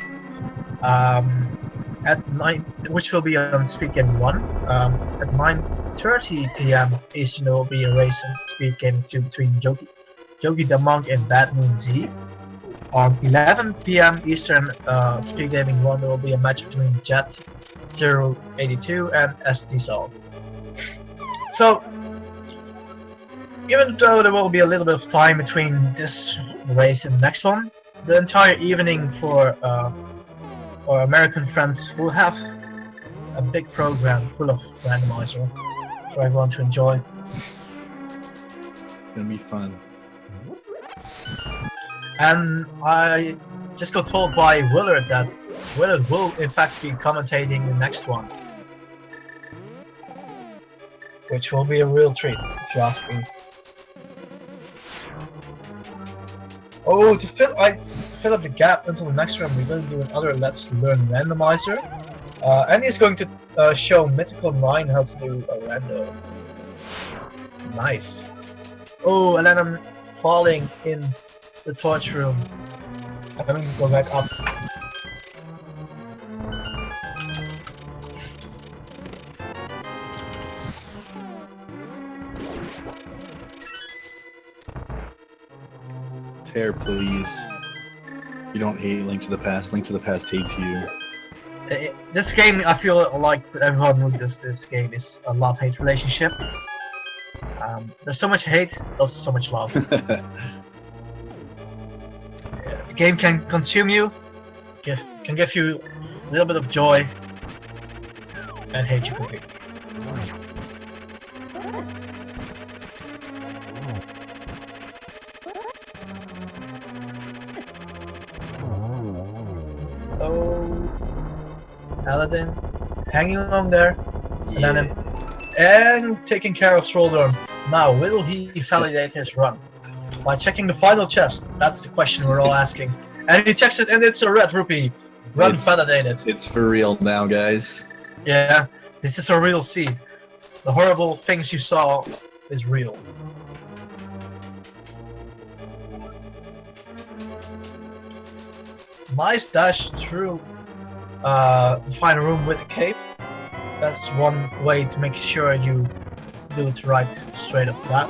Which will be on Speed Gaming 1. At 9:30 PM Eastern, there will be a race at Speed Gaming 2 between Yogi the Monk and Bad Moon Z. On 11 PM Eastern, Speed Gaming 1, there will be a match between Jet 082 and SD Sol. So, even though there will be a little bit of time between this race and the next one, the entire evening for our American friends will have a big program full of Randomizer for everyone to enjoy. It's gonna be fun. And I just got told by Willard that Willard will in fact be commentating the next one. Which will be a real treat, if you ask me. Oh, to fill up the gap until the next round, we're going to do another Let's Learn Randomizer. And he's going to show Mythical 9 how to do a rando. Nice. Oh, and then I'm falling in the torch room. I'm having to go back up. hair, please. You don't hate Link to the Past. Link to the Past hates you. This game, I feel like everyone who does this game is a love-hate relationship. There's so much hate, also so much love. The game can consume you, can give you a little bit of joy, and hate you completely. Oh, Aladdin, hanging on there, Alanim, and taking care of Troldorm. Now, will he validate his run? By checking the final chest, that's the question we're all asking. And he checks it, and it's a red rupee. Run validated. It's for real now, guys. Yeah, this is a real seed. The horrible things you saw is real. Nice dash through the final room with the cape. That's one way to make sure you do it right straight off the bat.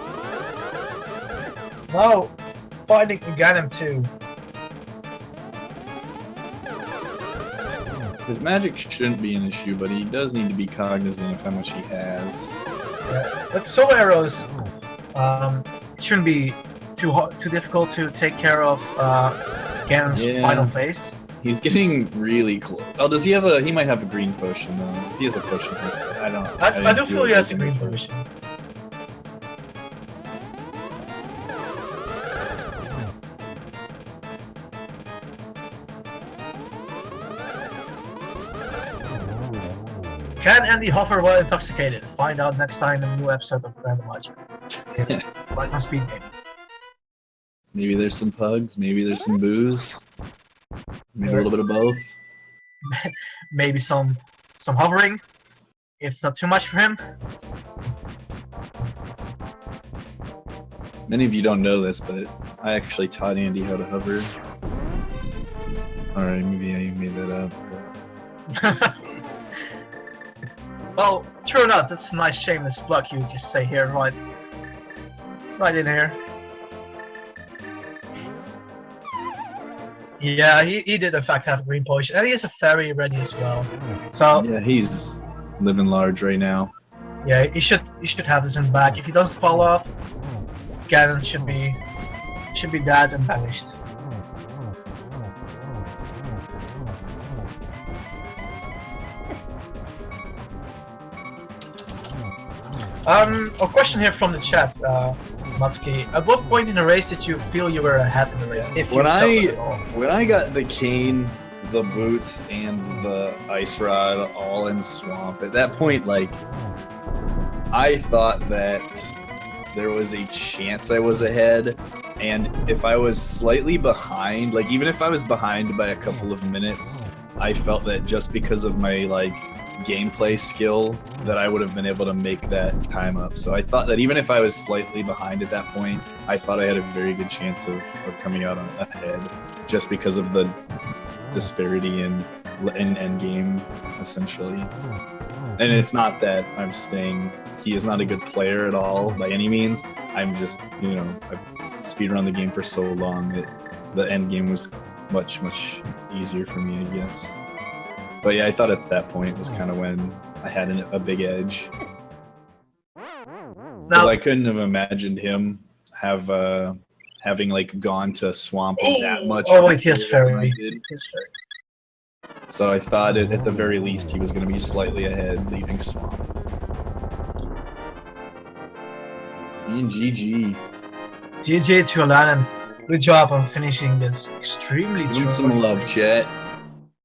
Now, finding Ganem too. His magic shouldn't be an issue, but he does need to be cognizant of how much he has. Yeah, with soul arrows, it shouldn't be too difficult to take care of Ganon's final phase. He's getting really close. Oh, does he have a? He might have a green potion though. If he has a potion, I don't. I do feel he has a green potion. Can Andy hover while intoxicated? Find out next time in a new episode of Randomizer. Right on Speed Game. Maybe there's some pugs, maybe there's some booze. Maybe a little bit of both. Maybe some hovering. If it's not too much for him. Many of you don't know this, but I actually taught Andy how to hover. Alright, maybe I made that up. Well, true or not, that's a nice shameless plug you just say here, right in here. Yeah, he did in fact have a green potion, and he is a fairy ready as well. So yeah, he's living large right now. Yeah, he should have this in the bag. If he doesn't fall off, Ganon should be dead and banished. A question here from the chat, Muttski. At what point in the race did you feel you were ahead in the race? If you when I got the cane, the boots, and the ice rod all in swamp, at that point, like, I thought that there was a chance I was ahead, and if I was slightly behind, like even if I was behind by a couple of minutes, I felt that just because of my like gameplay skill that I would have been able to make that time up. So I thought that even if I was slightly behind at that point, I thought I had a very good chance of coming out ahead just because of the disparity in end game, essentially. And it's not that I'm saying he is not a good player at all by any means. I'm just, you know, I've speedrun the game for so long that the end game was much easier for me, I guess. But yeah, I thought at that point was kind of when I had a big edge. Because I couldn't have imagined him having like gone to swamp that much. Oh wait, he has fairy. So I thought at the very least he was going to be slightly ahead, leaving swamp. And GG. GG to Alanim. Good job on finishing this extremely Give him some love, chat.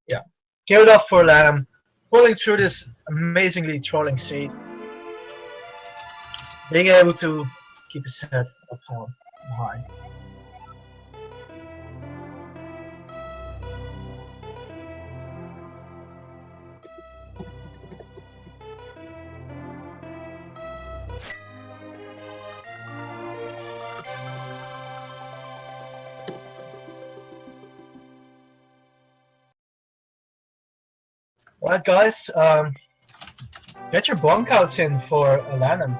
Yeah. Give it up for Alanim. Pulling through this amazingly trolling seed. Being able to keep his head up high. Alright guys, get your bonk outs in for Alanim.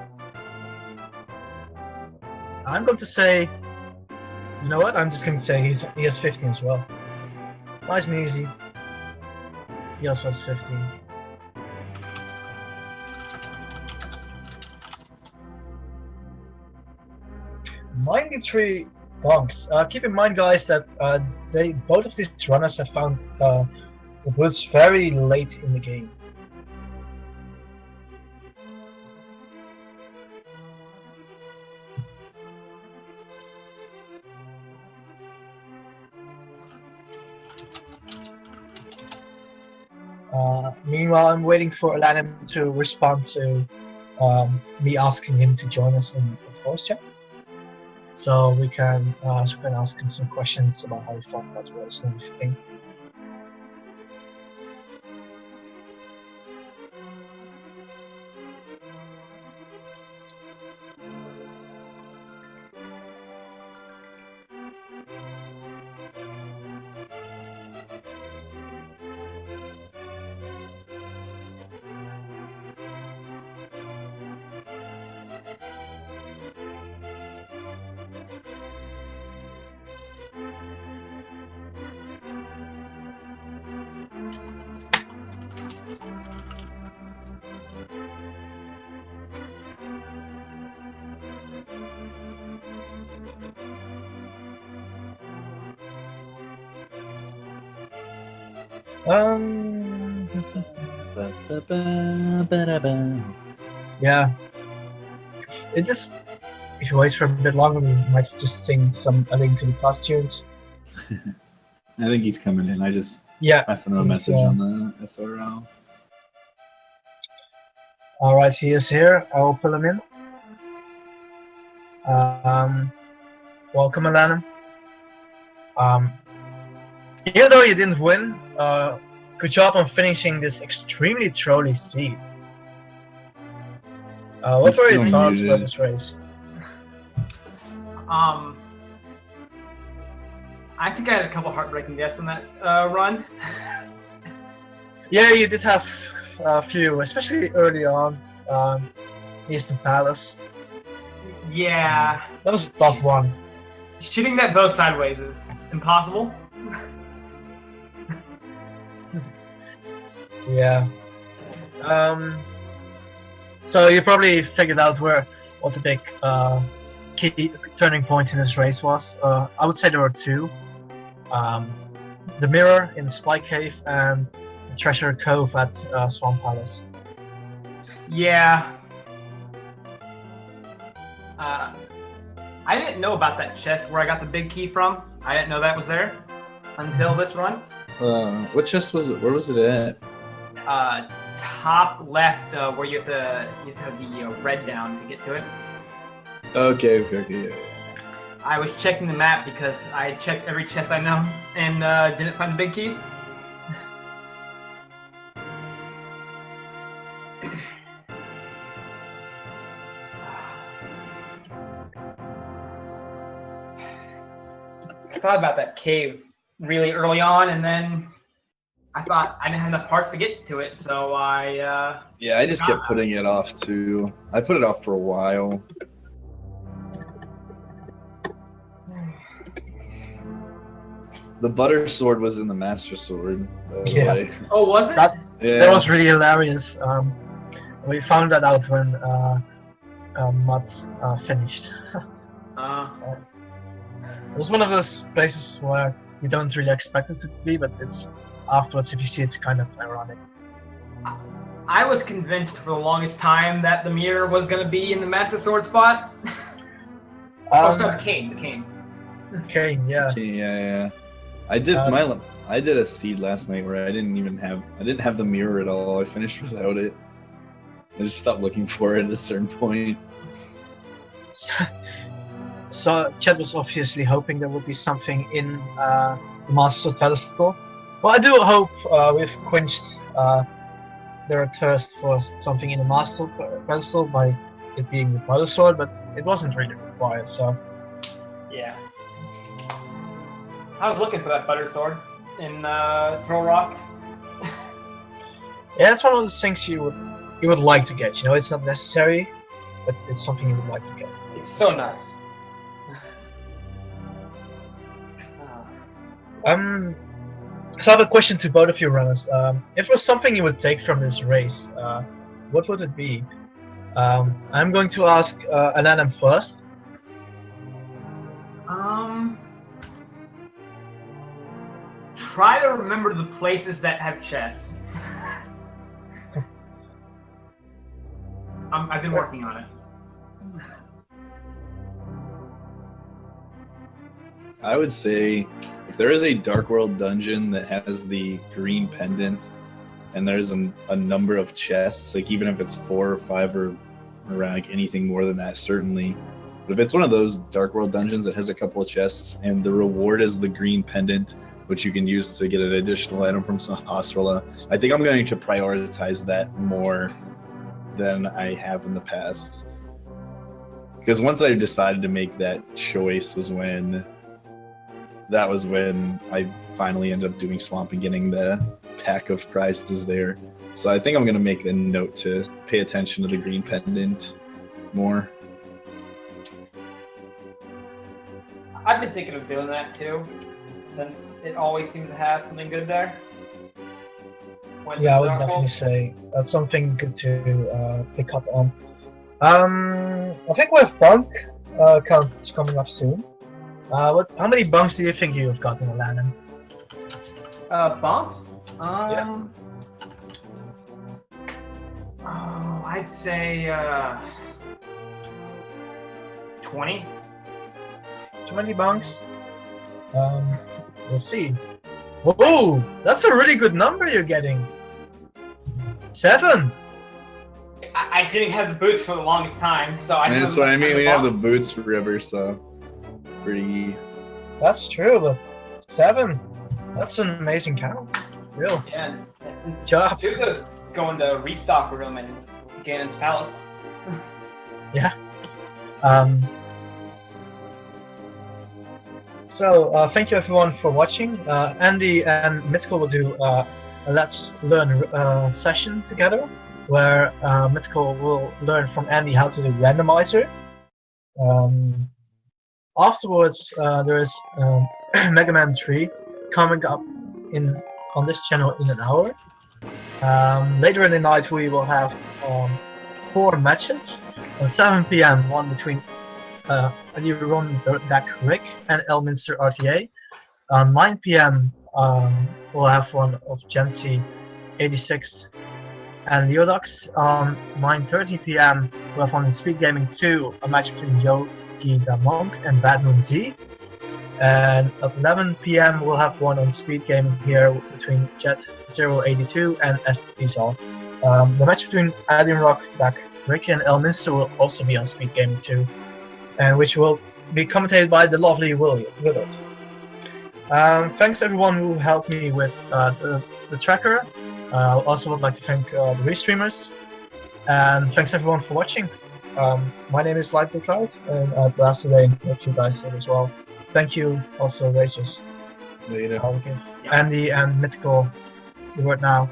I'm going to say You know what? I'm just going to say he has 15 as well. Nice and easy. He also has 15. $93 bunks. Keep in mind, guys, that both of these runners have found the boots very late in the game. Meanwhile, I'm waiting for Alanim to respond to me asking him to join us in the voice chat, so we can ask him some questions about how he felt about the race and everything. Yeah. It just, if he waits for a bit longer, we might just sing some A Link to the Past tunes. I think he's coming in. I just passed him a message on the SRL. Alright, he is here. I will pull him in. Welcome, Alanim. Even though you didn't win, good job on finishing this extremely trolly seed. What were your thoughts about this race? I think I had a couple heartbreaking deaths on that run. Yeah, you did have a few, especially early on. Eastern Palace. Yeah. That was a tough one. Shooting that bow sideways is impossible. Yeah. So you probably figured out what the big key turning point in this race was. I would say there were two. The mirror in the Spy Cave and the Treasure Cove at Swamp Palace. Yeah. I didn't know about that chest where I got the big key from. I didn't know that was there until this run. What chest was it? Where was it at? Top left, where you have the red down to get to it. Okay, yeah. I was checking the map because I checked every chest I know and didn't find the big key. I thought about that cave really early on, and then I thought I didn't have enough parts to get to it, so I yeah, I just kept putting it off too. I put it off for a while. The butter sword was in the master sword. Yeah. Oh, was it? That was really hilarious. We found that out when Mutt finished. It was one of those places where you don't really expect it to be, but it's afterwards, if you see, it's kind of ironic. I was convinced for the longest time that the mirror was going to be in the master sword spot. Oh, sorry, the cane. Cane, yeah. Okay, yeah. I did I did a seed last night where I didn't have the mirror at all. I finished without it. I just stopped looking for it at a certain point. So Chad was obviously hoping there would be something in the Master Sword pedestal. Well, I do hope we've quenched their thirst for something in the Master pedestal by it being the Butter Sword, but it wasn't really required, so... Yeah. I was looking for that Butter Sword in Troll Rock. Yeah, it's one of those things you would like to get, you know, it's not necessary, but it's something you would like to get. It's so nice. So I have a question to both of you runners. If it was something you would take from this race, what would it be? I'm going to ask Alanim first. Try to remember the places that have chests. I've been working on it. I would say if there is a Dark World dungeon that has the green pendant, and there's a number of chests, like even if it's 4 or 5 or around like anything more than that, certainly. But if it's one of those Dark World dungeons that has a couple of chests, and the reward is the green pendant, which you can use to get an additional item from Sahasrahla, I think I'm going to prioritize that more than I have in the past. Because once I decided to make that choice was when I finally ended up doing Swamp and getting the pack of prizes there. So I think I'm going to make a note to pay attention to the green pendant more. I've been thinking of doing that too, since it always seems to have something good there. Yeah, I would definitely say that's something good to pick up on. I think we have bunk counts coming up soon. How many bunks do you think you've gotten, Alanim? Bunks? Yeah. Oh, I'd say 20. 20 bunks. We'll see. Whoa, that's a really good number you're getting. 7. I didn't have the boots for the longest time, so I. And that's what I mean. We have the boots forever, so pretty. That's true, but 7. That's an amazing count. Real. Yeah. Good job. 2 of those going to restock room in Ganon's palace. Yeah. So thank you everyone for watching. Andy and Mythical will do a Let's Learn session together, where Mythical will learn from Andy how to do Randomizer. Afterwards, there is Mega Man 3 coming up on this channel in an hour. Later in the night, we will have 4 matches. On 7 PM, one between Adiron Dak Rick and Elminster RTA. 9 PM, we'll have one of Gensi 86 and Leodox. 9:30 PM, we'll have one in Speed Gaming 2, a match between Yogi the Monk and Bad Moon Z. And at 11 PM, we'll have one on Speed Gaming here between Jet 082 and SDSol. The match between Adiron Dak Rick and Elminster will also be on Speed Gaming 2. And which will be commentated by the lovely Willard. Thanks everyone who helped me with the tracker. Also would like to thank the restreamers. And thanks everyone for watching. My name is Lightblue Cloud, and I'd last today hope you guys did as well. Thank you also, Racers. Later. I'll give Andy and Mythical the word now.